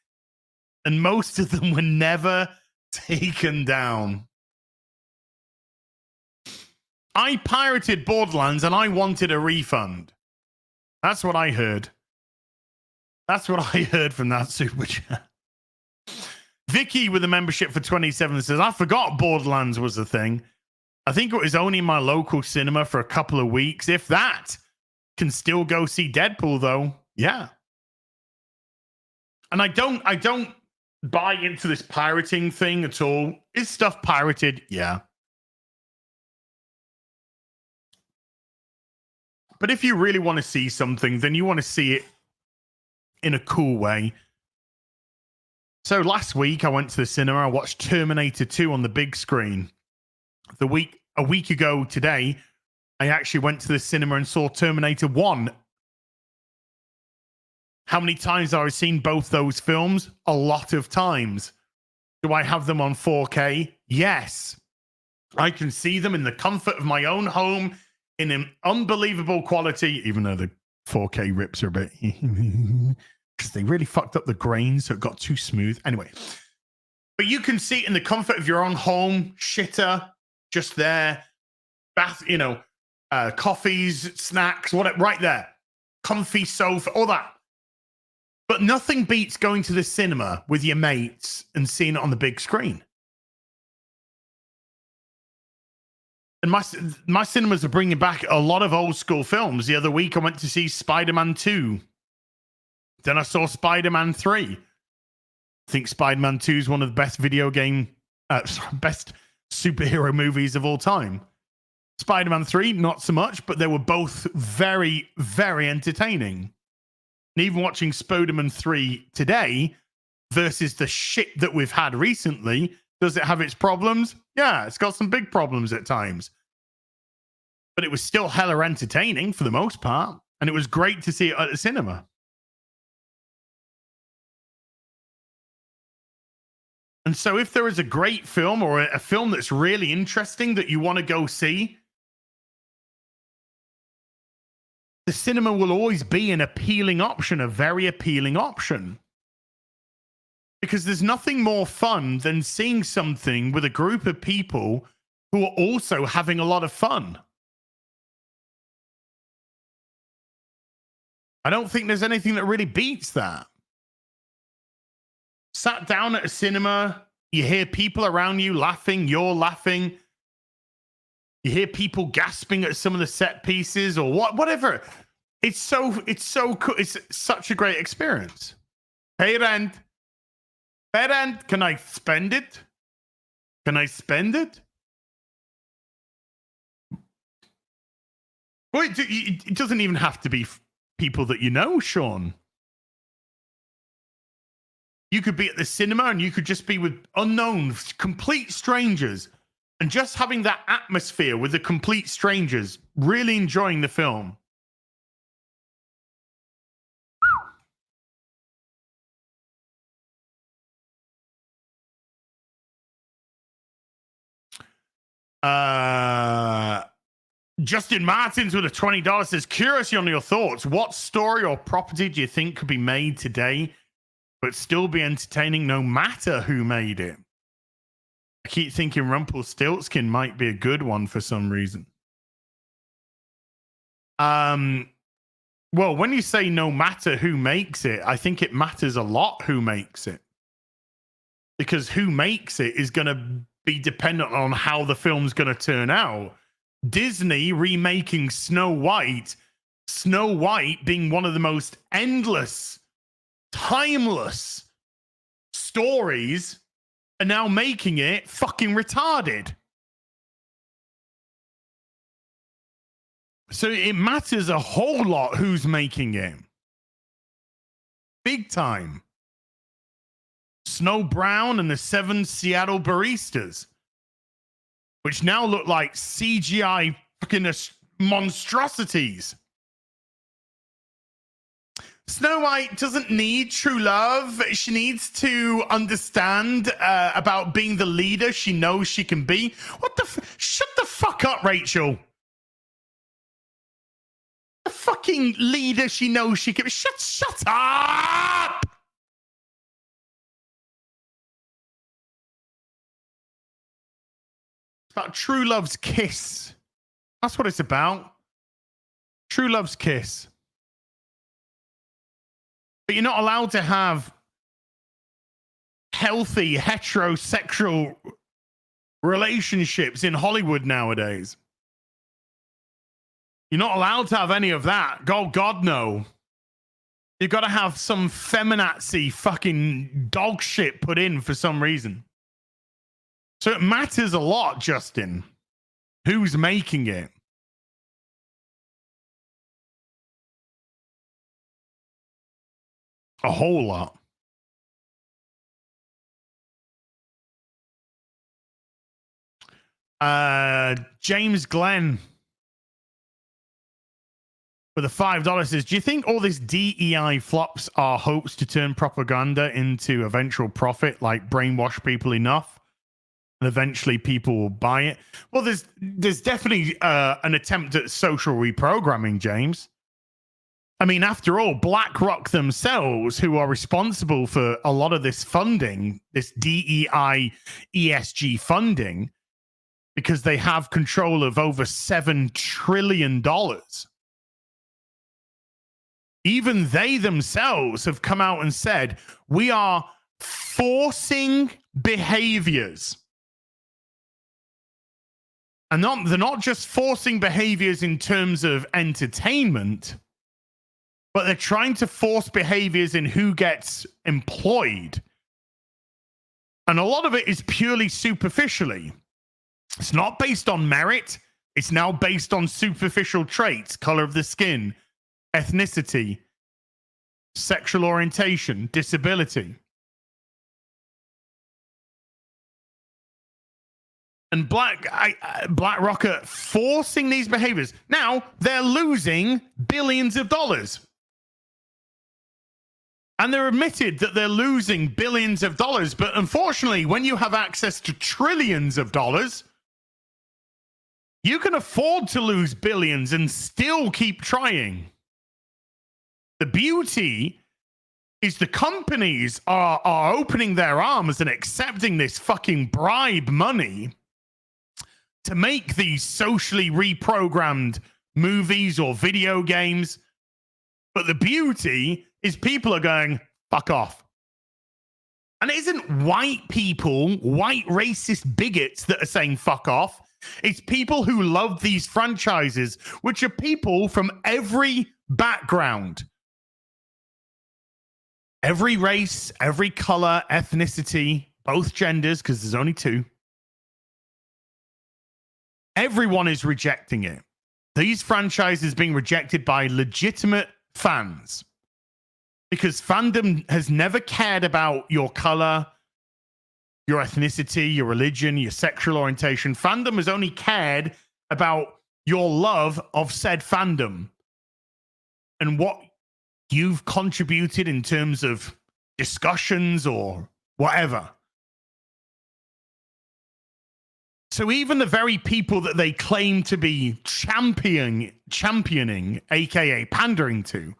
and most of them were never taken down. I pirated Borderlands and I wanted a refund. That's what I heard. That's what I heard from that super chat. Vicky with a membership for 27 says, I forgot Borderlands was a thing. I think it was only in my local cinema for a couple of weeks. If that, can still go see Deadpool though. Yeah. And I don't buy into this pirating thing at all. Is stuff pirated? Yeah. But if you really want to see something, then you want to see it in a cool way. So last week I went to the cinema. I watched Terminator 2 on the big screen. A week ago today, I actually went to the cinema and saw Terminator 1. How many times have I seen both those films? A lot of times. Do I have them on 4K? Yes. I can see them in the comfort of my own home in an unbelievable quality, even though the 4K rips are a bit... because they really fucked up the grain, so it got too smooth. Anyway. But you can see it in the comfort of your own home, shitter, just there. Bath, coffees, snacks, whatever, right there. Comfy sofa, all that. But nothing beats going to the cinema with your mates and seeing it on the big screen. And my cinemas are bringing back a lot of old school films. The other week, I went to see Spider-Man 2. Then I saw Spider-Man 3. I think Spider-Man 2 is one of the best best superhero movies of all time. Spider-Man 3, not so much, but they were both very, very entertaining. And even watching Spider-Man 3 today versus the shit that we've had recently, does it have its problems? Yeah, it's got some big problems at times. But it was still hella entertaining for the most part. And it was great to see it at the cinema. And so if there is a great film or a film that's really interesting that you want to go see, the cinema will always be an appealing option, a very appealing option. Because there's nothing more fun than seeing something with a group of people who are also having a lot of fun. I don't think there's anything that really beats that. Sat down at a cinema, you hear people around you laughing, you're laughing. You hear people gasping at some of the set pieces or whatever. It's so cool. It's such a great experience. Pay rent. Pay rent. Can I spend it? Can I spend it? Well, it doesn't even have to be people that you know, Sean. You could be at the cinema and you could just be with unknown, complete strangers, and just having that atmosphere with the complete strangers, really enjoying the film. Justin Martins with a $20 says, curious on your thoughts. What story or property do you think could be made today but still be entertaining no matter who made it? I keep thinking Rumpelstiltskin might be a good one for some reason. Well, when you say no matter who makes it, I think it matters a lot who makes it. Because who makes it is going to be dependent on how the film's going to turn out. Disney remaking Snow White being one of the most endless, timeless stories, are now making it fucking retarded. So it matters a whole lot who's making it. Big time. Snow Brown and the 7 Seattle Baristas, which now look like CGI fucking monstrosities. Snow White doesn't need true love. She needs to understand about being the leader she knows she can be. What the shut the fuck up, Rachel. The fucking leader she knows she can be. Shut up! It's about true love's kiss. That's what it's about. True love's kiss. But you're not allowed to have healthy heterosexual relationships in Hollywood nowadays. You're not allowed to have any of that. God, no. You've got to have some feminazi fucking dog shit put in for some reason. So it matters a lot, Justin, who's making it. A whole lot. James Glenn with a $5 says, do you think all this DEI flops are hopes to turn propaganda into eventual profit, like brainwash people enough and eventually people will buy it? Well, there's definitely an attempt at social reprogramming, James. I mean, after all, BlackRock themselves, who are responsible for a lot of this funding, this DEI, ESG funding, because they have control of over $7 trillion. Even they themselves have come out and said, we are forcing behaviors. And they're not just forcing behaviors in terms of entertainment, but they're trying to force behaviors in who gets employed. And a lot of it is purely superficially. It's not based on merit. It's now based on superficial traits, color of the skin, ethnicity, sexual orientation, disability. And BlackRock are forcing these behaviors. Now they're losing billions of dollars. And they're admitted that they're losing billions of dollars. But unfortunately, when you have access to trillions of dollars, you can afford to lose billions and still keep trying. The beauty is the companies are opening their arms and accepting this fucking bribe money to make these socially reprogrammed movies or video games. But the beauty is people are going, fuck off. And it isn't white people, white racist bigots that are saying fuck off. It's people who love these franchises, which are people from every background, every race, every color, ethnicity, both genders, because there's only two. Everyone is rejecting it. These franchises being rejected by legitimate fans because fandom has never cared about your color, your ethnicity, your religion, your sexual orientation. Fandom has only cared about your love of said fandom and what you've contributed in terms of discussions or whatever. So even the very people that they claim to be championing, aka pandering to,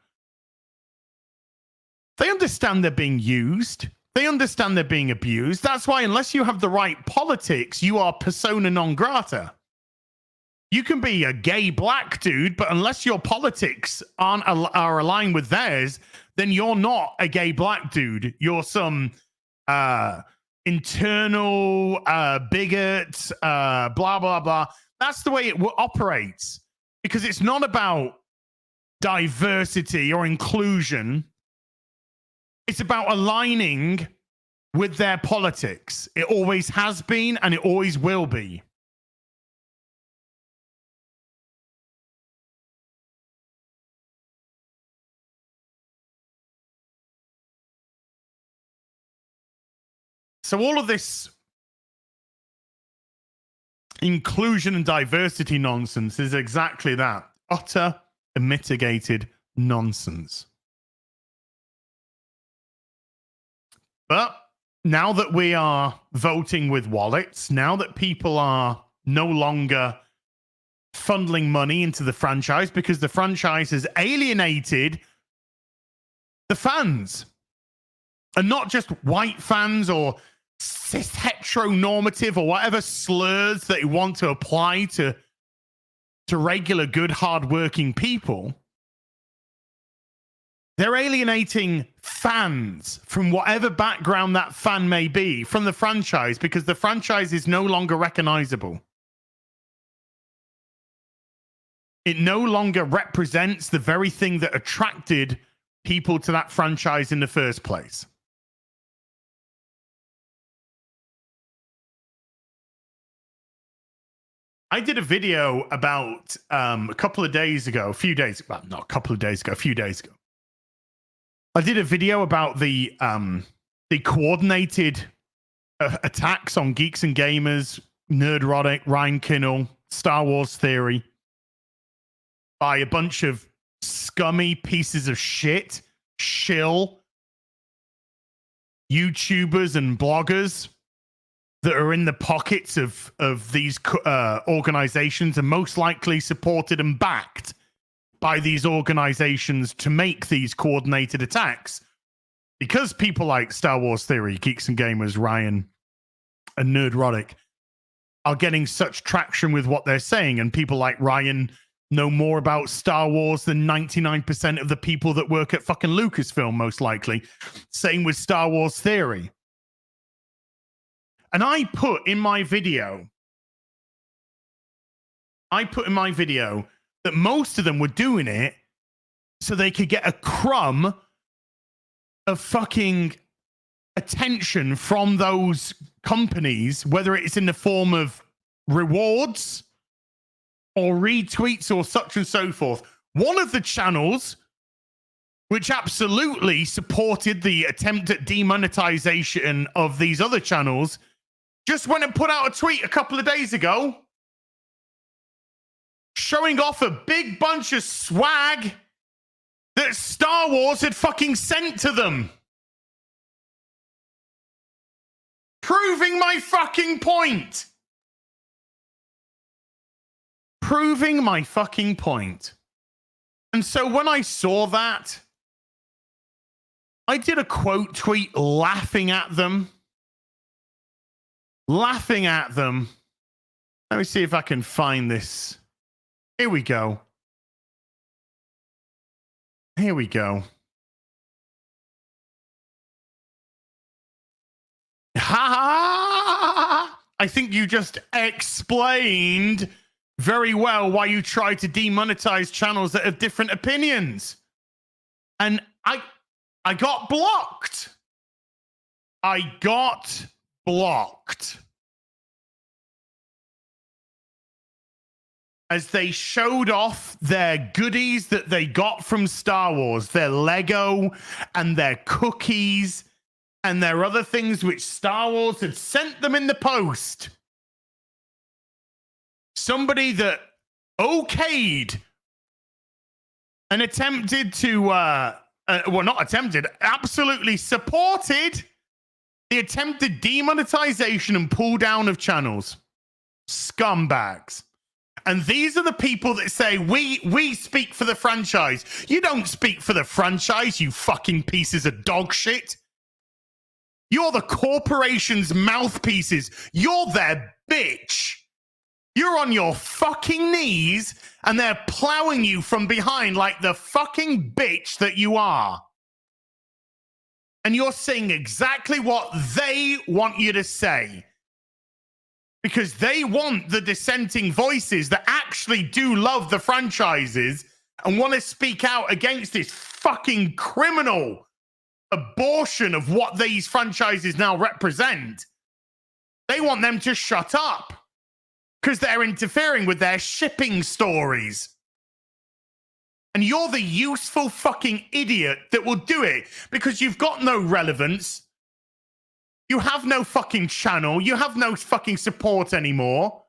they understand they're being used. They understand they're being abused. That's why unless you have the right politics, you are persona non grata. You can be a gay black dude, but unless your politics are aligned with theirs, then you're not a gay black dude. You're some internal bigot, blah, blah, blah. That's the way it operates, because it's not about diversity or inclusion. It's about aligning with their politics. It always has been, and it always will be. So all of this inclusion and diversity nonsense is exactly that. Utter and mitigated nonsense. But now that we are voting with wallets, now that people are no longer funneling money into the franchise because the franchise has alienated the fans, and not just white fans or cis heteronormative or whatever slurs that you want to apply to regular good hardworking people. They're alienating fans from whatever background that fan may be from the franchise because the franchise is no longer recognizable. It no longer represents the very thing that attracted people to that franchise in the first place. I did a video about a few days ago. I did a video about the coordinated attacks on Geeks and Gamers, Nerdrotic, Ryan Kinnell, Star Wars Theory by a bunch of scummy pieces of shit, shill, YouTubers and bloggers that are in the pockets of these organizations and most likely supported and backed by these organizations to make these coordinated attacks. Because people like Star Wars Theory, Geeks and Gamers, Ryan, and Nerdrotic are getting such traction with what they're saying, and people like Ryan know more about Star Wars than 99% of the people that work at fucking Lucasfilm, most likely. Same with Star Wars Theory. And I put in my video that most of them were doing it so they could get a crumb of fucking attention from those companies, whether it's in the form of rewards or retweets or such and so forth. One of the channels, which absolutely supported the attempt at demonetization of these other channels, just went and put out a tweet a couple of days ago showing off a big bunch of swag that Star Wars had fucking sent to them. Proving my fucking point. Proving my fucking point. And so when I saw that, I did a quote tweet laughing at them. Laughing at them. Let me see if I can find this. Here we go. Here we go. Ha ha! I think you just explained very well why you try to demonetize channels that have different opinions. And I got blocked. I got blocked. As they showed off their goodies that they got from Star Wars, their Lego and their cookies and their other things which Star Wars had sent them in the post. Somebody that okayed and attempted to, well, not attempted, absolutely supported the attempted demonetization and pull down of channels. Scumbags. And these are the people that say, we speak for the franchise. You don't speak for the franchise, you fucking pieces of dog shit. You're the corporation's mouthpieces. You're their bitch. You're on your fucking knees and they're plowing you from behind like the fucking bitch that you are. And you're saying exactly what they want you to say. Because they want the dissenting voices that actually do love the franchises and want to speak out against this fucking criminal abortion of what these franchises now represent. They want them to shut up because they're interfering with their shipping stories. And you're the useful fucking idiot that will do it because you've got no relevance. You have no fucking channel. You have no fucking support anymore.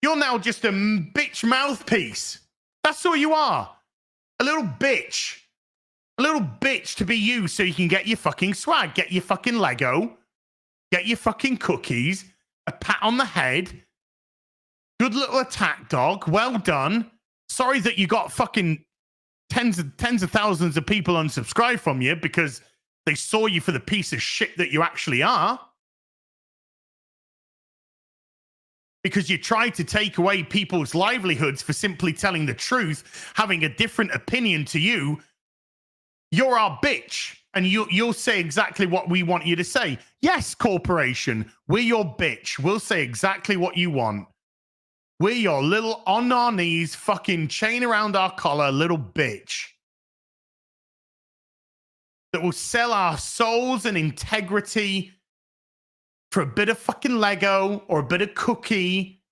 You're now just a bitch mouthpiece. That's all you are. A little bitch. A little bitch to be used so you can get your fucking swag, get your fucking Lego, get your fucking cookies, a pat on the head. Good little attack dog. Well done. Sorry that you got fucking tens of thousands of people unsubscribe from you because they saw you for the piece of shit that you actually are. Because you tried to take away people's livelihoods for simply telling the truth, having a different opinion to you. You're our bitch. And you'll say exactly what we want you to say. Yes, corporation, we're your bitch. We'll say exactly what you want. We're your little on our knees, fucking chain around our collar, little bitch. That will sell our souls and integrity for a bit of fucking Lego or a bit of cookie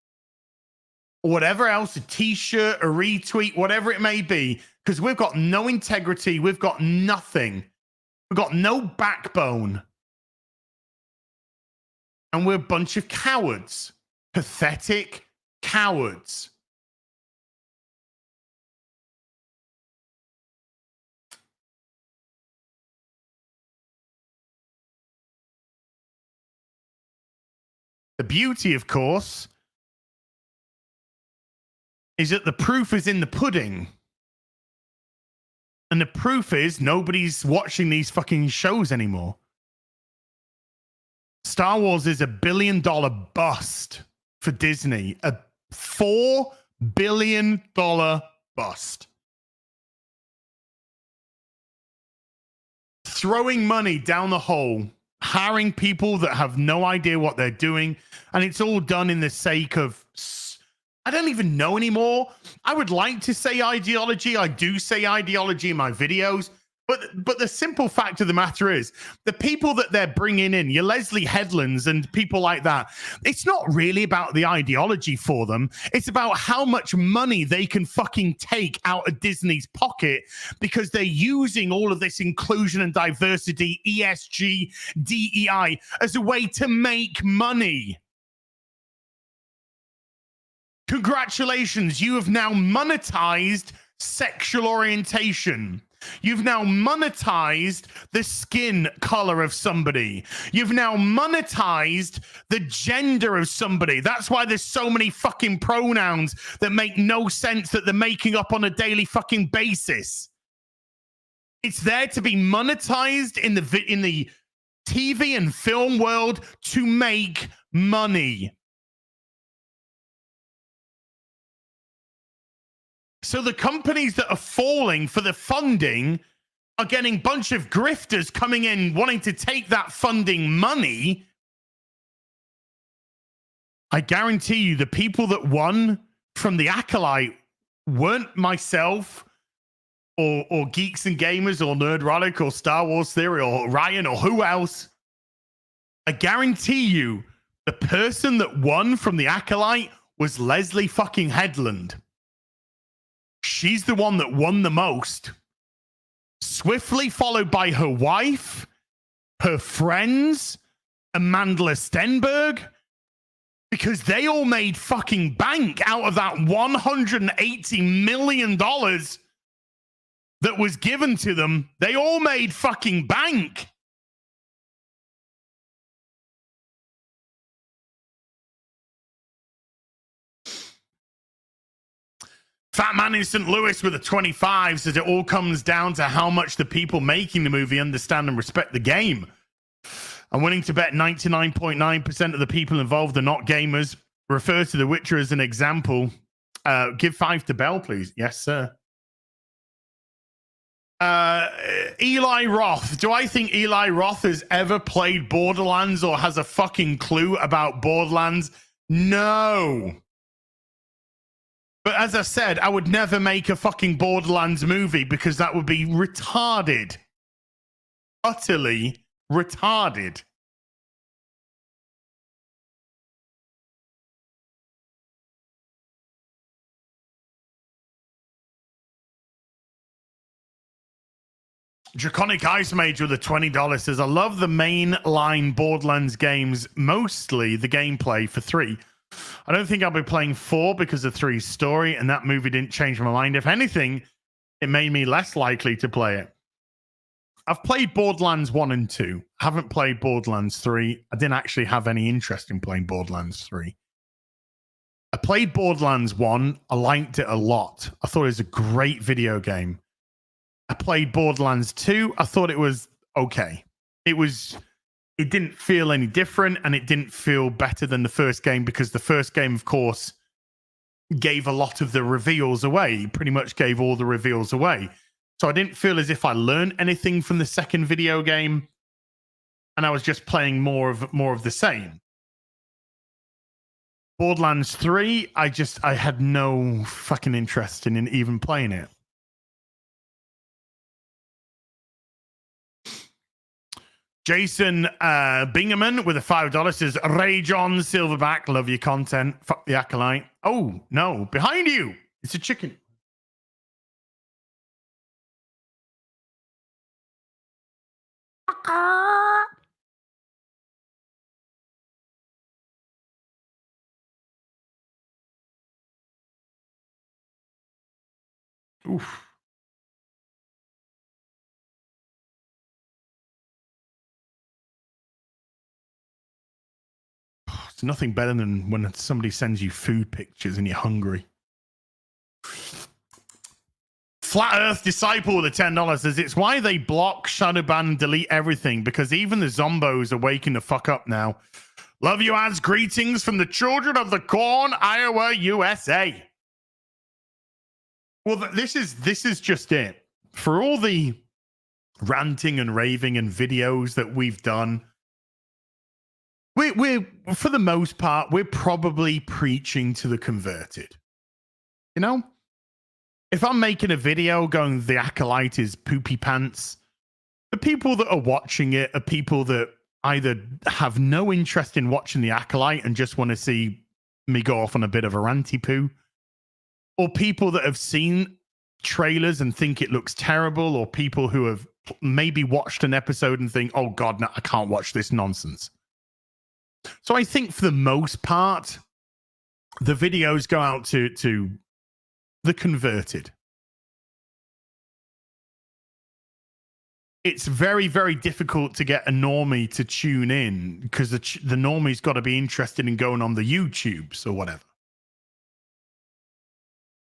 or whatever else, a t-shirt, a retweet, whatever it may be, because we've got no integrity. We've got nothing. We've got no backbone. And we're a bunch of cowards. Pathetic cowards. The beauty, of course, is that the proof is in the pudding. And the proof is nobody's watching these fucking shows anymore. Star Wars is $1 billion bust for Disney. A $4 billion bust. Throwing money down the hole. Hiring people that have no idea what they're doing. And it's all done in the sake of, I don't even know anymore. I would like to say ideology. I do say ideology in my videos. But the simple fact of the matter is, the people that they're bringing in, your Leslie Headlands and people like that, it's not really about the ideology for them. It's about how much money they can fucking take out of Disney's pocket because they're using all of this inclusion and diversity, ESG, DEI, as a way to make money. Congratulations, you have now monetized sexual orientation. You've now monetized the skin color of somebody. You've now monetized the gender of somebody. That's why there's so many fucking pronouns that make no sense that they're making up on a daily fucking basis. It's there to be monetized in the TV and film world to make money. So the companies that are falling for the funding are getting a bunch of grifters coming in wanting to take that funding money I guarantee you the people that won from the acolyte weren't myself or Geeks and Gamers or Nerdrotic or Star Wars Theory or Ryan or who else. I guarantee you the person that won from the acolyte was Leslie fucking Headland. She's the one that won the most. Swiftly followed by her wife, her friends, Amanda Stenberg, because they all made fucking bank out of that $180 million that was given to them. They all made fucking bank. Fat Man in St. Louis with a 25 says it all comes down to how much the people making the movie understand and respect the game. I'm willing to bet 99.9% of the people involved are not gamers. Refer to The Witcher as an example. Give 5 to Bell, please. Yes, sir. Eli Roth. Do I think Eli Roth has ever played Borderlands or has a fucking clue about Borderlands? No. But as I said, I would never make a fucking Borderlands movie because that would be retarded. Utterly retarded. Draconic Ice Mage with a $20 says, I love the mainline Borderlands games, mostly the gameplay for 3. I don't think I'll be playing 4 because of 3's story, and that movie didn't change my mind. If anything, it made me less likely to play it. I've played Borderlands 1 and 2. I haven't played Borderlands 3. I didn't actually have any interest in playing Borderlands 3. I played Borderlands 1. I liked it a lot. I thought it was a great video game. I played Borderlands 2. I thought it was okay. It didn't feel any different, and it didn't feel better than the first game because the first game, of course, gave a lot of the reveals away. It pretty much gave all the reveals away. So I didn't feel as if I learned anything from the second video game, and I was just playing more of the same. Borderlands 3, I had no fucking interest in even playing it. Jason Bingaman with a $5 says, Ray John Silverback, love your content. Fuck the acolyte. Oh, no. Behind you. It's a chicken. Oof. It's nothing better than when somebody sends you food pictures and you're hungry. Flat Earth Disciple with a $10 says, it's why they block, shadow ban, delete everything, because even the zombos are waking the fuck up now. Love you ads. Greetings from the children of the corn, Iowa, USA. Well, this is just it. For all the ranting and raving and videos that we've done, we're for the most part, we're probably preaching to the converted. You know? If I'm making a video going, the acolyte is poopy pants, the people that are watching it are people that either have no interest in watching the acolyte and just want to see me go off on a bit of a ranty poo, or people that have seen trailers and think it looks terrible, or people who have maybe watched an episode and think, oh God, no, I can't watch this nonsense. So I think for the most part, the videos go out to the converted. It's very, very difficult to get a normie to tune in because the normie's got to be interested in going on the YouTubes or whatever.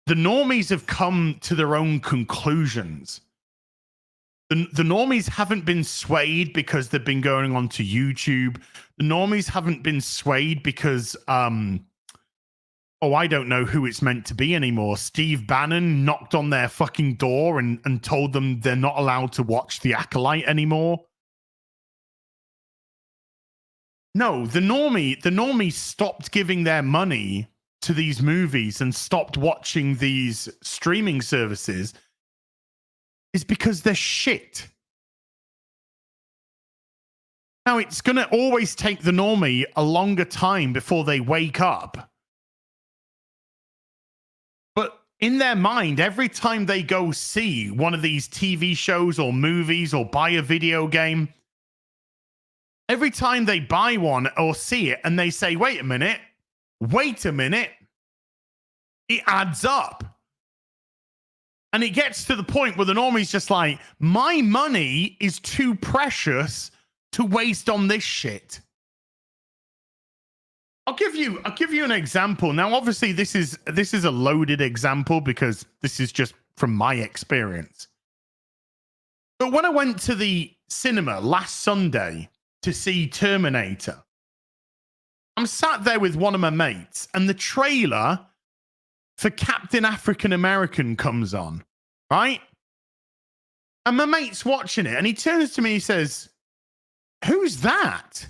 The normies have come to their own conclusions. The normies haven't been swayed because they've been going on to YouTube. The normies haven't been swayed because, I don't know who it's meant to be anymore. Steve Bannon knocked on their fucking door and told them they're not allowed to watch The Acolyte anymore. No, the normies stopped giving their money to these movies and stopped watching these streaming services is because they're shit. Now, it's going to always take the normie a longer time before they wake up. But in their mind, every time they go see one of these TV shows or movies or buy a video game, every time they buy one or see it and they say, wait a minute, it adds up. And it gets to the point where the normie's just like, my money is too precious to waste on this shit. I'll give you an example. Now, obviously, this is a loaded example because this is just from my experience. But when I went to the cinema last Sunday to see Terminator, I'm sat there with one of my mates, and the trailer for Captain African American comes on, right? And my mate's watching it, and he turns to me and he says, who's that?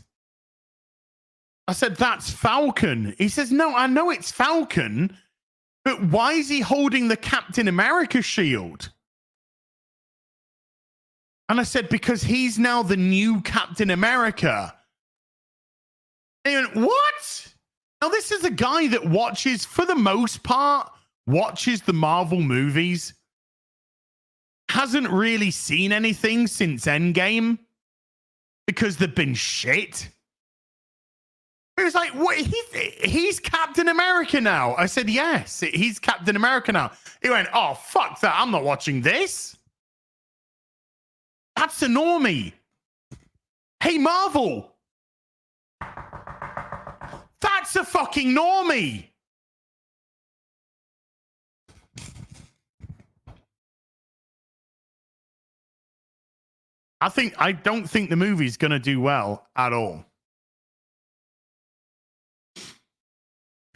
I said, that's Falcon. He says, no, I know it's Falcon, but why is he holding the Captain America shield? And I said, because he's now the new Captain America. And he went, what? Now, this is a guy that watches, for the most part, watches the Marvel movies. Hasn't really seen anything since Endgame because they've been shit. He was like, what? He's Captain America now. I said, yes, he's Captain America now. He went, oh, fuck that. I'm not watching this. That's a normie. Hey, Marvel. That's a fucking normie. I don't think the movie's going to do well at all.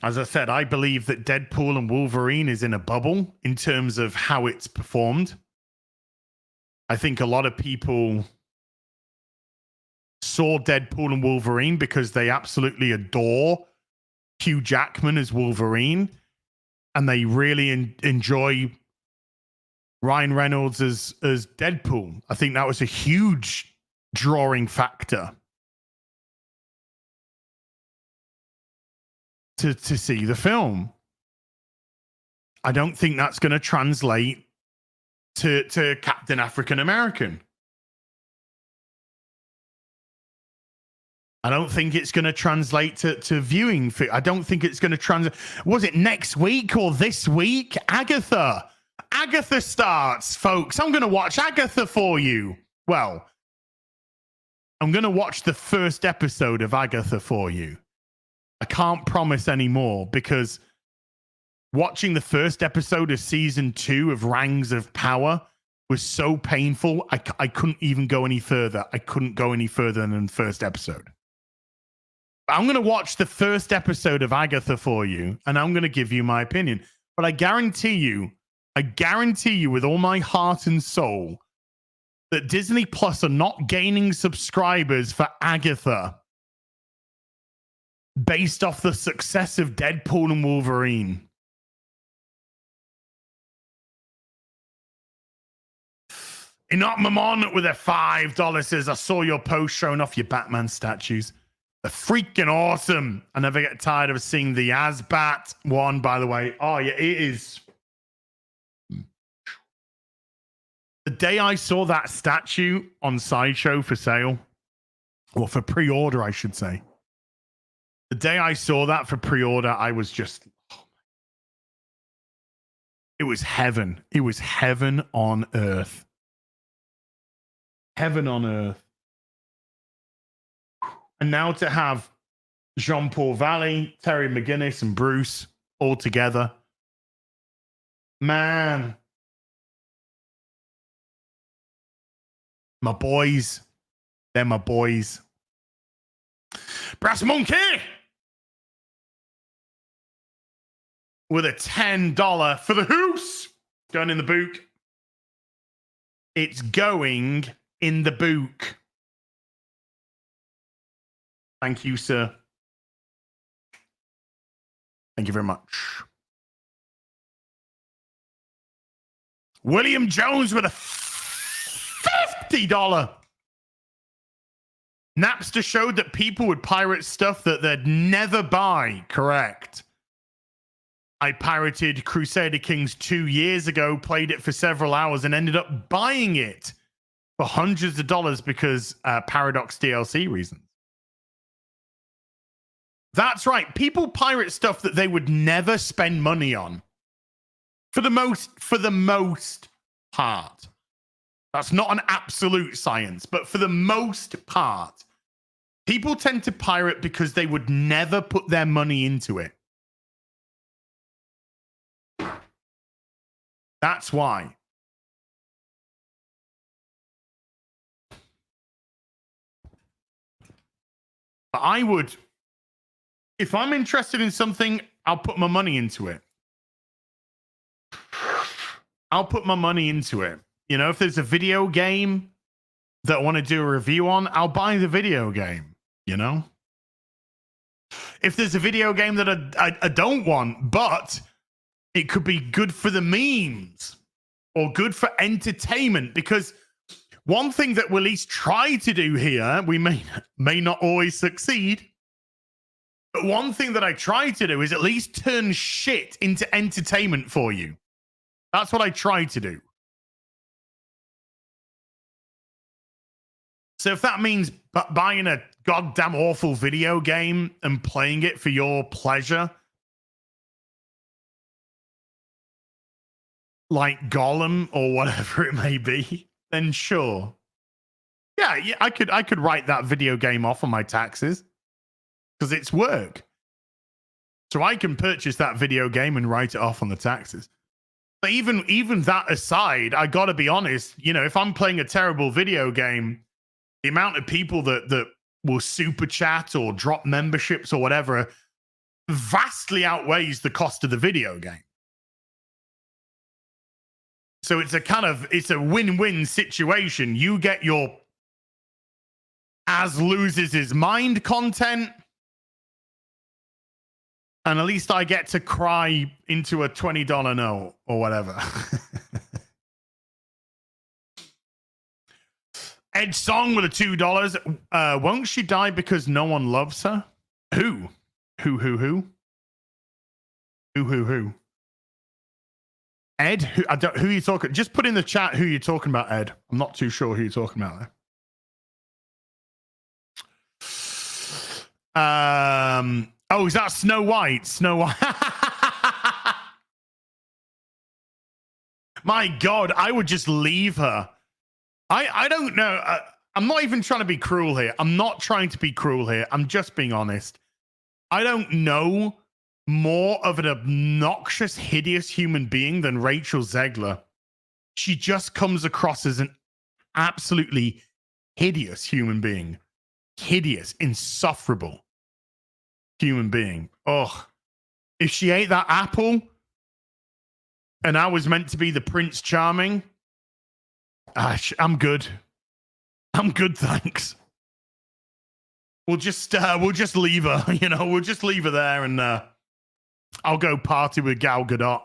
As I said, I believe that Deadpool and Wolverine is in a bubble in terms of how it's performed. I think a lot of people saw Deadpool and Wolverine because they absolutely adore Hugh Jackman as Wolverine, and they really enjoy Ryan Reynolds as Deadpool. I think that was a huge drawing factor to see the film. I don't think that's going to translate to Captain African American. I don't think it's going to translate to viewing. I don't think it's going to translate. Was it next week or this week? Agatha starts, folks. I'm going to watch Agatha for you. Well, I'm going to watch the first episode of Agatha for you. I can't promise any more because watching the first episode of season 2 of Rings of Power was so painful. I couldn't even go any further. I couldn't go any further than the first episode. I'm going to watch the first episode of Agatha for you, and I'm going to give you my opinion. But I guarantee you with all my heart and soul that Disney Plus are not gaining subscribers for Agatha based off the success of Deadpool and Wolverine. Enoch Mamon with a $5 says, I saw your post showing off your Batman statues. They're freaking awesome. I never get tired of seeing the Asbat one, by the way. Oh, yeah, it is. The day I saw that statue on Sideshow for sale, or for pre-order, I should say. The day I saw that for pre-order, I was just... It was heaven. It was heaven on earth. Heaven on earth. And now to have Jean-Paul Valley, Terry McGinnis, and Bruce all together. Man. My boys. They're my boys. Brass Monkey! With a $10 for the hoose. Going in the book. It's going in the book. Thank you, sir. Thank you very much. William Jones with a $50. Napster showed that people would pirate stuff that they'd never buy. Correct. I pirated Crusader Kings 2 years ago, played it for several hours, and ended up buying it for hundreds of dollars because Paradox DLC reasons. That's right. People pirate stuff that they would never spend money on. For the most part. That's not an absolute science, but for the most part, people tend to pirate because they would never put their money into it. That's why. But I would, if I'm interested in something, I'll put my money into it. I'll put my money into it. You know, if there's a video game that I want to do a review on, I'll buy the video game, you know? If there's a video game that I don't want, but it could be good for the memes or good for entertainment, because one thing that we'll at least try to do here, we may not always succeed, but one thing that I try to do is at least turn shit into entertainment for you. That's what I try to do. So if that means buying a goddamn awful video game and playing it for your pleasure, like Gollum or whatever it may be, then sure. Yeah, I could write that video game off on my taxes because it's work. So I can purchase that video game and write it off on the taxes. But even that aside, I gotta be honest, you know, if I'm playing a terrible video game, the amount of people that will super chat or drop memberships or whatever vastly outweighs the cost of the video game. So it's a win-win situation. You get your as loses his mind content, and at least I get to cry into a $20 note or whatever. Ed Song with a $2. Won't she die because no one loves her? Who? Who? Ed? Who are you talking? Just put in the chat who you're talking about, Ed. I'm not too sure who you're talking about there. Oh, is that Snow White? Snow White. My God, I would just leave her. I don't know. I'm not even trying to be cruel here. I'm not trying to be cruel here. I'm just being honest. I don't know more of an obnoxious, hideous human being than Rachel Zegler. She just comes across as an absolutely hideous human being. Hideous, insufferable human being. Oh, if she ate that apple and I was meant to be the Prince Charming, I'm good. I'm good, thanks. We'll just leave her, you know, we'll just leave her there and I'll go party with Gal Gadot.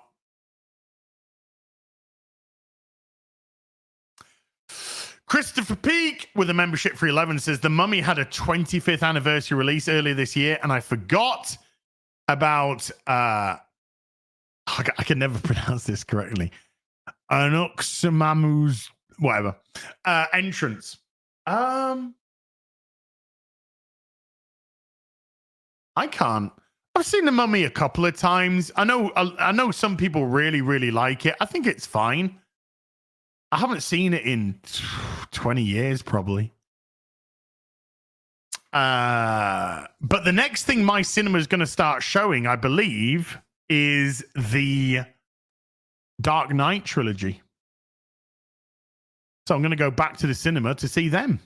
Christopher Peak with a membership for 11 says the Mummy had a 25th anniversary release earlier this year and I forgot about I can never pronounce this correctly. Anuxamamu's whatever entrance. I can't. I've seen the Mummy a couple of times. I know some people really, really like it. I think it's fine. I haven't seen it in 20 years, probably. But the next thing my cinema is going to start showing, I believe, is the Dark Knight trilogy. So I'm going to go back to the cinema to see them.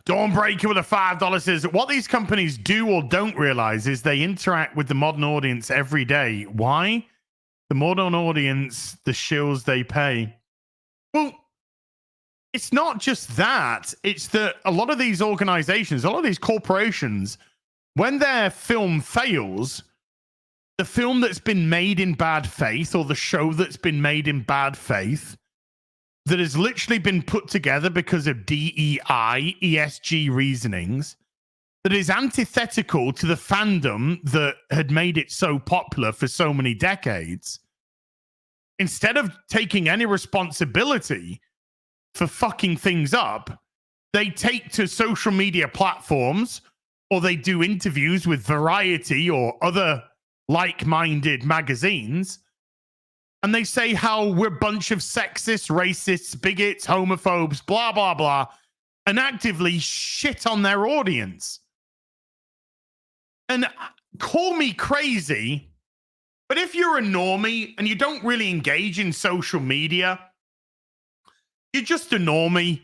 Dawnbreaker with a $5 says, what these companies do or don't realize is they interact with the modern audience every day. Why? The modern audience, the shills they pay. Well, it's not just that. It's that a lot of these organizations, a lot of these corporations, when their film fails, the film that's been made in bad faith or the show that's been made in bad faith that has literally been put together because of DEI, ESG reasonings, that is antithetical to the fandom that had made it so popular for so many decades, instead of taking any responsibility for fucking things up, they take to social media platforms or they do interviews with Variety or other like-minded magazines, and they say how we're a bunch of sexists, racists, bigots, homophobes, blah, blah, blah, and actively shit on their audience. And call me crazy, but if you're a normie and you don't really engage in social media, you're just a normie,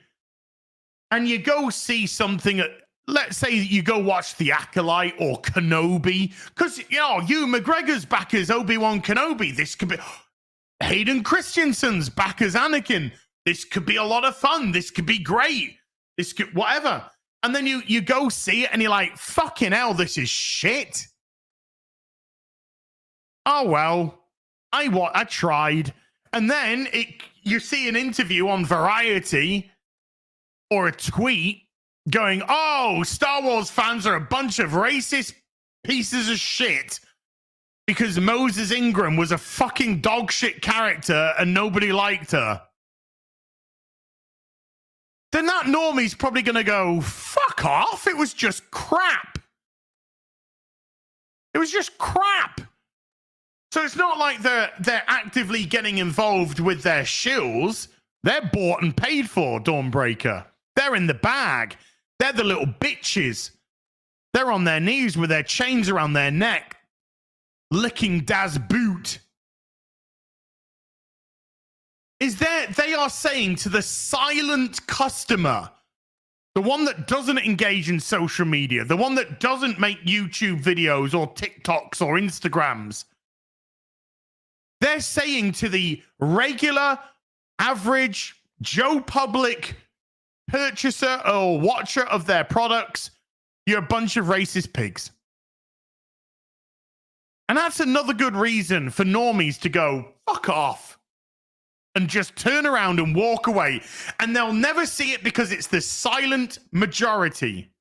and you go see something, let's say you go watch The Acolyte or Kenobi, because, you know, Ewan McGregor's back as Obi-Wan Kenobi. This could be Hayden Christensen's back as Anakin. This could be a lot of fun. This could be great. This could, whatever. And then you go see it and you're like, fucking hell, this is shit. Oh, well, I tried. And then you see an interview on Variety or a tweet going, oh, Star Wars fans are a bunch of racist pieces of shit because Moses Ingram was a fucking dog shit character and nobody liked her. Then that normie's probably going to go, fuck off. It was just crap. It was just crap. So it's not like they're actively getting involved with their shills. They're bought and paid for, Dawnbreaker. They're in the bag. They're the little bitches. They're on their knees with their chains around their neck, licking Daz's boot. They are saying to the silent customer, the one that doesn't engage in social media, the one that doesn't make YouTube videos or TikToks or Instagrams, they're saying to the regular, average, Joe Public purchaser or watcher of their products, you're a bunch of racist pigs. And that's another good reason for normies to go, fuck off, and just turn around and walk away. And they'll never see it because it's the silent majority.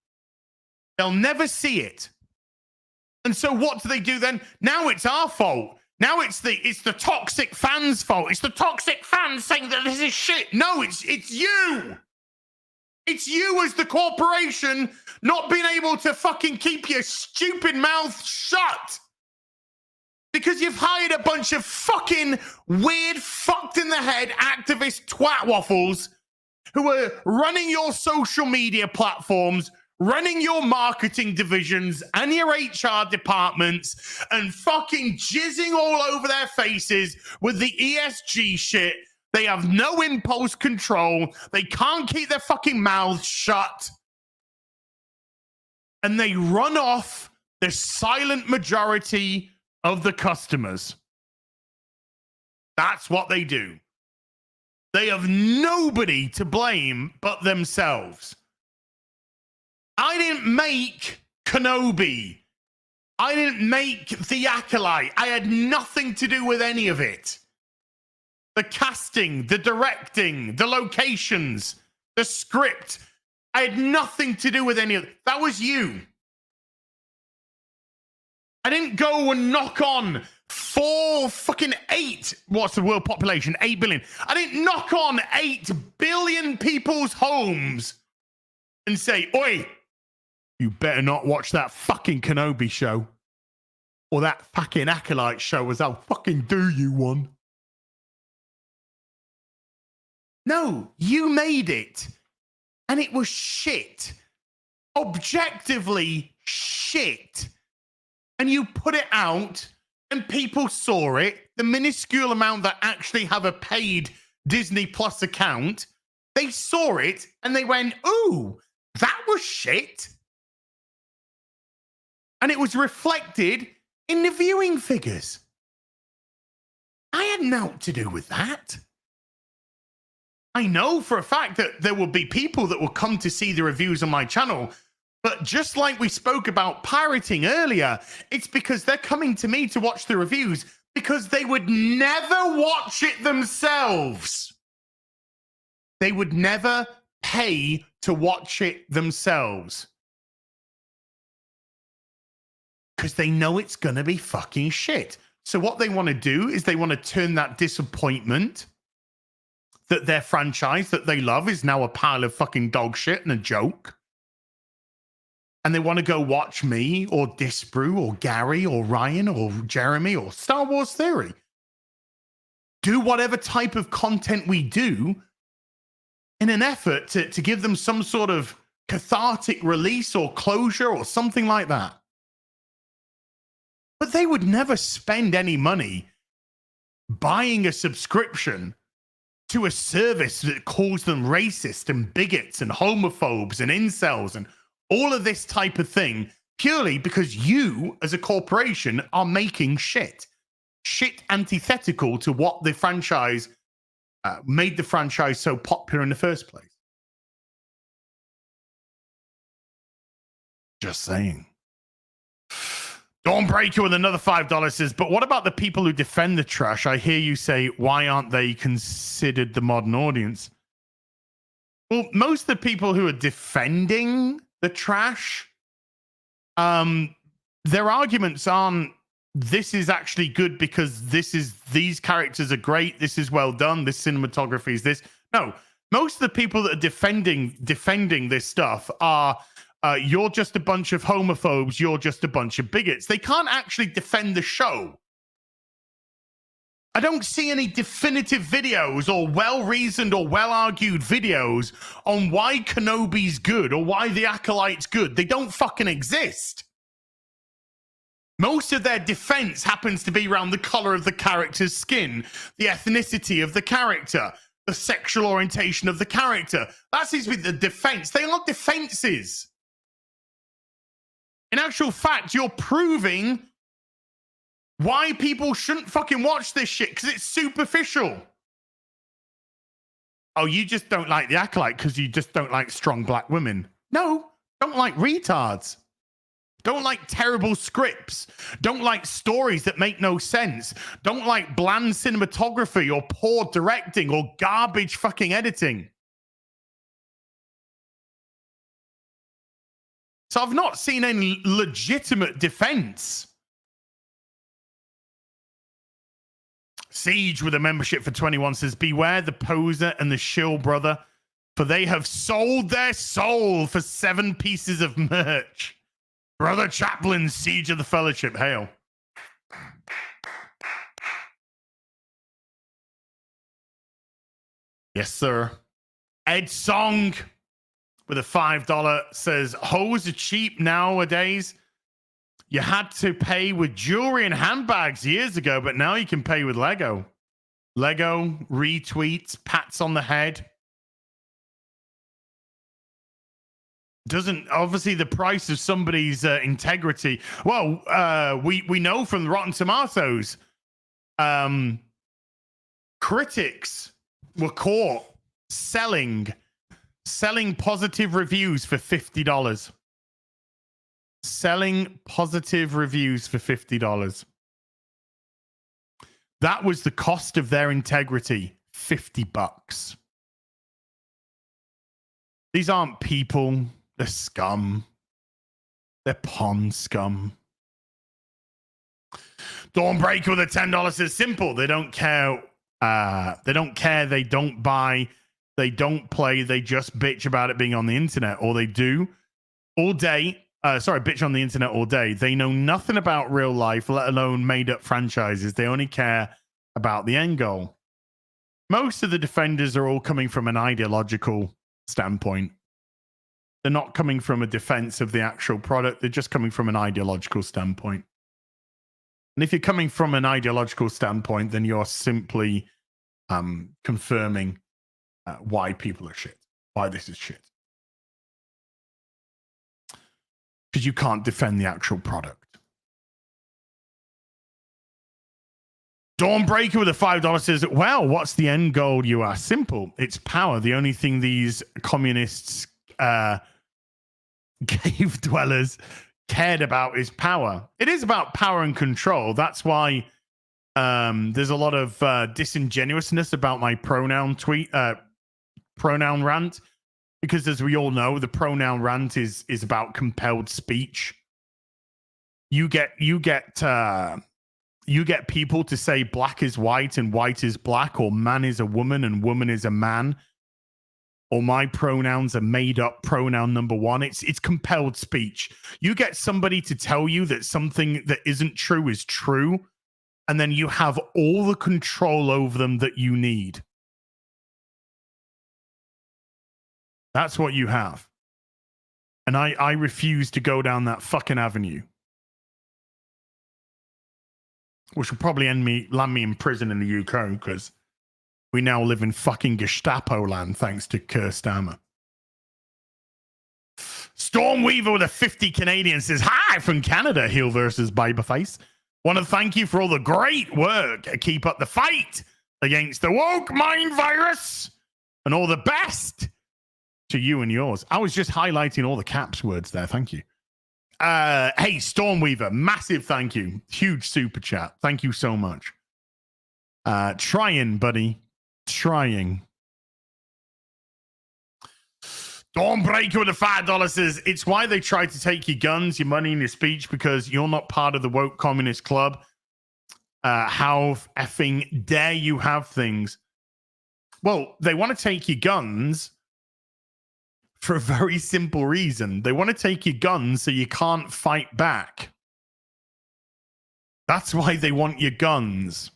They'll never see it. And so what do they do then? Now it's our fault. Now it's the toxic fans' fault. It's the toxic fans saying that this is shit. No, it's you. It's you as the corporation not being able to fucking keep your stupid mouth shut. Because you've hired a bunch of fucking weird, fucked in the head activist twat waffles who are running your social media platforms, running your marketing divisions and your HR departments, and fucking jizzing all over their faces with the ESG shit. They have no impulse control. They can't keep their fucking mouths shut. And they run off the silent majority of the customers. That's what they do. They have nobody to blame but themselves. I didn't make Kenobi. I didn't make The Acolyte. I had nothing to do with any of it. The casting, the directing, the locations, the script. I had nothing to do with any of it. That was you. I didn't go and knock on 8. What's the world population? 8 billion. I didn't knock on 8 billion people's homes and say, oi, you better not watch that fucking Kenobi show or that fucking Acolyte show, as I'll fucking do you one. No, you made it. And it was shit. Objectively shit. And you put it out and people saw it. The minuscule amount that actually have a paid Disney Plus account, they saw it and they went, ooh, that was shit. And it was reflected in the viewing figures. I had naught to do with that. I know for a fact that there will be people that will come to see the reviews on my channel. But just like we spoke about pirating earlier, it's because they're coming to me to watch the reviews because they would never watch it themselves. They would never pay to watch it themselves. Because they know it's going to be fucking shit. So what they want to do is they want to turn that disappointment that their franchise that they love is now a pile of fucking dog shit and a joke. And they want to go watch me or Disbrew or Gary or Ryan or Jeremy or Star Wars Theory do whatever type of content we do in an effort to give them some sort of cathartic release or closure or something like that. But they would never spend any money buying a subscription to a service that calls them racist and bigots and homophobes and incels and all of this type of thing purely because you as a corporation are making shit antithetical to what the franchise made the franchise so popular in the first place. Just saying. Don't break it with another $5 says, but what about the people who defend the trash? I hear you say, why aren't they considered the modern audience? Well, most of the people who are defending the trash, their arguments aren't, this is actually good because these characters are great, this is well done, this cinematography is this. No, most of the people that are defending this stuff are you're just a bunch of homophobes, you're just a bunch of bigots. They can't actually defend the show. I don't see any definitive videos or well-reasoned or well-argued videos on why Kenobi's good or why the Acolyte's good. They don't fucking exist. Most of their defense happens to be around the color of the character's skin, the ethnicity of the character, the sexual orientation of the character. That seems to be the defense. They aren't defenses. In actual fact, you're proving why people shouldn't fucking watch this shit, because it's superficial. Oh, you just don't like the Acolyte because you just don't like strong black women. No, don't like retards. Don't like terrible scripts. Don't like stories that make no sense. Don't like bland cinematography or poor directing or garbage fucking editing. So I've not seen any legitimate defense. Siege with a membership for 21 says, beware the poser and the shill brother, for they have sold their soul for 7 pieces of merch. Brother Chaplain, Siege of the Fellowship, hail. Yes, sir. Ed Song with a $5 says, hoes are cheap nowadays. You had to pay with jewelry and handbags years ago, but now you can pay with Lego. Lego, retweets, pats on the head. Doesn't, obviously, the price of somebody's integrity. Well, we know from Rotten Tomatoes, critics were caught selling positive reviews for $50. Selling positive reviews for $50. That was the cost of their integrity, $50. These aren't people, they're scum. They're pond scum. Dawnbreaker with a $10 says simple. They don't care. They don't care. They don't buy. They don't play. They just bitch about it being on the internet, or they do all day. Bitch on the internet all day. They know nothing about real life, let alone made-up franchises. They only care about the end goal. Most of the defenders are all coming from an ideological standpoint. They're not coming from a defense of the actual product. They're just coming from an ideological standpoint. And if you're coming from an ideological standpoint, then you're simply confirming why people are shit, why this is shit. Because you can't defend the actual product. Dawnbreaker with a $5 says, well, what's the end goal, you ask? Simple. It's power. The only thing these communists, cave dwellers cared about is power. It is about power and control. That's why there's a lot of disingenuousness about my pronoun rant, because as we all know, the pronoun rant is about compelled speech. You get people to say black is white and white is black, or man is a woman and woman is a man, or my pronouns are made up pronoun number one. It's compelled speech. You get somebody to tell you that something that isn't true is true, and then you have all the control over them that you need. That's what you have. And I refuse to go down that fucking avenue. Which will probably land me in prison in the UK, because we now live in fucking Gestapo land thanks to Keir Starmer. Stormweaver with a 50 Canadian says, hi from Canada, Heel versus Babyface. Want to thank you for all the great work. Keep up the fight against the woke mind virus, and all the best to you and yours. I was just highlighting all the caps words there. Thank you. Hey, Stormweaver, massive thank you. Huge super chat. Thank you so much. Trying, buddy. Trying. Dawnbreaker with a $5 says, it's why they try to take your guns, your money, and your speech, because you're not part of the woke communist club. How effing dare you have things? Well, they want to take your guns for a very simple reason. They want to take your guns so you can't fight back. That's why they want your guns.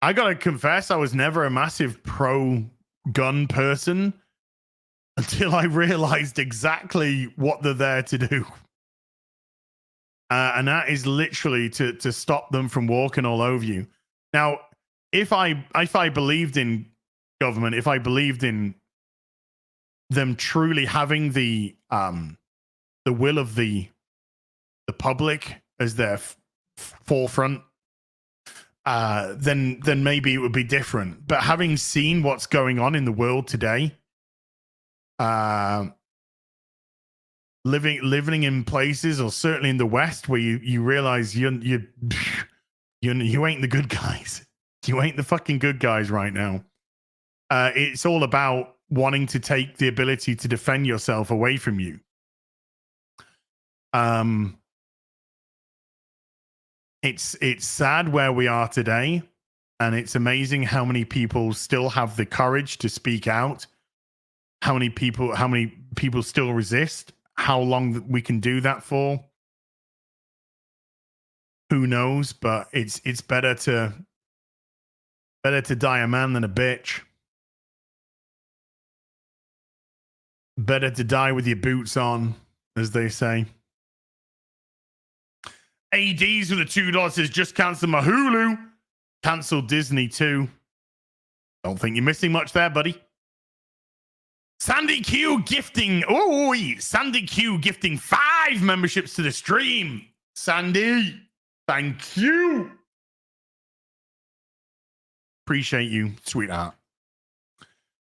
I gotta confess, I was never a massive pro-gun person until I realized exactly what they're there to do. And that is literally to stop them from walking all over you. Now, if I believed in government, if I believed in them truly having the will of the public as their forefront, then maybe it would be different. But having seen what's going on in the world today, living in places, or certainly in the West, where you realize you ain't the good guys. You ain't the fucking good guys right now. It's all about wanting to take the ability to defend yourself away from you. It's sad where we are today, and it's amazing how many people still have the courage to speak out. How many people still resist? How long we can do that for? Who knows? But it's better to die a man than a bitch. Better to die with your boots on, as they say. ADs with a $2 says, just cancel my Hulu. Cancel Disney too. Don't think you're missing much there, buddy. Sandy Q gifting. Oh, Sandy Q gifting 5 memberships to the stream. Sandy, thank you. Appreciate you, sweetheart.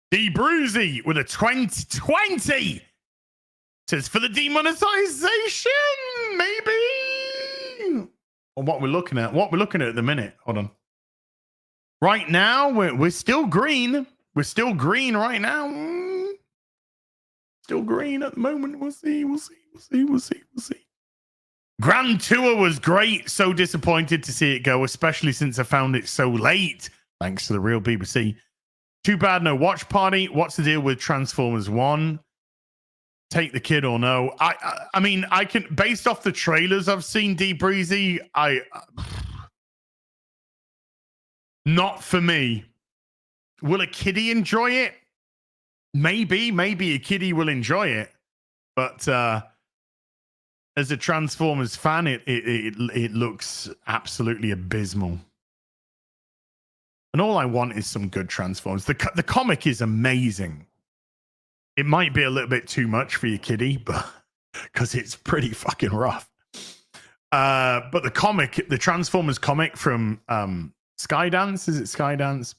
D Bruzy with a 20 says, for the demonetization, maybe. Or what we're looking at the minute. Hold on. Right now, we're still green. We're still green right now. Still green at the moment. We'll see. Grand Tour was great. So disappointed to see it go, especially since I found it so late. Thanks to the real BBC. Too bad no watch party. What's the deal with Transformers 1? Take the kid or no? I mean, I can, based off the trailers I've seen, D Breezy, not for me. Will a kiddie enjoy it? Maybe a kiddie will enjoy it, but as a Transformers fan, it looks absolutely abysmal. And all I want is some good Transformers. The comic is amazing. It might be a little bit too much for your kiddie, but because it's pretty fucking rough. But the comic, the Transformers comic from Skydance, is it Skydance?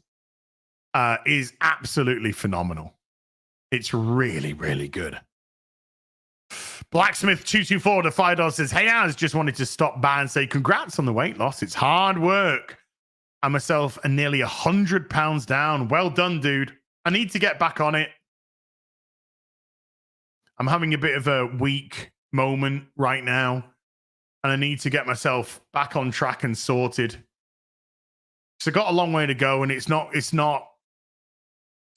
Is absolutely phenomenal. It's really, really good. Blacksmith224 to $5 says, hey, Az, just wanted to stop by and say congrats on the weight loss. It's hard work. I myself are nearly 100 pounds down. Well done, dude. I need to get back on it. I'm having a bit of a weak moment right now, and I need to get myself back on track and sorted. So I got a long way to go, and it's not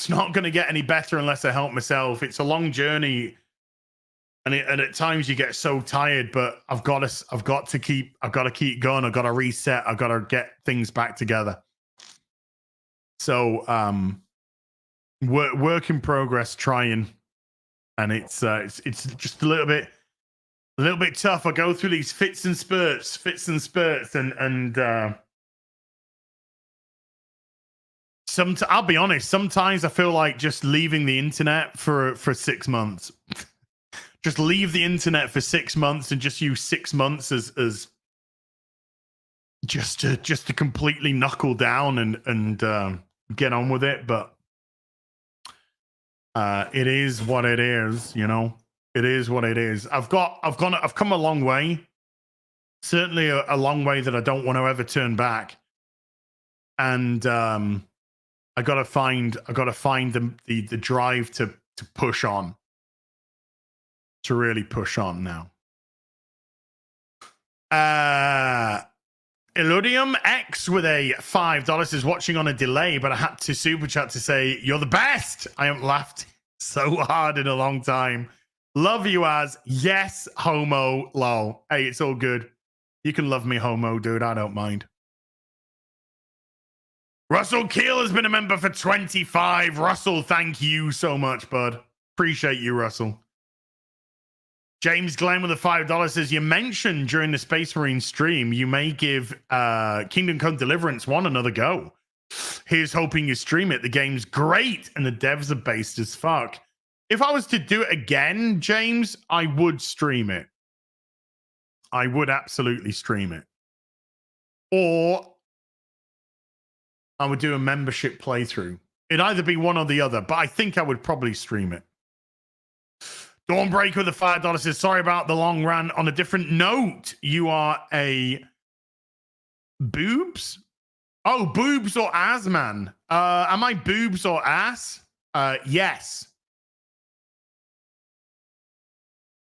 going to get any better unless I help myself. It's a long journey, and at times you get so tired. But I've got to keep going. I've got to reset. I've got to get things back together. So work in progress, trying, and it's just a little bit tough. I go through these fits and spurts, and I'll be honest, sometimes I feel like just leaving the internet for 6 months. Just leave the internet for 6 months and just use 6 months as just to completely knuckle down and get on with it. But it is what it is, you know. It is what it is. I've come a long way. Certainly a long way that I don't want to ever turn back. And I gotta find the drive to push on, to really push on now. Eludium X with a $5 is watching on a delay, but I had to super chat to say you're the best. I haven't laughed so hard in a long time. Love you, Az. Yes, homo. Lol. Hey, it's all good. You can love me, homo, dude. I don't mind. Russell Keel has been a member for 25. Russell, thank you so much, bud. Appreciate you, Russell. James Glenn with a $5 says, you mentioned during the Space Marine stream, you may give Kingdom Come Deliverance 1 another go. Here's hoping you stream it. The game's great, and the devs are based as fuck. If I was to do it again, James, I would stream it. I would absolutely stream it. Or I would do a membership playthrough. It'd either be one or the other, but I think I would probably stream it. Dawnbreaker with a $5 says, sorry about the long rant. On a different note, you are a boobs? Oh, boobs or ass, man. Am I boobs or ass? Yes.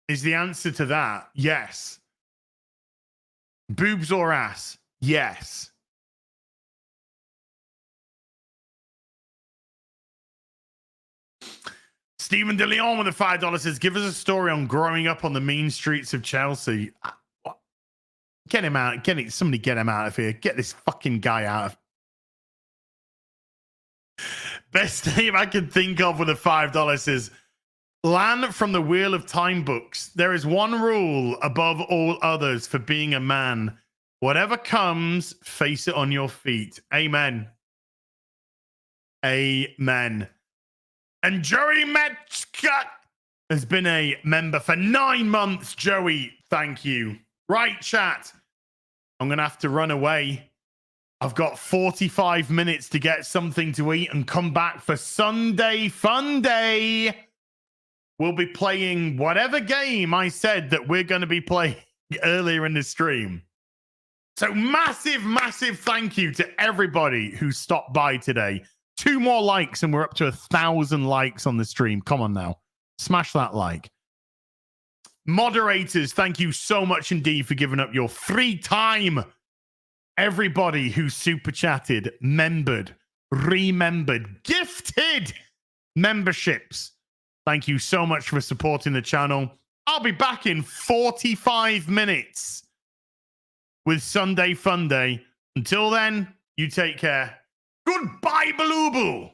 Is the answer to that? Yes. Boobs or ass? Yes. Stephen De Leon with a $5 says, give us a story on growing up on the mean streets of Chelsea. What? Get him out. Somebody get him out of here. Get this fucking guy out of. Best name I can think of with a $5 is Lan from the Wheel of Time books. There is one rule above all others for being a man. Whatever comes, face it on your feet. Amen. Amen. And Joey Metzka has been a member for 9 months. Joey, thank you. Right, chat. I'm going to have to run away. I've got 45 minutes to get something to eat and come back for Sunday Fun Day. We'll be playing whatever game I said that we're going to be playing earlier in the stream. So massive, massive thank you to everybody who stopped by today. 2 more likes and we're up to 1,000 likes on the stream. Come on now. Smash that like. Moderators, thank you so much indeed for giving up your free time. Everybody who super chatted, membered, remembered, gifted memberships. Thank you so much for supporting the channel. I'll be back in 45 minutes with Sunday Fun Day. Until then, you take care. Goodbye, Baloo.